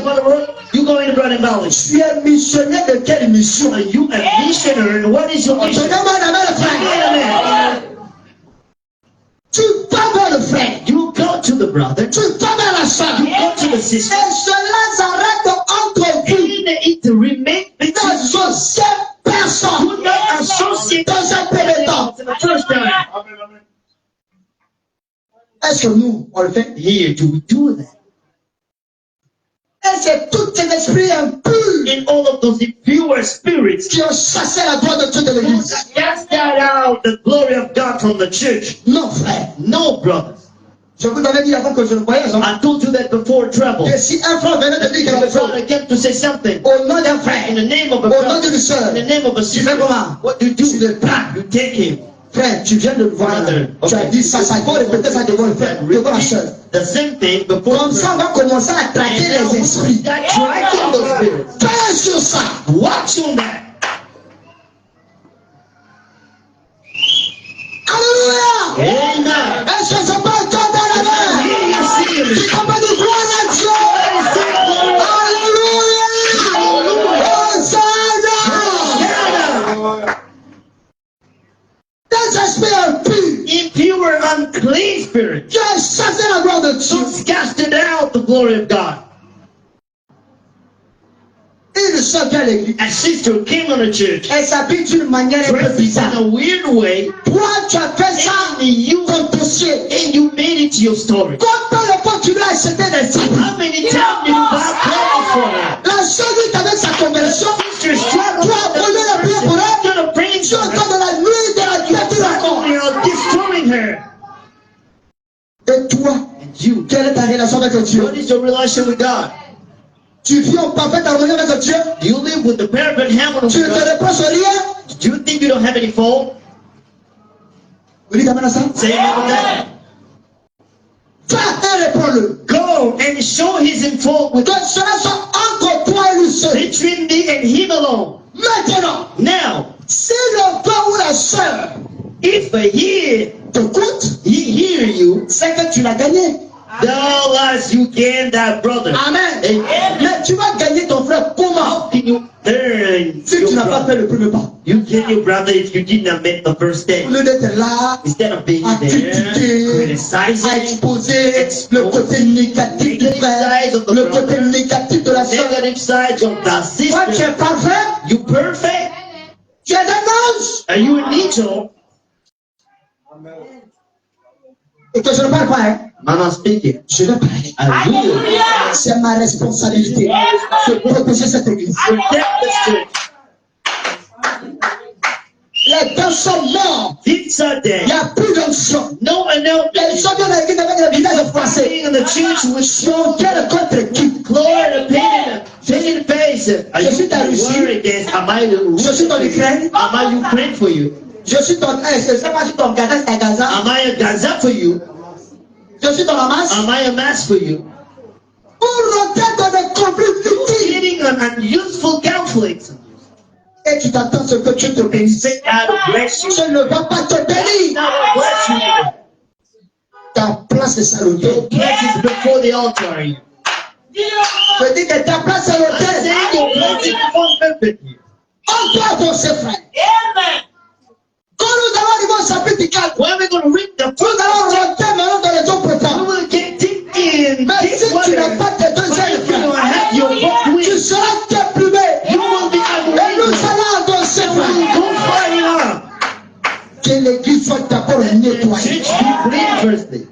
You go in brother Mali. Tu es missionnaire de quelle mission? Are you a missionary? And what is your On te mission? demande la main de frère. Tu vas vers le frère, You go to the brother. tu vas vers la soeur. You go to the Et sister. cela s'arrête entre vous. And it remains between N'associez personne you not associate dans un premier temps. in the first time. Est-ce que nous, on le fait? Here, do we do that? Et c'est tous ces esprits impurs In all of those impure spirits, qui ont chassé la gloire de Dieu de l'église. cast that out the glory of God from the church. Non, frère. No, brothers. Je vous avais dit avant que je le voyage, hein, I told you that before trouble. que si un frère venait te dire If a quelque chose, brother came to say something au nom d'un frère, in the name of a au nom brother, d'une sœur, in the name of a tu sister, fais comment? what do you Tu do? le prends. You take him. Frère, tu viens de le voir. Tu as dit ça, il faut répéter ça devant le frère, devant la sœur. The same thing before Comme ça, on va commencer à traquer les esprits. That tracking those spirits. Fais sur ça. Watch on that. Alléluia. Amen. Est-ce que c'est pas toi dans la main? Here you see him. Tu comprends de gloire à Dieu. Alléluia. Hosanna. Des esprits impurs Impure, unclean spirit. qui ont chassé la gloire de Dieu. Just casted out the glory of God. Une sœur vient à l'église. A sister came on the church, Elle s'habille d'une manière un peu dressed bizarre. in a weird way, Toi, tu as fait ça and you ton dossier. and you made it your story. Combien de fois tu lui as acheté des sacs? How many times did you buy clothes for her? La sœur dit qu'avec sa conversion, Sister struggled tu as brûlé le pied pour elle. to the brain Tu es encore dans la nuit de la créature encore. you are destroying her. Et toi, And you, quelle est ta relation avec Dieu? what is your relation with God? Tu vis en parfaite harmonie avec Dieu? Do you live with the perfect harmony Tu with ne te God? reproches rien? Do you think you don't have any fault? Oui, t'amènes à ça? Say amen to that. Va et réponds-le. Go and show his fault with Que cela soit entre toi et lui seul. between me and him alone. Maintenant, Now, si le frère ou la sœur if he t'écoute, hear you, c'est que tu l'as gagné. thou as you gain that brother. Amen. Amen. Mais tu vas gagner ton frère comment? Can you earn Si tu your n'as pas brother? fait le premier pas. You gain your brother if you did not make the first Au step. lieu d'être là, Instead of being à there, critiquer, à criticizing, exposer le côté négatif du frère, le côté négatif de la sœur. negative sides of the Toi, tu sister. es parfait, You perfect? tu es un ange. Are you an angel? Et que je ne parle pas, hein. Mama speaking. Je vais parler. Hallelujah. C'est ma responsabilité de protéger cette église. Protect this church. Les deux sont morts. These are Il n'y dead. a plus d'onction. No one else. Ils sont bien dans l'église avec le visage froissé. Being in the church with Mon cœur contre qui? Lord, painted face. Are Je suis you ta Russie. worried against? Am I Je suis ton Ukraine. Am I Ukraine for you? Je suis ton. Je ne sais pas si ton Gaza c'est un Gaza. Am I a Gaza for you? Je suis ton Hamas. Am I a mass for you? Pour rentrer dans des conflits futiles. Getting an unuseful conflict. Et tu t'attends ce que tu te bénisses. Say, I will bless you. Je ne vais pas te bénir. I will bless you. Ta place est sur l'autel. Your place is before the altar. Je dis que ta place est sur I l'autel. say your place is before the altar. On doit avancer, frère. Amen. Quand nous allons arriver au chapitre 4, When we're going to read the nous allons rentrer maintenant dans les autres we points. will get deep in Mais this si tu word. n'as pas tes deux But ailes, if you don't frère, have your book with tu seras déplumé. you will be Et nous unreadable. allons avancer, We will frère. go far enough. Que l'église soit d'abord The nettoyée. church be clean firstly.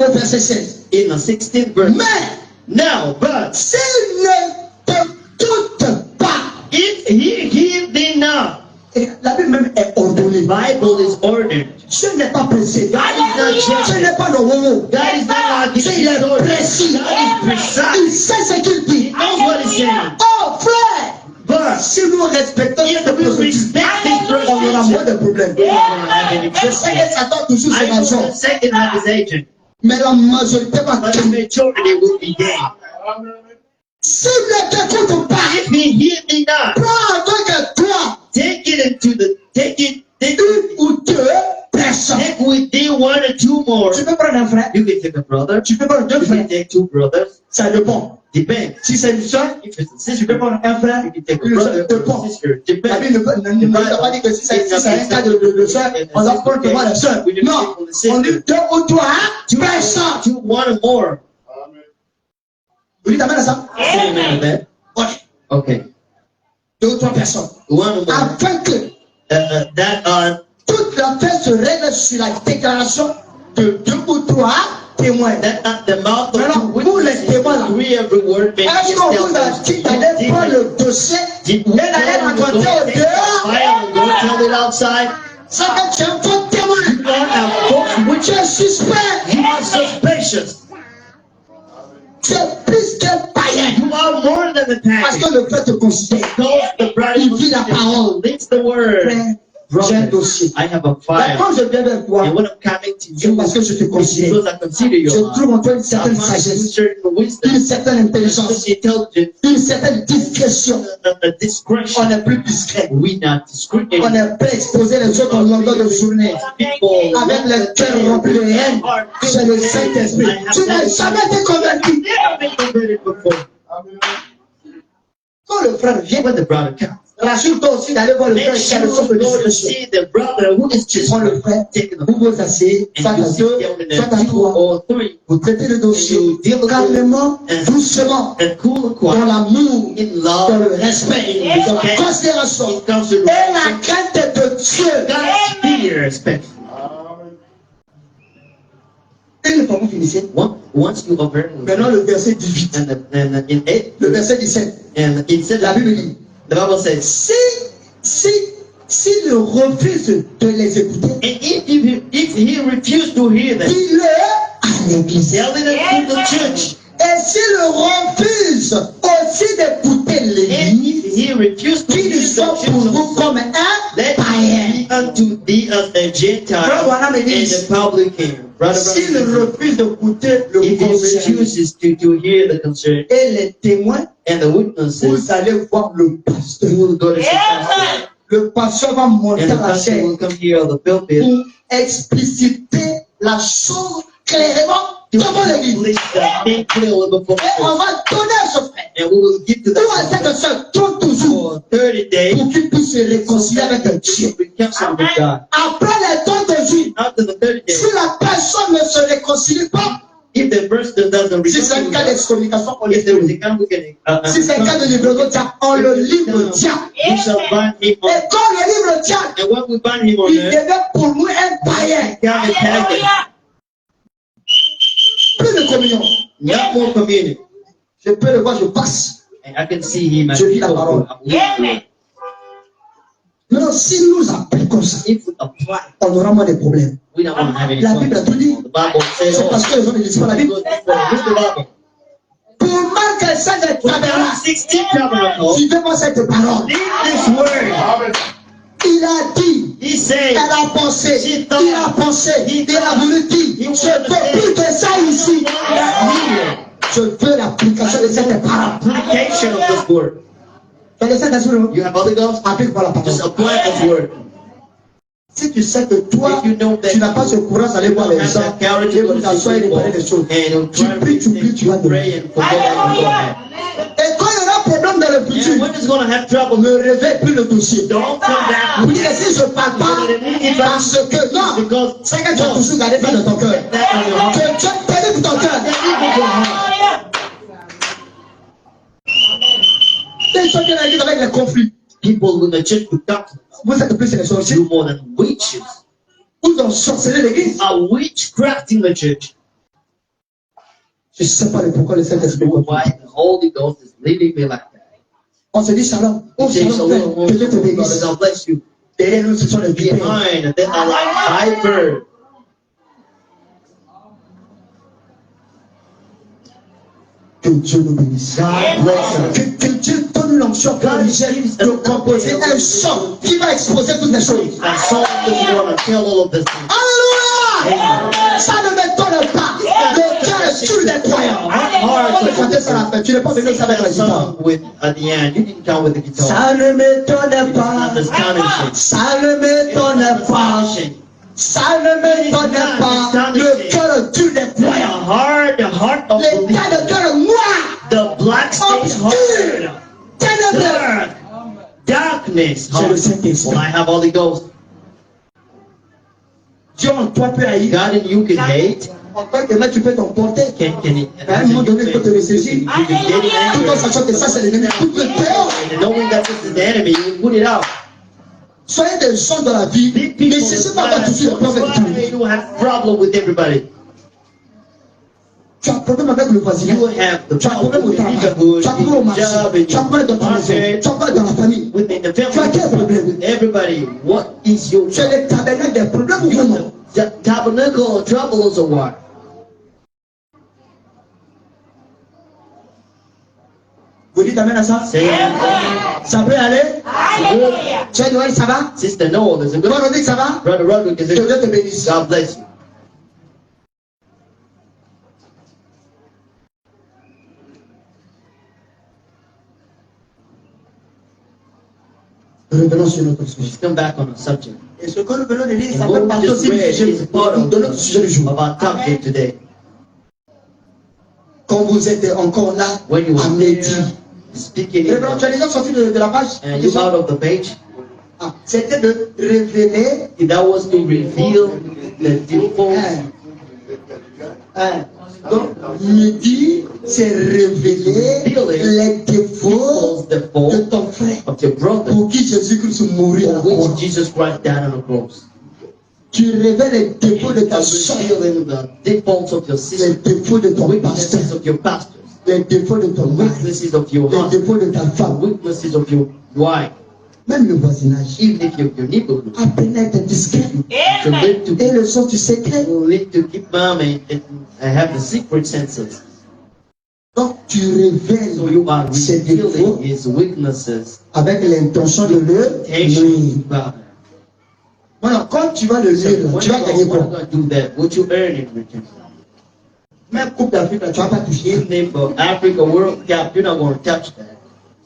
Au verset 16. In the 16th verse. Mais Now, but s'il ne te doute pas, if he heed thee not, et la Bible même est ordonnée. the Bible is ordered. Ce n'est pas pressé. God is not Ce judging. n'est pas le moment. God is not C'est il est précis. God is precise. Il sait ce qu'il dit. He knows what he's saying. Oh frère, But si nous respectons if cette we procédure, respect this on aura moins de procedure, problèmes. we don't have any Je sais problem. que Satan toujours I ses know raisons, the second half is agent, mais la majorité va but the gagner. majority will be gained. S'il ne t'écoute pas, If he heed thee not, prends avec toi take une ou deux personnes. take with thee one or two more. Tu peux prendre un frère, You can take a brother, tu peux prendre deux you frères. can take two brothers, Ça dépend. depends. Si c'est une soeur, If it's a tu sister, peux prendre un frère, you can take a une brother, soeur, peu or a importe. sister, La depends. Bible ne nous a pas dit que si c'est un cas de soeur, on doit prendre devant la soeur. Non, on dit deux ou trois personnes. Two, one or more. Vous dites amen à ça? Amen to that. Ok. Okay. Deux ou trois personnes. One or more. Afin que toute l'affaire se règle sur la déclaration de deux ou trois témoins. the mouth of Maintenant, two pour les witnesses témoins là, agree every word may est-ce qu'on vous a dit d'aller prendre le dossier et d'aller raconter au dehors? Go tell it outside. Ça que tu es un faux témoin. You don't have folks Tu es suspect. you are suspicious. Tu es plus qu'un païen. You are more than a Parce pagan. que le frère te considère. Because the brother Il vit la parole. leads the word. Frère, j'ai un dossier. I have a Mais file. quand je viens vers toi, And when I'm coming to c'est you, parce que je te it's considère. because I consider you. Je trouve en toi une I certaine find sagesse, certain wisdom, une certaine intelligence, intelligence, une certaine discrétion. a discretion. On est plus discret. We not discriminate. On est prêt à exposer les autres en longueur de journée. People Avec le cœur rempli de haine, c'est le Saint-Esprit. Tu n'as jamais été convaincu. never been converted before. Quand le frère vient, When the brother comes, rassure-toi aussi d'aller voir le frère make qui a sure le son de you go to discrétion. see the brother who is just Prends le frère, taking the vous vous asseyez, soit and à you sit deux, down in soit à a two trois. or three Vous traitez le dossier calmement, doucement, and cool and dans quiet l'amour, in dans love. le respect, dans la considération In et la consideration, crainte de Dieu. God's fear, especially. Une fois que vous finissez, Once you are maintenant le verset 18, and in it, le verset 17, and it said la Bible dit, the Bible says, s'il refuse de les écouter, and if he refused to hear them, dis-le à l'église. tell it to the church. Et s'il refuse aussi d'écouter And l'église, if he refused to qu'il hear soit the pour church, vous comme un let païen. him be unto thee as a Gentile Frère Branham and dit, a publican. Brother s'il Branham, refuse d'écouter le if he conseil refuses to hear the concern et les témoins, and the witnesses, vous allez voir le pasteur. you will go to the pastor, Le pasteur va monter and the à la pastor chaîne will come here on the pulpit pour expliciter la chose clairement devant l'église. to place the thing clearly before Et on us. va donner à ce frère And we will give to ou à that cette soeur tout toujours for 30 days pour qu'il puisse se réconcilier avec to Dieu. reconcile with God. Après les 30 jours, After the 30 days, si la personne ne se réconcilie pas, if the person doesn't si c'est un cas reconcile, d'excommunication, on les if there is fait. a congregation, Si c'est un cas de livre diable, on le livre diable. we shall bind him Et on. quand le livre diable, And when we bind him on il earth, devient pour nous un païen. God is pagan. Plus de communion. Not more communion. Je peux le voir, je passe. And I can see him as Je vis la parole. Maintenant, si nous appliquons ça, If we apply, on aura moins de problèmes. we don't want to have any La Bible a tout dit. The Bible says C'est parce que les gens ne lisent pas la Bible. Who's the Bible? Pour marquer ça des Well, tabernacles, 16 tabernacles. tu veux voir cette parole. Read this word. Il a dit, He said, elle a pensé, il a pensé, il a voulu dire, je veux plus que ça ici. Je veux l'application de cette parole. application of this word. Dans le Saint-Esprit, You have Holy Ghost? applique-moi la Just parole. apply this word. Si tu sais que toi, If you know that tu n'as pas ce courage d'aller voir les gens, et vous t'asseoir et parler des choses. and Tu pries, tu pries, tu vas pray demander. and forget and go ahead. Et quand il y aura problème dans le futur, And when it's going to have trouble, ne réveille plus le dossier. don't come back. Vous dites, si je ne parle pas, parce que non, Because c'est que tu as toujours gardé ça dans ton cœur. that on your heart. Que Dieu délivre ton cœur. Les gens qui ont avec les conflits, People in the church with doctrines vous êtes plus les sorciers, do more than witches. vous ont sorcelé l'église. A witchcraft in the church. Je ne sais pas le pourquoi le Saint-Esprit est Why the Holy Ghost is leading me like that. On se dit shalom. Oh, Say shalom, shalom, que Dieu te brother, bénisse. God bless you. Derrière nous, ce sont les vipères. Behind, they are like vipers. Que Dieu nous bénisse. God bless us. Que Dieu donne l'onction pour de composer un son qui va exposer toutes les choses. And so this is going to tell all of this. Alléluia! Ça ne m'étonne pas. Le cœur est sur les croyants. On va chanter ça à la fin. Tu n'es pas venu ça avec la guitare. Song with at the end. You didn't come with the guitar. Ça ne m'étonne pas. Not astonishing. Ça ne m'étonne pas. Astonishing. Ça ne m'étonne pas. Le cœur dur des croyants. The heart of Les believers. tas de cœur noir. The black state Obscure. heart. Ténébreux. Darkness. J'ai le Saint-Esprit. Well, I have Holy Ghost. Dieu en toi peut haïr. God in you can hate. En tant que maître, tu peux t'emporter. À un moment donné, il faut te ressaisir. You can get Tout en angry. sachant que ça, c'est l'ennemi. Tout le dehors. And knowing that this is the enemy, you put it out. Soyez des gens dans la vie. Big Mais people si c'est pas toi, tu suis le prophète. try to have problem with everybody. Tu as un problème avec le voisinage. You have the Tu as un problème problem au with travail. neighborhood, Tu as un problème au in marché. job, in Tu as un problème dans ta maison. market, Tu as un problème dans la famille. within the Tu as quel family, problème? with everybody. What is your Tu es trouble? le tabernacle des problèmes ou You non? the tabernacle of troubles or what? Vous dites amen à ça? Say amen. Ça peut aller? Tu es Noël, ça va? Sister Noel, is it Toi, good? Rodrigue, ça va? Brother Roderick, is Que it Dieu good? te bénisse. God bless you. Revenons sur notre sujet. Let's come back on the subject. Et ce que nous venons de lire, ça And fait what we partie just aussi du read sujet, is part de notre sujet du jour. of our topic today. Quand vous êtes encore là, When you à were méditer. there, speaking in Révérend, tu as déjà sorti de la page? and you out of the page, Ah, c'était de révéler. that was to reveal the default. Donc, midi, c'est révéler les défauts de Default ton frère of your brother pour qui Jésus-Christ mourit à la for croix. which Jesus Christ died on the cross. Tu révèles les défauts de ta Of soeur, revealing the defaults of your les sister, défauts de ton pasteur, weaknesses of your pastors, les défauts de ton mari, weaknesses of your les husband, défauts de ta femme, weaknesses of your wife, même le voisinage. even if your neighborhood. Apprenez à être discret. To live to Et le son du secret. keep mum and have the secret senses. Donc, tu révèles So you are ces défauts revealing his weaknesses. avec l'intention de le Intention nuire. about it. Voilà, quand tu vas le So lire, when tu vas you gagner are quoi? going to do that, what you earn in return? Même Coupe d'Afrique, là, tu vas pas toucher. Even if Africa World Cup, you're not going to touch that.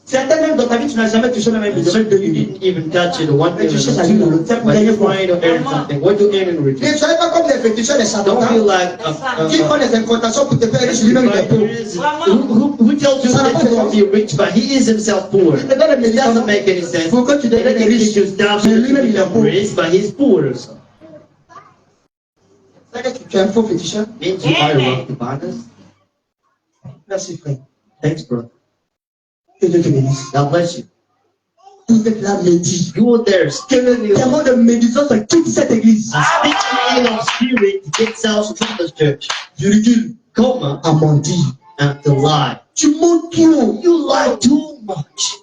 Certains même dans ta vie, tu n'as jamais touché même un And million so de you millions. didn't even touch it, 1 Mais tu cherches million, à vivre dans le temps pour but gagner you're quoi? trying to earn something. What you earn in Ne return? soyez pas comme les féticheurs, les Don't charlatans feel like qui font des incantations pour te faire riche, lui-même il est pauvre. who tells you that you're going to be rich, but he is himself poor. Il te donne les It doesn't médicaments make any sense. pour que tu And deviennes he riche, gives you stuff mais so lui-même you il est become pauvre. rich, but he's poor. So C'est que tu es un faux féticheur. means you are wrong to partners. Merci frère. Thanks, bro. Que Dieu te bénisse. God bless you. Vous êtes là, médit. You were there, stealing the Tellement de médisance dans toute cette église. speaking of spirit gets out from the church. Virgule, Coma a menti. and to lie. Tu mens trop. You lie too much.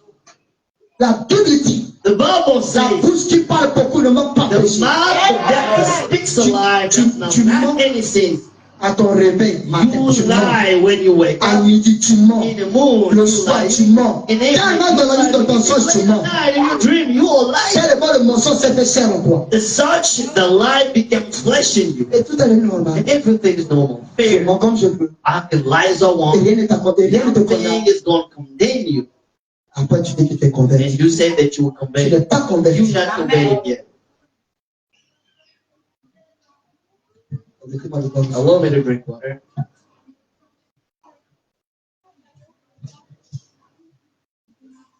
La Bible dit, The Bible la says bouche qui parle beaucoup ne manque pas the péché. mouth of that speaks a lie does not have any sin. À ton réveil matin, You tu mens. lie when you wake À up. midi, tu mens. In the moon, Le you soir, lie. tu mens. In the Tellement dans la nuit, dans ton songe, tu mens. night, in your dream, you are lying. Tellement le mensonge s'est fait chair en toi. The such, the lie became flesh in you. Et tout est normal. And everything is normal. Je Fair. mens comme je peux. I can lie as I Et want. rien ne t'accorde, et rien ne te condamne. Nothing is going to condemn you. Après, tu dis que tu es converti. And you say that you will Tu convey. n'es pas You're converti. not converted yet. Allow me to drink water.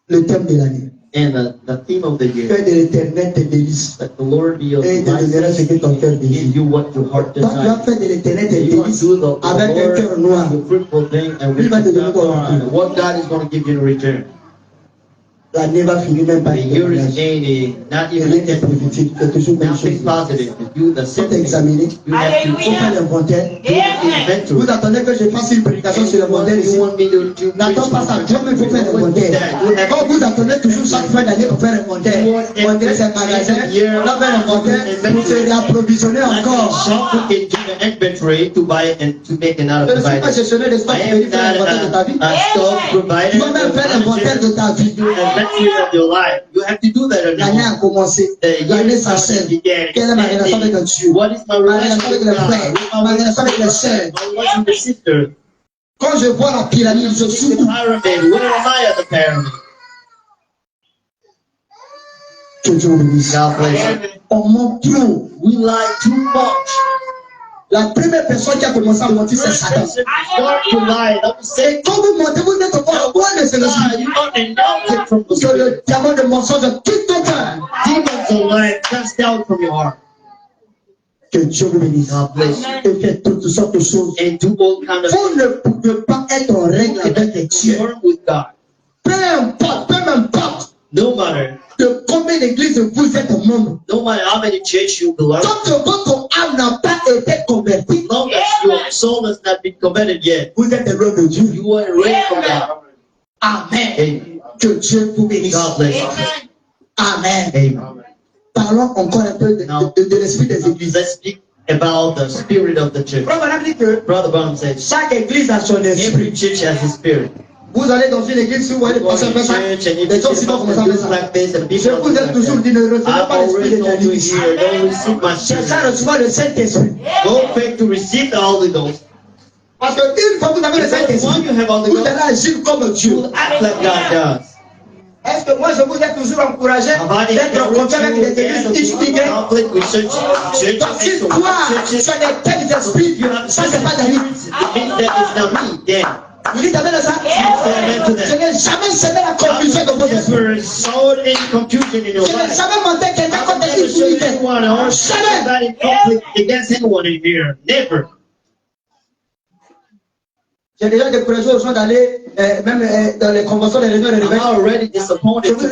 le thème de l'année. And the theme of the year. Que de l'Éternel te bénisse. That the Lord be your Et te donnera ce que ton cœur give désire. you what your heart Toi, tu vas desires. faire de l'Éternel te You want bénisse to do the avec un cœur Lord noir. the fruitful thing and Il va te donner quoi? what God is going to give you in return. L'année va finir même pas. The year is ending, not even Rien n'est prophétique. C'est toujours même nothing chose. positive. You do the Il faut same thing. t'examiner. You have to Il faut faire l'inventaire. do inventory. Vous attendez que je fasse une prédication sur le modèle ici. You want me to N'attends pas ça. Toi-même, il faut faire l'inventaire. Quand vous attendez toujours chaque fin d'année pour faire l'inventaire, on dirait c'est un magasin. On va faire l'inventaire pour se réapprovisionner encore. Shop can give an inventory to buy and to make another Je ne suis pas provider. gestionnaire de stock I pour am faire l'inventaire de ta vie. not a stock provider. Tu vas même faire l'inventaire de ta vie. Do an inventory of your life. You have to do that on your L'année a own. commencé. L'année s'achève. Quelle est ma relation avec Dieu? What is my Ma relation avec relationship les with frères. God? Ma relation avec les sœurs. My relation with the sister. Quand je vois la pyramide, je The suis où? pyramid. Where am I at the pyramid? Que Dieu vous bénisse. God bless you. On ment trop. We lie too much. La première personne qui a commencé à mentir, c'est Satan. Start to lie. Don't say Et quand vous mentez, vous êtes encore loin de ce lie. Jésus. You are anointed from the Parce que Spirit. le diamant de mensonge quitte ton cœur. Demons of lying cast out from your heart. Que Dieu vous bénisse. God bless you. Et faites toutes sortes de choses. And do all kind of Vous ne pouvez pas être en règle avec Dieu. work with God. Peu importe, peu importe No matter, de combien d'églises vous êtes membre. no matter how many church you belong, Tant que votre âme n'a pas été convertie, as long as your soul has not been converted yet, vous êtes loin de Dieu. you are ready for God. Amen. Amen. Que Dieu vous bénisse. God bless you. Amen. Amen. Parlons encore un peu de l'esprit des églises. Let's speak about the spirit of the church. Frère Branham dit que Brother Branham said, chaque église a son esprit. every church has a spirit. Vous allez dans une église, si vous voyez des You go to personnes faire ça, church and you les gens aussi vont commencer à faire ça. like this and Je people vous ai toujours dit, ne recevez I've pas l'esprit already told you d'éternité. here, don't receive my Cherchez à spirit. recevoir le Saint-Esprit. Go back to receive the Holy Ghost. Parce qu'une fois que vous avez le Because when Saint-Esprit, you have Holy vous Ghost, allez agir comme Dieu. you will act like God does. Est-ce que moi je vous ai toujours encouragé d'être en contact avec des églises XY? conflict with church, Parce que toi, tu as des tels esprits, ça c'est pas David. It means that it's not me. Then Vous dites amen à ça? amen to Je that. n'ai jamais semé la confusion dans vos esprits. Never sowed any confusion in your Je n'ai life. jamais monté quelqu'un I've contre never une showed unité. anyone or Jamais. somebody in conflict against anyone in here. Never. J'ai déjà découragé aux gens d'aller même dans les conventions des réunions des I'm rebelles. already disappointed to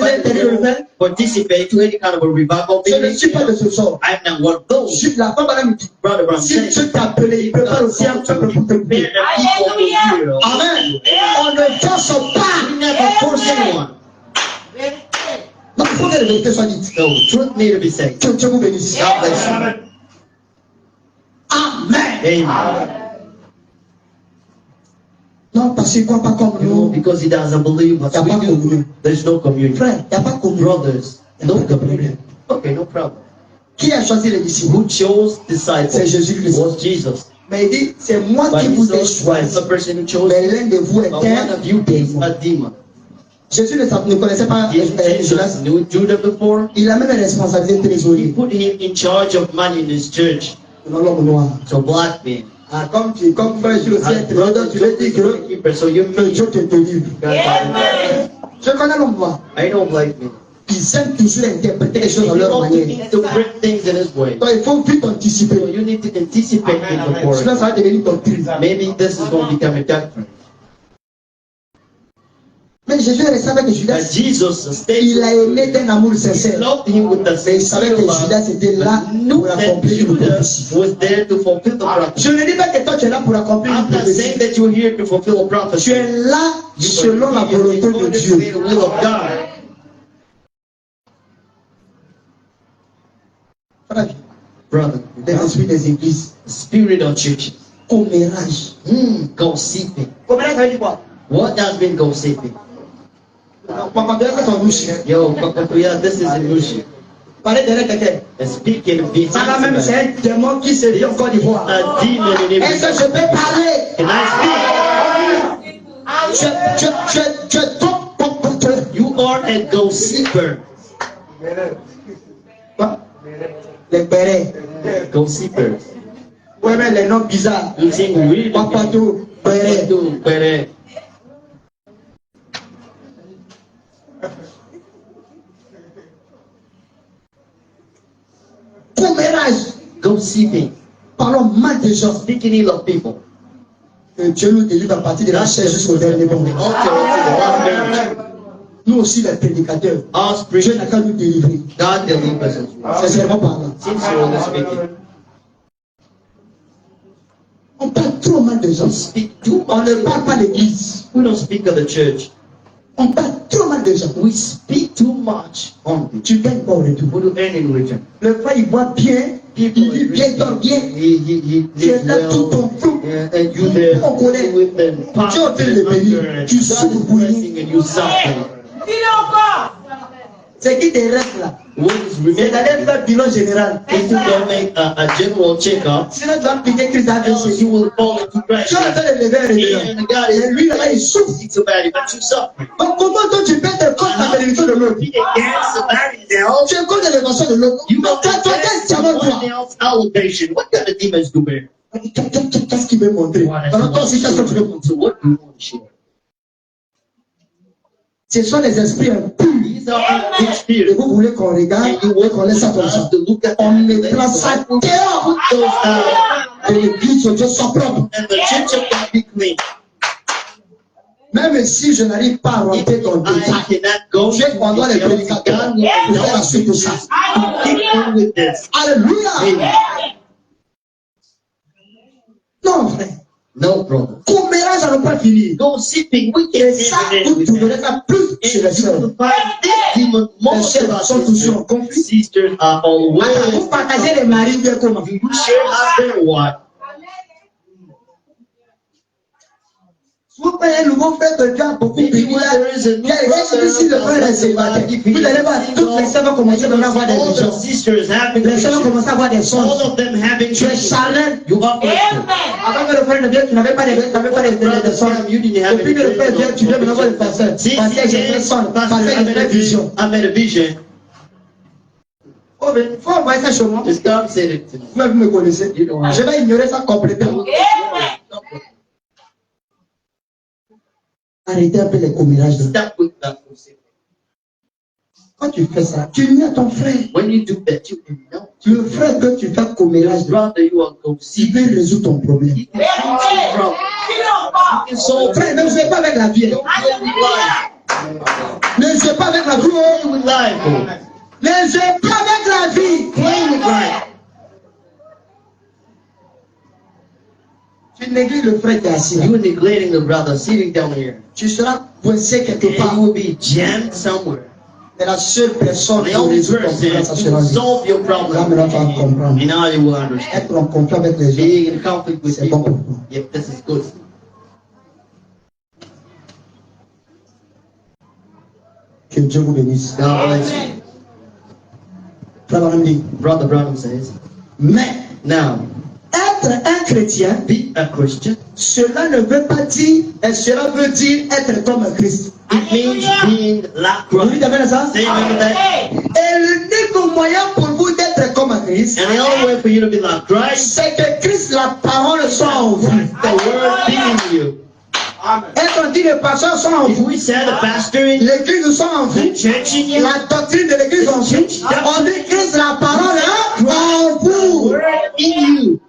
participate to any kind of a revival Je ne meeting. suis pas de ce genre. I'm not one of Je those. suis la femme madame dit. Brother Branham Si said, Dieu t'a appelé, il prépare aussi un peuple pour te prepare prier. the people to hear. Amen. On ne force pas. We never force anyone. Donc il faut que la vérité soit dite. No, truth need to be said. Que Dieu vous bénisse. God bless you. Amen. Amen. Non, parce qu'il ne croit pas comme You know, nous. because he doesn't believe what Y a we pas do, communion. there's no communion. Frère, il n'y a pas de communion. Brothers, no communion. Okay, no problem. Qui a choisi les disciples? Who chose disciples? C'est Jésus-Christ. Was Jesus. Mais il dit, c'est moi But qui vous ai Jesus was choisi. the person who chose Mais you. l'un de vous est But one of you is un a démon. demon. Jésus ne connaissait pas Didn't Judas. Jesus knew Judah before? Il a même une responsabilité He trésorier. put him in charge of money in his church. Non, l'homme noir. So black man. Ah, comme frère Jules aussi est Brother, trésorier, tu veux dire que keeper. So you que Dieu te délivre. Je connais l'homme noir. I don't black men. Ils aiment toujours interpréter les choses à You leur want manière. to bring things in his way. Donc il faut vite So anticiper. you need to anticipate it before. Sinon ça va devenir doctrine. Maybe this is going to become a doctrine. Mais Jésus est resté avec But Judas. Jesus stayed Il a aimé d'un amour He sincère. loved him with the Mais il savait sincere que love. Judas était là But knew pour that accomplir une Judas prophétie. was there to fulfill the prophecy. Je ne dis pas que toi tu es là pour accomplir une I'm not prophétie. saying that you're here to fulfill a Tu prophecy. es là selon la volonté de Dieu. The will of God. Frère, Brother, les esprits des églises. the spirit of churches. Commérage. Gossiping. Commérage, ça veut dire quoi? What does mean gossiping? Quand tu es son louche, Yo, Kakatuya, this is illusion. parler derrière quelqu'un. And speaking Ça là même, behind c'est un démon qui se vit en Côte d'Ivoire. a demon in every Est-ce que je peux parler? Can I Tu es trop porteur. speak? You are a gossiper. Les bérets. Gossipers. Ouais, mais les noms bizarres. Using weird Papatou, béret. Better. commérage. Gossiping. Parlons mal des gens. Speaking ill of people. Que Dieu nous délivre à partir de la chair jusqu'au dernier moment. Nous aussi, les prédicateurs, Dieu n'a qu'à nous délivrer. God delivers us as well. Sincèrement parlant. Sincerely speaking. On parle trop mal des gens. On ne parle pas l'église. We don't speak of the church. On parle trop mal des gens. We speak too much on it. Tu gagnes pas au retour. We do any religion. Le frère, il voit bien, il vit bien, il dort bien. He Tu es lives là tout ton well. flou. And you there On connaît. with them. Tu es en train de le bénir. Tu souffres pour lui. And you suffering. C'est qui te reste là? What is C'est remaining d'aller faire bilan général. is to go make a general checkup. Sinon, tu vas piquer Christ avec Else you will fall into Tu es en depression. train de lever un réveil. And God Et lui là-bas, il is souffre. it's about it, but you suffer. Donc, comment toi tu peux te contre la bénédiction de l'autre? Be against somebody else. Tu es contre l'élévation de l'autre. You go Donc, toi, against qu'est-ce que tu vas someone voir? else's elevation. What kind of demons do there? Qu'est-ce qu'il veut montrer? Alors, toi aussi, qu'est-ce que tu veux montrer? So what do you want to share? Ce sont les esprits impurs. These are unclean Et spirits. vous voulez qu'on regarde And you et qu'on laisse ça comme ça. want to look at On that. mettra ça dehors. Those out. Et l'église de Dieu soit propre. And the church of God be clean. Même si je n'arrive pas à rentrer dans le I détail, cannot go Dieu pendant les prédicateurs pour faire la suite de ça. keep on with this. Alléluia. Amen. Non, frère. No, brother. Commérage, ça ne peut pas finir. Gossiping, we Et can't ça, live vous with that. trouverez ça plus And chez les you sœurs. will find this demon Les most of sœurs our sont toujours en sisters. conflit. Sisters are Attends, always. vous partagez les maris bien comment? You share husband what? Vous payez un nouveau frère de Dieu beaucoup Maybe béni. when there is a new brother, Si le frère est célibataire, vous allez voir, toutes les sœurs vont commencer à avoir des all the visions. sisters having Les sœurs vont visions. commencer à avoir des All songes. of them having Tu es visions. charnel. You are blessed. Avant que le frère ne vienne, tu n'avais pas des songes. You didn't have Depuis que le frère vient, tu viens maintenant voir le pasteur. See, Pasteur, j'ai fait songe. Pasteur, j'ai fait vision. I made a vision. Oh, mais il faut envoyer ça chez moi. Just God said it to me. Vous me connaissez. Je vais ignorer ça complètement. Arrêtez un peu les commérages. Stop with that. Quand tu fais ça, tu nuis à ton frère. When you do that, you know. Le frère que tu fais commérage, Your brother, you are going to see. il peut résoudre ton problème. He can fix your problem. He can solve Frère, ne jouez pas avec la vie. Don't play with life. Ne jouez pas avec la vie. Play with life. Ne jouez pas avec la vie. Play with life. Tu négliges le frère qui est assis là. You are neglecting the brother sitting down here. Tu seras coincé quelque And part. you will be jammed somewhere. C'est la seule personne The qui only résout ton problème, ça person sera who will lui. solve your Là, problem. maintenant, tu vas comprendre. And now you will understand. Être en conflit avec les gens, Being in conflict with c'est bon pour people. toi. Yep, this is good. Que Dieu vous bénisse. God bless you. Frère Branham dit, Brother Branham says, mais now, être un chrétien, be a Christian. cela ne veut pas dire, et cela veut dire être comme Christ. It means being like Vous dites Christ. amen à ça? Say amen to that. Et l'unique moyen pour vous d'être comme Christ, And the only way for you to be like Christ, c'est que Christ, la parole, soit en vous. the word be in you. Et quand on dit les pasteurs sont en If vous, we said the pastor in l'église soit en the vous, church in you, la doctrine de l'église en vous, on dit Christ, la parole est en the vous. word in you.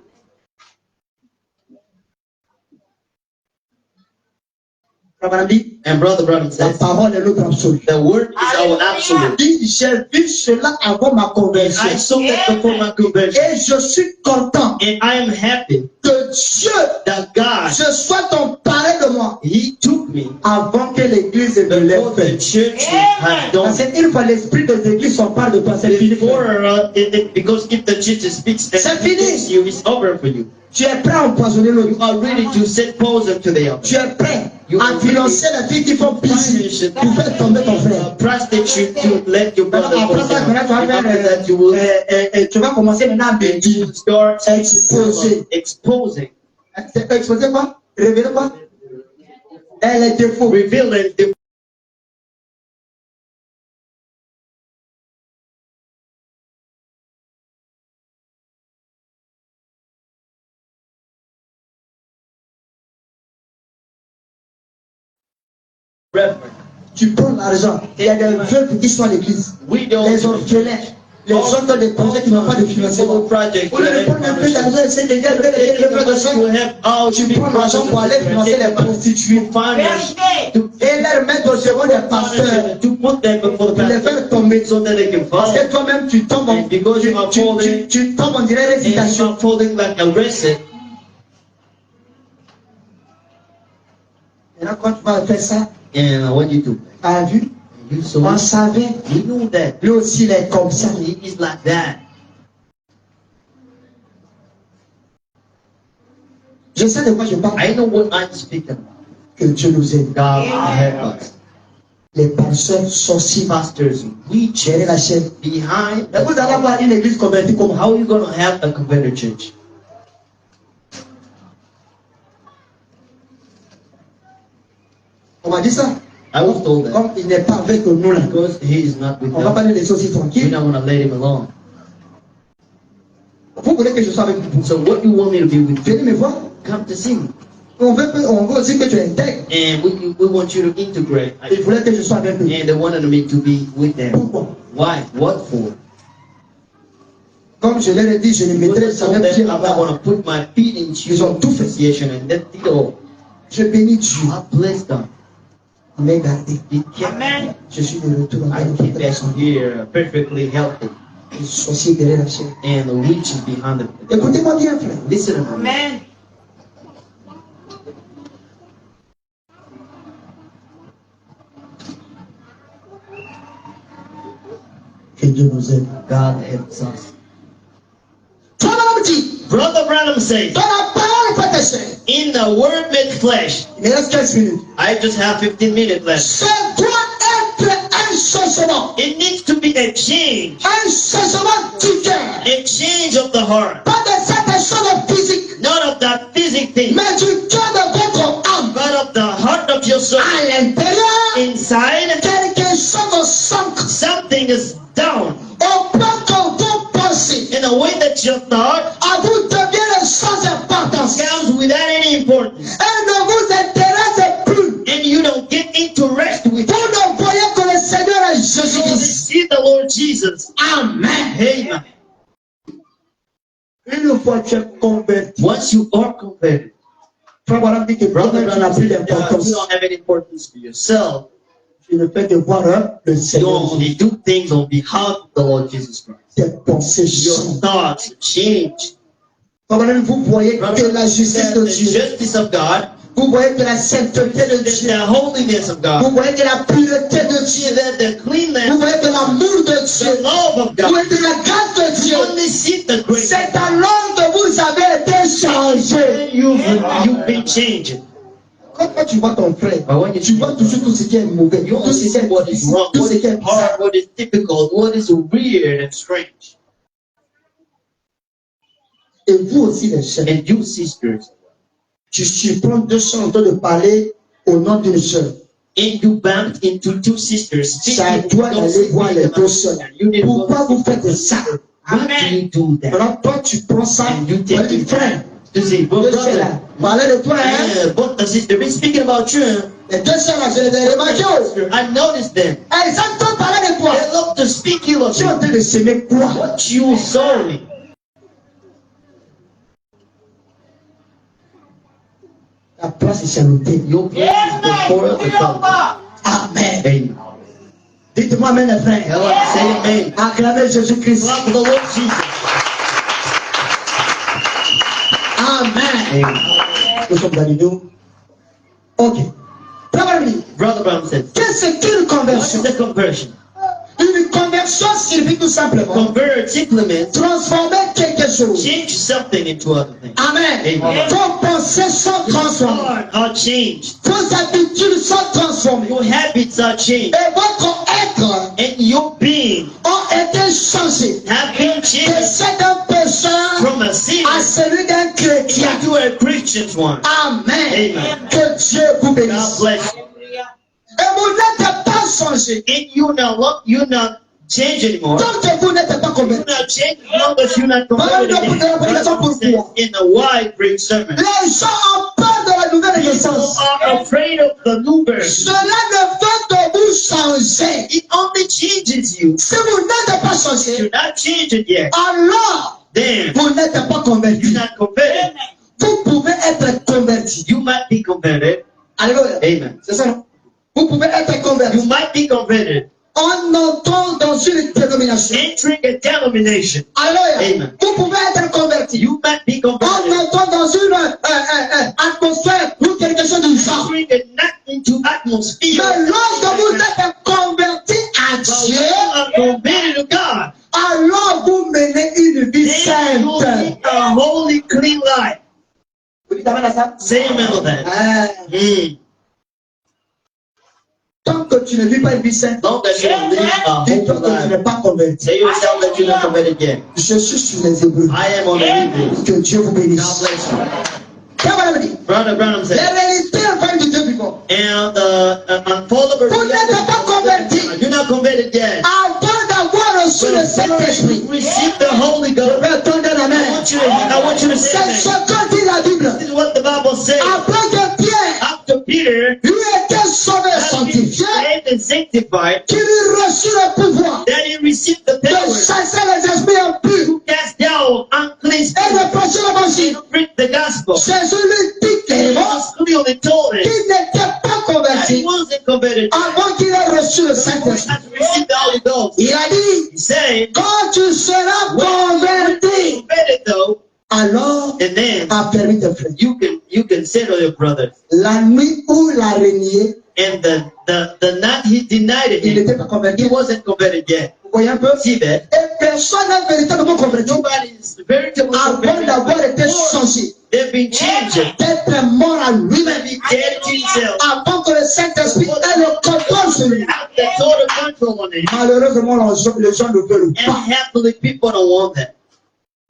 Frère Branham dit, And Brother Branham la says, parole est notre absolu. the word is our absolute. Il dit, j'ai vu cela avant ma conversion. I saw that before my conversion. Et je suis content And I am happy que Dieu that God, se soit emparé de moi He took me avant que l'église ne l'ait before the fait. church had done Parce qu'une fois l'esprit des églises s'empare de toi, c'est fini. before, because if the church speaks and C'est fini. speaks you, it's over for you. Tu es prêt à empoisonner You l'autre. are ready to set poison to the other. Tu es prêt à financer les filles qui font pitié pour faire tomber ton frère. Prostitute to let your brother Après go ça, down. maintenant, tu vas After faire, that, you will tu vas commencer maintenant à and you bénir. will start Exposer. exposing, Exposer quoi? Révéler quoi? Les défauts. revealing the reverend. Tu prends l'argent. Il y a des veuves qui sont à l'église. Widows, Les orphelins. Les gens ont des projets qui n'ont pas de financement. project. Au lieu de prendre un peu d'argent et essayer d'aider tu prends l'argent pour aller financer les prostituées et les mettre au second des pasteurs pour les faire tomber. Parce que toi-même tu tombes tu tombes en direct récitation. Maintenant quand tu vas faire ça, And what you do? tu as vu, You saw on it. savait, You knew that. lui aussi il est comme ça. He is like that. Je sais de quoi je parle. I know what I'm speaking about. Que Dieu nous aide. God help us. Les pasteurs sorciers Pastors, we gérer la chaîne. behind. Mais vous allez avoir une église convertie comme How are you going to have a converted church? on m'a dit ça. I was told that Comme il n'est pas avec nous là. because he is not with On va us, pas nous laisser aussi we're tranquille. not going to let him alone. Vous voulez que je sois avec vous. So what you want me to be with? Venez me voir. Come to see me. On veut aussi que tu intègres. And we want you to integrate. Ils voulaient que je sois avec eux. And they wanted me to be with them. Pourquoi? Why? What for? Comme je leur ai dit, je ne mettrai So jamais that pied I'm not là-bas. going to put my feet into Ils ont tout fait. association and that did all. Je bénis Dieu. I bless them. Il m'a gardé. He kept me. Je suis de retour en I train de came faire back here perfectly healthy. les sorciers derrière la chaîne. And the witch is behind the Écoutez-moi bien, frère. Listen to me. Que Dieu nous aide. God helps us. Toi-même dit, Brother Branham says, dans la parole peut te faire. in the word made flesh, Il me reste 15 minutes. I just have 15 minutes left. Ça doit être un changement. It needs to be a change. Un changement du cœur. A change of the heart. Pas de cette chose physique, Not of that physical thing, mais du cœur de votre âme. but of the heart of your soul. À l'intérieur, Inside, quelque chose s'ancre. something is down. Au point que vous pensez, In a way that your thought à vous deviennent sans importance. comes without any importance. Elle ne vous intéresse plus. And you don't get interested with Vous it. ne voyez que le Seigneur est You only Jésus-Christ. see the Lord Jesus. Amen. Amen. Une fois que tu es converti, Once you are converted, Frère Branham dit que brother, brother n'en a plus you d'importance. don't have any importance for yourself. Tu ne fais que voir le You Seigneur. only do things on behalf of the Lord Jesus Christ. Tes pensées Your changent. thoughts change. Frère Branham, vous voyez que la justice de The Dieu, justice of God, vous voyez que la sainteté de the Dieu, holiness of vous God, voyez que la pureté de Dieu, the vous cleanness, voyez que l'amour de the Dieu, love of vous God. voyez que la grâce de Dieu, You only see the grace. c'est alors que vous avez été changé. You've been changed. Quand tu vois ton frère, But when you tu vois toujours tout ce qui est mauvais, You tout only ce qui see est what is difficile, wrong, tout what ce qui est is bizarre. hard, what is difficult, what is weird and strange. Et vous aussi, les chefs, And you sisters, tu surprends deux sœurs en train de parler au nom d'une sœur. and you bumped into two sisters. Ça doit aller voir les deux sœurs. You need to go. Pourquoi vous faites ça? Why do you do that? Alors toi, tu prends ça, And you tu take dis, it frère, to say, but deux sœurs brother, là, parlez de toi, hein? yeah, but the sister been speaking about you. Huh? Les deux sœurs là, je les ai remarquées. I noticed them. Elles entendent parler de toi. They love to speak ill of Tu es en you. train de s'aimer quoi? What you sorry. La place est salutée. Your place is before the God. Amen. Amen. Dites-moi amen, les frères. Hello, say amen. Acclamez Jésus-Christ. Love the Lord Jesus. Amen. Amen. Nous sommes dans l'union. Ok. Premièrement, Brother Brown says, qu'est-ce qu'une what is conversion? the conversion? Une conversion signifie tout simplement Convert simply means transformer quelque chose. change something into other things. Amen. Amen. Vos pensées sont transformées. Heart are changed. Vos habitudes sont transformées. Your habits are changed. Et votre être And your being ont été changés. have been De changed cet un pécheur from a sinner à celui d'un chrétien. into a Christian one. Amen. Amen. Que Dieu vous God bénisse. bless you. Et vous n'êtes pas changé. And you're not changed anymore. Tant que vous n'êtes pas You're converti. not changed as long as you're not Voilà converted. une prédication pourquoi. In a wide great sermon. Les gens ont peur de la nouvelle People naissance. are afraid of the new birth. Cela ne fait que vous changer. It only changes you. Si vous n'êtes pas pas if changé, you're not changed yet, alors then vous n'êtes pas you're converti. not converted. Vous pouvez être converti. You might be converted. Alléluia. Amen. C'est ça, non? Vous pouvez être You converti might be converted. en entrant dans une dénomination. Entering a denomination. Alléluia. Amen. Vous pouvez être converti You might be en converted. entrant dans une atmosphère ou quelque chose du genre. Entering a not into atmosphere. Mais lorsque vous êtes converti à But Dieu, when you are converted to God, alors vous menez une vie then you sainte. live a holy, clean life. Vous dites amen à ça? Say amen to that. Ah, tant que tu ne vis pas une vie sainte, Long as you don't live a dis-toi holy que tu life. n'es pas converti. Say yourself that you're not converted yet. Je suis sur les Hébreux. I am on the Hebrews. Que Dieu vous God bénisse. bless you. Qu'est-ce que vous dit? Brother Branham Les said, réalités en du Dieu vivant. and unfoldable Vous n'êtes pas converti you're not converted yet. avant d'avoir reçu le Saint-Esprit. Receive the Holy Je Ghost. vais attendre la I main. want you to say C'est ce amen. que dit la Bible. This is what the Bible says. Après que Pierre After Peter lui était sauvé et has been sanctifié, saved and sanctified, qu'il eut reçu le pouvoir then he received the de power chasser les esprits impurs to cast down unclean et spirits de prêcher l'évangile. and to preach the gospel. Jésus lui dit clairement Jesus clearly told him qu'il n'était pas that he converti wasn't converted avant qu'il ait reçu le he Saint-Esprit. had to receive the Holy Ghost. Il a dit, He said, quand tu seras converti, converted though, alors and then affermis tes frères. you can settle your brothers. La nuit où il a régné, And the night he denied il it, n'était pas converti. he Vous wasn't converted yet. voyez un peu? See that? Et personne n'est véritablement converti Nobody is veritably avant d'avoir converted. été changé, They've been changed. d'être mort à You lui-même, may be dead to yourself. avant que le Saint-Esprit ait le contrôle sur lui. Have that total control on it. Malheureusement, les gens ne veulent And pas. happily, people don't want that.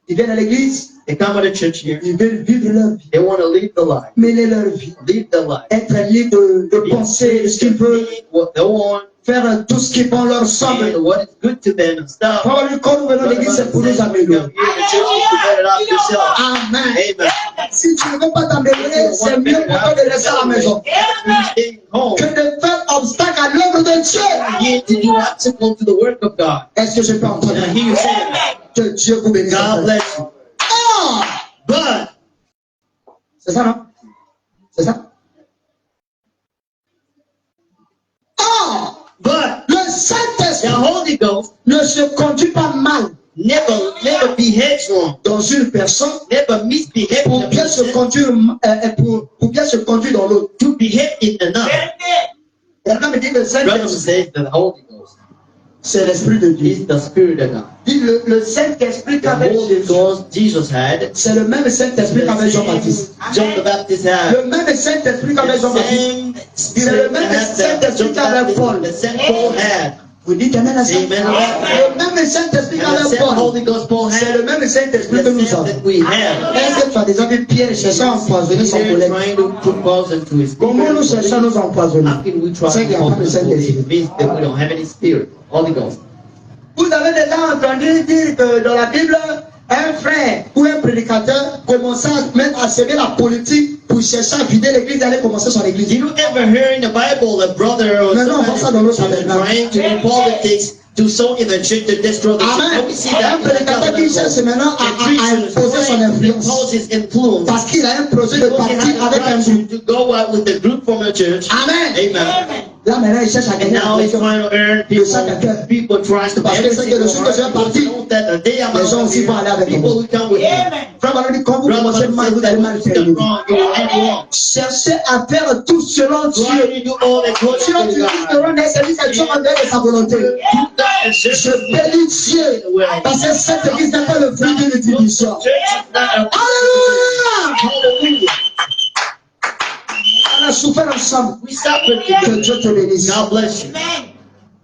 Ils viennent à l'église, They come to the church here. ils veulent vivre leur vie, They want to live the life. mener leur vie, Live the life. être libre de penser ce qu'ils veulent, What they want. faire tout ce qui bon leur semble. And what is good to them and stuff. Quand nous venons à l'église, c'est pour nous améliorer. Amen. Amen. Si tu ne veux pas t'améliorer, c'est mieux pour toi de rester à la maison Stay home. que de faire obstacle à l'œuvre de Dieu. You to do obstacle to the work of God. Est-ce que je peux entendre? And I hear you saying that. Que Dieu vous bénisse. God bless you. Oh! But C'est ça, non? C'est ça? Oh! but Le the Saint-Esprit Holy Ghost ne se conduit pas mal never be headstrong, dans une personne never misbehave pour in a bien se person, conduire, pour bien se conduire dans l'autre. to behave in another. Quelqu'un me dit le Brother Saint-Esprit, says the Holy Ghost c'est l'Esprit de Dieu. is the Spirit of God. Dit le Saint-Esprit The qu'avait Holy Jésus, Ghost Jesus had, c'est le même Saint-Esprit qu'avait Jean-Baptiste. John the Baptist had, Le même Saint-Esprit qu'avait the Jean-Baptiste. same Spirit that John the Baptist, the same Paul had, Vous dites Amen à ça? Amen. Le même Saint-Esprit and the qu'avait same Paul. Holy Ghost Paul C'est had, le même Saint-Esprit que the nous same avons. that we have. Est-ce que tu as déjà vu Pierre cherchant à empoisonner son Peter collègue? trying to put balls into his Comment nous cherchons à nous empoisonner? How can we try C'est qu'il n'y a to pas de Saint-Esprit. it means that we don't have any spirit, Holy Ghost. Vous avez déjà entendu dire que dans la Bible, un frère ou un prédicateur commençait même à semer la politique pour chercher à vider l'église, d'aller commencer son église. Did you ever hear in the Bible a brother or No, somebody ça dans l'autre trying to do politics to sow in the church to destroy the church? Amen. We see Un that in the prédicateur qui cherche maintenant à imposer son influence. impose his influence. Parce qu'il a un projet de Because he parti had avec un the groupe. right to go out with the group from the church. Amen. Amen. Là maintenant, il cherche à And gagner now la he's pression. trying to earn people trying to Parce que c'est que le jour que je vais partir, les gens aussi vont aller avec people moi. who come with me. Frère Maloney, quand vous commencez mal, vous allez mal faire. Cherchez à faire tout selon Dieu. Si on dit que rendre un service à Dieu en dehors de sa volonté, je bénis Dieu. Parce que cette église n'est pas le fruit d'une division. Alléluia! On a souffert ensemble. Que Dieu te bénisse. God bless you.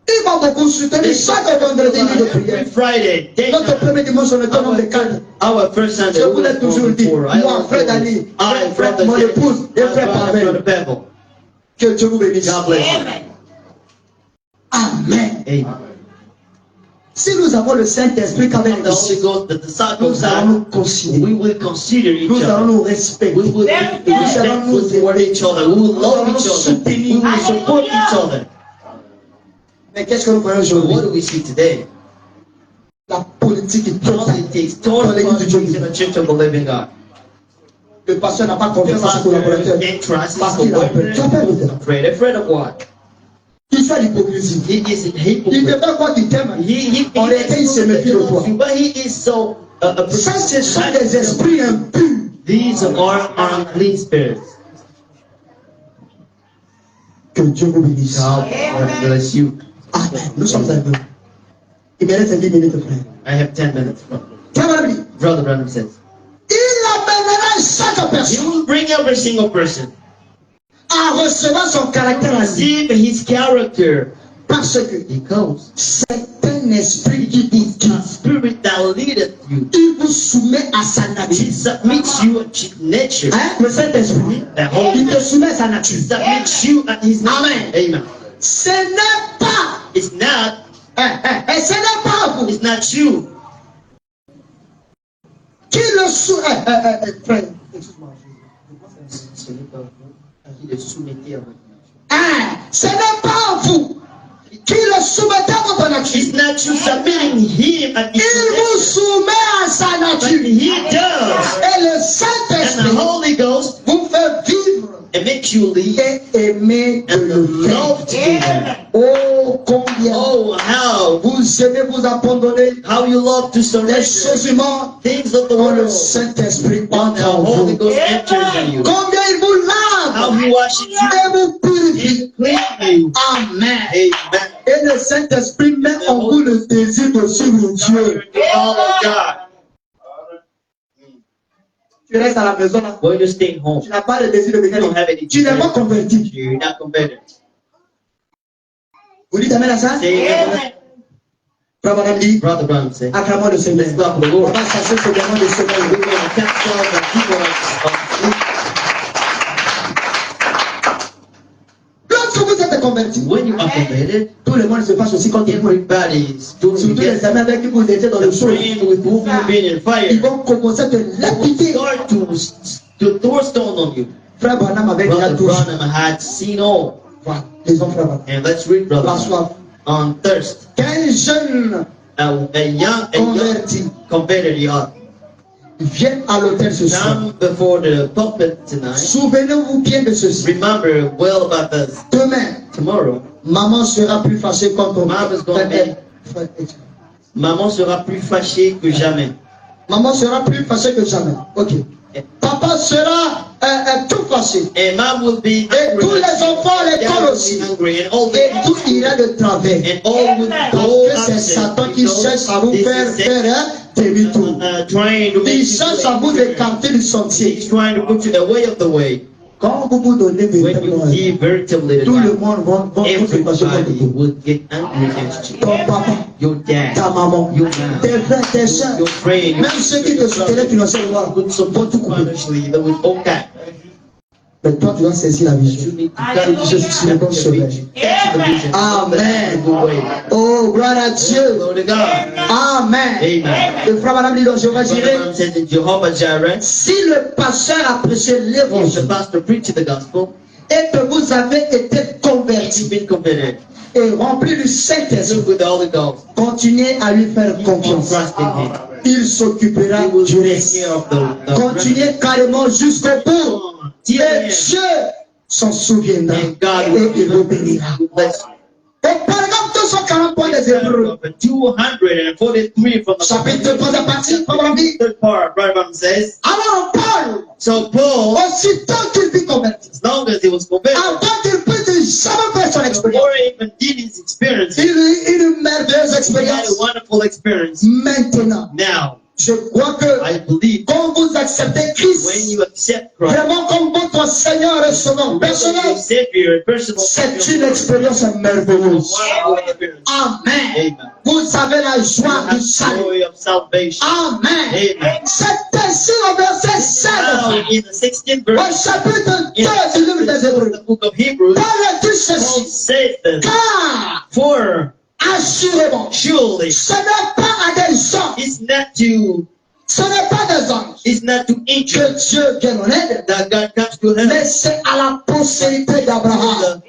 Il va beaucoup soutenir chaque vendredi de prière. Every Friday, Notre premier dimanche, on est un homme de cadre. our first Sunday, Je we vous l'ai were toujours dit. for. Moi, frère Dani, frère, mon épouse et frère Pavel. Que Dieu vous bénisse. God bless you. Amen. Amen. Si nous avons le Saint-Esprit qu'avec The Holy nous, Ghost, the disciples nous allons have, nous considérer. we will consider each Nous allons other. nous respecter. We will be respectful toward each other. We will love each other. We will support each other. Mais qu'est-ce que nous voyons So what aujourd'hui? do we see today? politique politics, total politics in the church of the living God. Le pasteur n'a pas The confiance en ses pastor collaborateurs can't trust his parce qu'il a peur. Tu as peur de co-workers. quoi? Afraid of what? Il fait l'hypocrisie. He is a Il ne hypocrite. fait pas quoi qu'il t'aime. En He réalité, il se méfie de toi. but he is so Ça, ce sont des esprits impurs. These are unclean spirits. Que Dieu vous bénisse. God bless you. Amen. Nous sommes à deux. Il me reste 10 minutes, frère. I have 10 minutes. Brother, Brother Branham says, il amènera chaque he personne will bring every single person à recevoir son caractère à lui. receive his character Parce que because c'est un esprit qui vous the guide. spirit that leadeth you, Il vous soumet à sa he nature. submits you to nature. Hein? Le Saint-Esprit, The Holy il te soumet à sa nature. submits you at his nature. Amen. Amen. Ce n'est pas, It's not, et ce n'est pas vous it's not you. qui le soumet. Frère, excuse-moi. Ce n'est pas vous qui le soumettez à votre nature. It's not you submitting him at his Il vous nature, soumet à sa but nature. he does. Et le And the Saint-Esprit Holy Ghost, vous fait vivre it makes you lead et aimer de and le faire. love to do that. Oh, combien Oh, how vous aimez vous abandonner you love to les surrender choses humaines things of the quand le world. Saint-Esprit When entre the en Holy vous. Ghost enters in you. Combien il vous How lave he washes you et vous purifie. and cleans you. Amen. Amen. Et le Saint-Esprit met en vous le désir de suivre Dieu. All of God. Tu restes à la maison là. When you stay home, Tu n'as pas le désir de you venir. don't have any. Tu n'es pas converti. You're not converted. Vous dites Amen à ça? Say amen. Frère Madame dit, Brother Branham said, acclamons le Seigneur. let's clap the On Lord. va chercher ce diamant de We're Seigneur. going to catch all the people of Lorsque vous êtes converti, when you are converted, tout le monde se passe aussi contre vous. everybody is doing Surtout les it. amis avec qui vous étiez dans le The feu. friend with whom you've been in Ils fire. vont commencer à te lapider. Start to throw stone on you. Frère Branham avait déjà Brother tout. Branham had seen all. Voilà, les hommes frère Branham. And let's read La Brother soif. on thirst. Qu'un jeune A young converti converted young. vienne à l'hôtel ce soir. Come before the pulpit tonight. Souvenez-vous bien de ceci. Remember well about this. Demain, Tomorrow, maman sera plus fâchée contre Mom is gonna maman sera plus fâchée que jamais. Maman sera plus fâchée que jamais. Ok. Papa sera tout fâché. And mom will be Et tous angry. les enfants à Dad l'école will aussi. be angry. And all Et the tout ira de travers. and all will Parce go que c'est Satan qui cherche à vous faire un demi-tour. trying to make Il you cherche à vous écarter du sentier. He's trying to put you away of the way. Quand vous vous donnez When you véritablement, give veritably to tout le God, monde va vous fâcher contre everybody vous. will get angry against you. Ton papa, Your dad, ta maman, your mom, tes frères, tes soeurs, your friend, même ceux qui te soutenaient financièrement, would support you financially. They would okay. mais toi tu dois saisir la vision. You need to Je suis le bon sauveur. Amen. Oh, gloire à Dieu. Glory to God. Amen. Amen. Le frère Madame dit donc, je vais dire, Brother said that Jehovah Jireh, si le pasteur a prêché if the l'évangile pastor preached the gospel, et que vous avez été you've converti been converted, et rempli du Saint-Esprit, live with the Holy Ghost, continuez à lui faire you confiance. trust in Him. Il s'occupera He will du take reste. care of the Continuez carrément jusqu'au bout. till Et the end. Dieu s'en souviendra And God et il vous bénira. will bless you. Et par exemple, 240 points des Hébreux, 243 from the chapitre 3 à partir, comme on dit. third part, Brother Branham says. Alors Paul, So Paul, aussitôt qu'il fut converti, as long as he was converted, avant qu'il puisse jamais faire son expérience, before he even did his experience, il eut une merveilleuse he had expérience. a wonderful experience. Maintenant, Now, je crois que I believe quand vous acceptez when Christ, you accept Christ, vraiment comme votre Seigneur et Sauveur your personnel, Savior and personal c'est une expérience merveilleuse. wonderful experience. Amen. Amen. Vous avez la joie du The salut. joy of salvation. Amen. Amen. C'est ainsi au verset 7, Now, in the 16th au verse, chapitre 2 in du livre des Hébreux, the book of Hebrews, Paul dit Paul ceci, says this, car for assurément, surely ce n'est pas à des hommes, ce n'est pas des anges it's not to que angels Dieu vient en aide, that God comes to mais heaven. c'est à la postérité d'Abraham.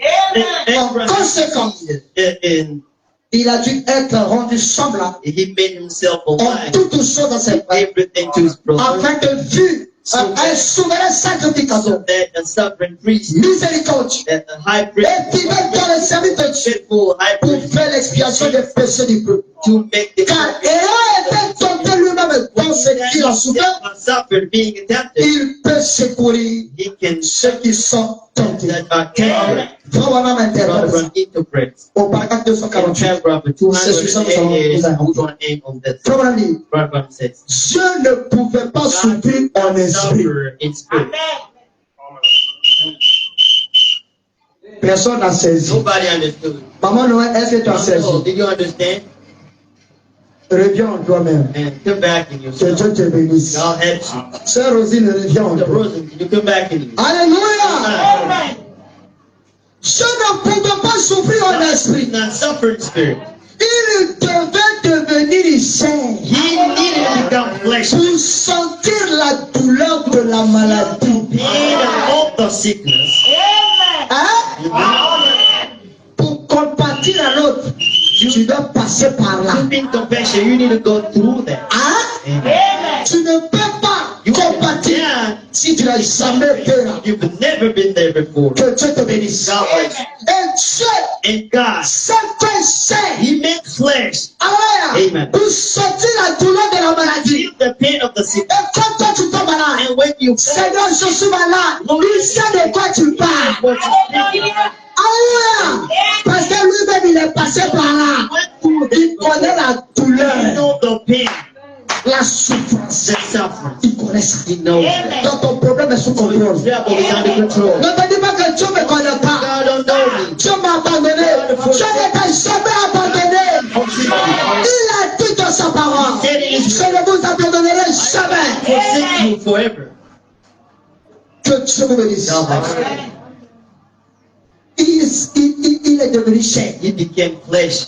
The En conséquence, in Il a dû être rendu semblable He made himself en alive, toutes choses dans ses frères, everything to his brother, afin que fût un souverain so sacrificateur, that a sovereign priest, miséricordieux, that the high priest, et fidèle dans le service de Dieu, faithful high pour priest, faire l'expiation des péchés du peuple. to make the Car ayant été tenté lui-même dans ce qu'il a souffert, suffered being tempted, il peut secourir he can ceux qui sont tentés. that are tempted. Frère Branham Brother interprète Branham interprets au paragraphe in 248. paragraph 288, we're going to end on that. Frère Branham dit, Brother Branham says, Dieu ne pouvait pas souffrir en esprit. suffer in spirit. Personne n'a saisi. Nobody understood. Maman Noël, est-ce que tu as Oh, saisi? did you understand? Reviens en toi-même. And come back in Que yourself. Dieu te bénisse. God helps you. Sœur Rosine, reviens en The toi. Rosen, can you come back in you? Alléluia! Je ne pouvais pas souffrir en He esprit. did not suffer in spirit. Il devait devenir chair He needed to become flesh. pour sentir la douleur de la maladie. Pain of the sickness. Hein? Pour compatir à l'autre, tu dois passer par là. To be compassion, you need to go through that. Hein? Amen. Tu ne peux pas You compatir can, si tu n'as jamais été là. you've never been there before. Que Dieu te bénisse. God bless you. Et Dieu And God, s'est fait chair. He made flesh. Alléluia. Amen. Pour sentir la douleur de la maladie. Feel the pain of the sickness. Et quand toi tu tombes malade, And when you Seigneur, je suis malade. Il sait de quoi tu parles. what you feel, Alléluia. Parce que lui-même, il est passé par là. Il connaît la you douleur, know the pain, la souffrance. the suffering. Il connaît ça. He knows that. Donc ton problème est sous So your contrôle. trouble is under control. Ne te dis pas que Dieu ne me connaît pas. God don't know me. Dieu m'a abandonné. Dieu ne t'a jamais abandonné. Il a dit dans sa parole, je ne vous abandonnerai jamais. Forsake you forever. Que Dieu vous bénisse. God bless you. Il est devenu chair He became flesh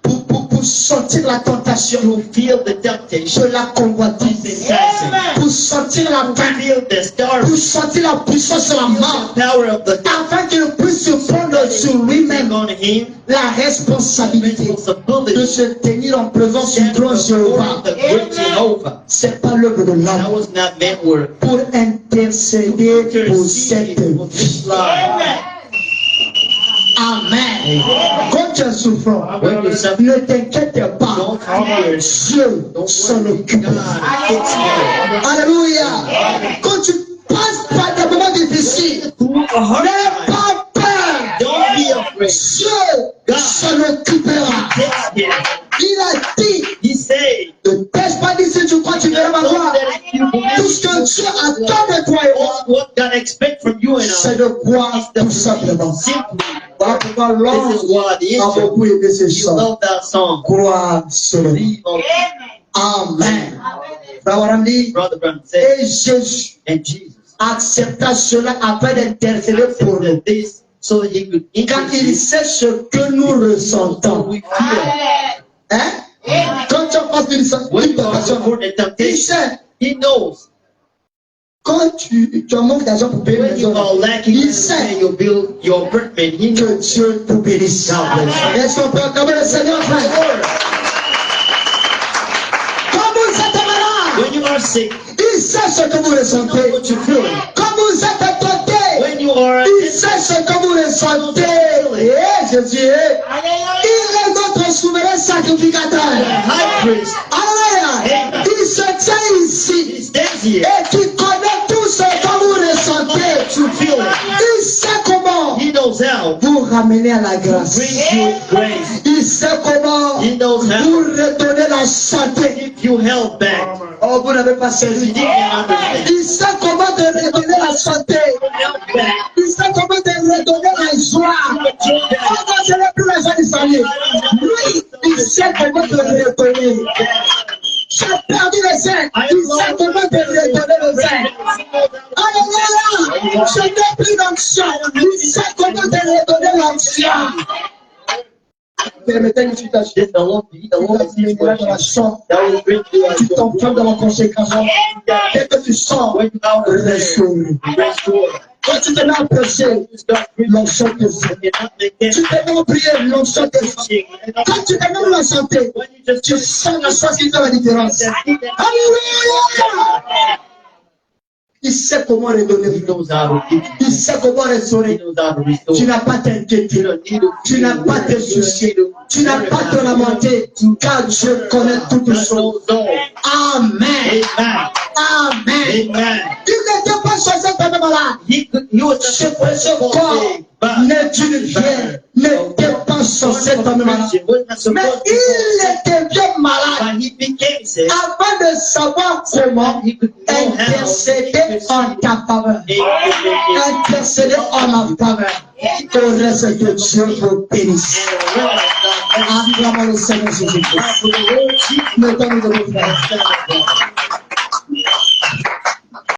pour sentir la tentation, to feel the temptation, de la convoitise, pour sentir la to peine, feel the pour starving, sentir la puissance de la mort, the power of the afin qu'il puisse prendre sur take lui-même on him, la responsabilité de responsibility, se tenir en présence du trône Jéhovah. the great Jehovah. C'est pas l'œuvre de That l'homme was not meant work. pour intercéder pour cette Intercede for vie. this life. Amen. Quand tu es souffrant, When you suffer, ne t'inquiète pas. don't fear. Dieu s'en occupe. God takes care. Alléluia. Quand tu passes par des moments difficiles, Through a hard n'aie time, pas peur. don't be afraid. Dieu s'en occupera. Takes care. Il a dit, He said, ne t'ai-je pas dit si tu crois tu verras ma "Know gloire. that if you Tout believe, ce que Dieu attend de toi et moi, all what God expects from you and c'est I de croire tout simplement. simply. Voilà pourquoi This l'homme is why the a angel, beaucoup aimé ce you chant. love that song. Croire seulement. Believe on Amen. Frère Branham dit, Brother Brown said, et Jésus and Jesus accepta cela après d'intercéder pour nous. accepted this so that he could Car il intercede. sait ce que nous So ressentons. we feel. Hein? Quand tu passes une When you are tentation, before the il temptation, sait. he knows. Quand tu as manque d'argent pour payer une When you maison, are lacking il to sait pay your bill, your apartment, he que knows. Dieu te bénisse. Est-ce qu'on peut acclamer le Seigneur, frère? Quand vous êtes malade, When you are sick, il sait ce que vous he knows ressentez. what you feel. Quand vous êtes tenté, When you are il sait ce que vous ressentez. Et Jésus, il est notre souverain sacrificateur. high priest, Alléluia. Il se tient he ici stands here. et qui connaît tout ce que vous ressentez. You feel it. Il sait comment He knows how vous ramener à la grâce. bring you grace. Il sait comment He knows how vous redonner la santé. if you held back. Oh, vous n'avez pas He saisi. didn't understand. Il sait comment te redonner la santé. Held back. Il sait comment te redonner la joie. Comment je n'ai plus la joie du salut. Lui, il sait comment te redonner. J'ai perdu le sein. Il sait comment te redonner le sein. Alléluia. Je n'ai plus d'onction. Il sait comment te redonner l'onction. Permettez une citation. This the Lord, the Lord is his Dans la question. chant, That will bring you tu t'enfermes dans la consécration. Dès que tu sors, when you out of there, restaure. restore. Quand tu te mets à prêcher, l'onction te fait. Tu te mets à prier, l'onction te fait. Quand tu te mets à chanter, tu sens la chose qui fait la différence. Alléluia! Il sait comment redonner. Il sait comment restaurer. Tu n'as pas t'inquiéter. Tu n'as pas te soucier. Tu n'as pas te lamenter. Car Dieu connaît toutes choses. Amen. Amen. Il n'était pas censé tomber malade. Ce précieux corps n'est une vierge. N'était pas censé tomber malade. Mais il était bien malade. Avant de savoir comment intercéder en ta faveur. Intercéder en ma faveur. Au reste que Dieu vous bénisse. Acclamons le Seigneur Jésus-Christ. Mettons-nous de vos frères.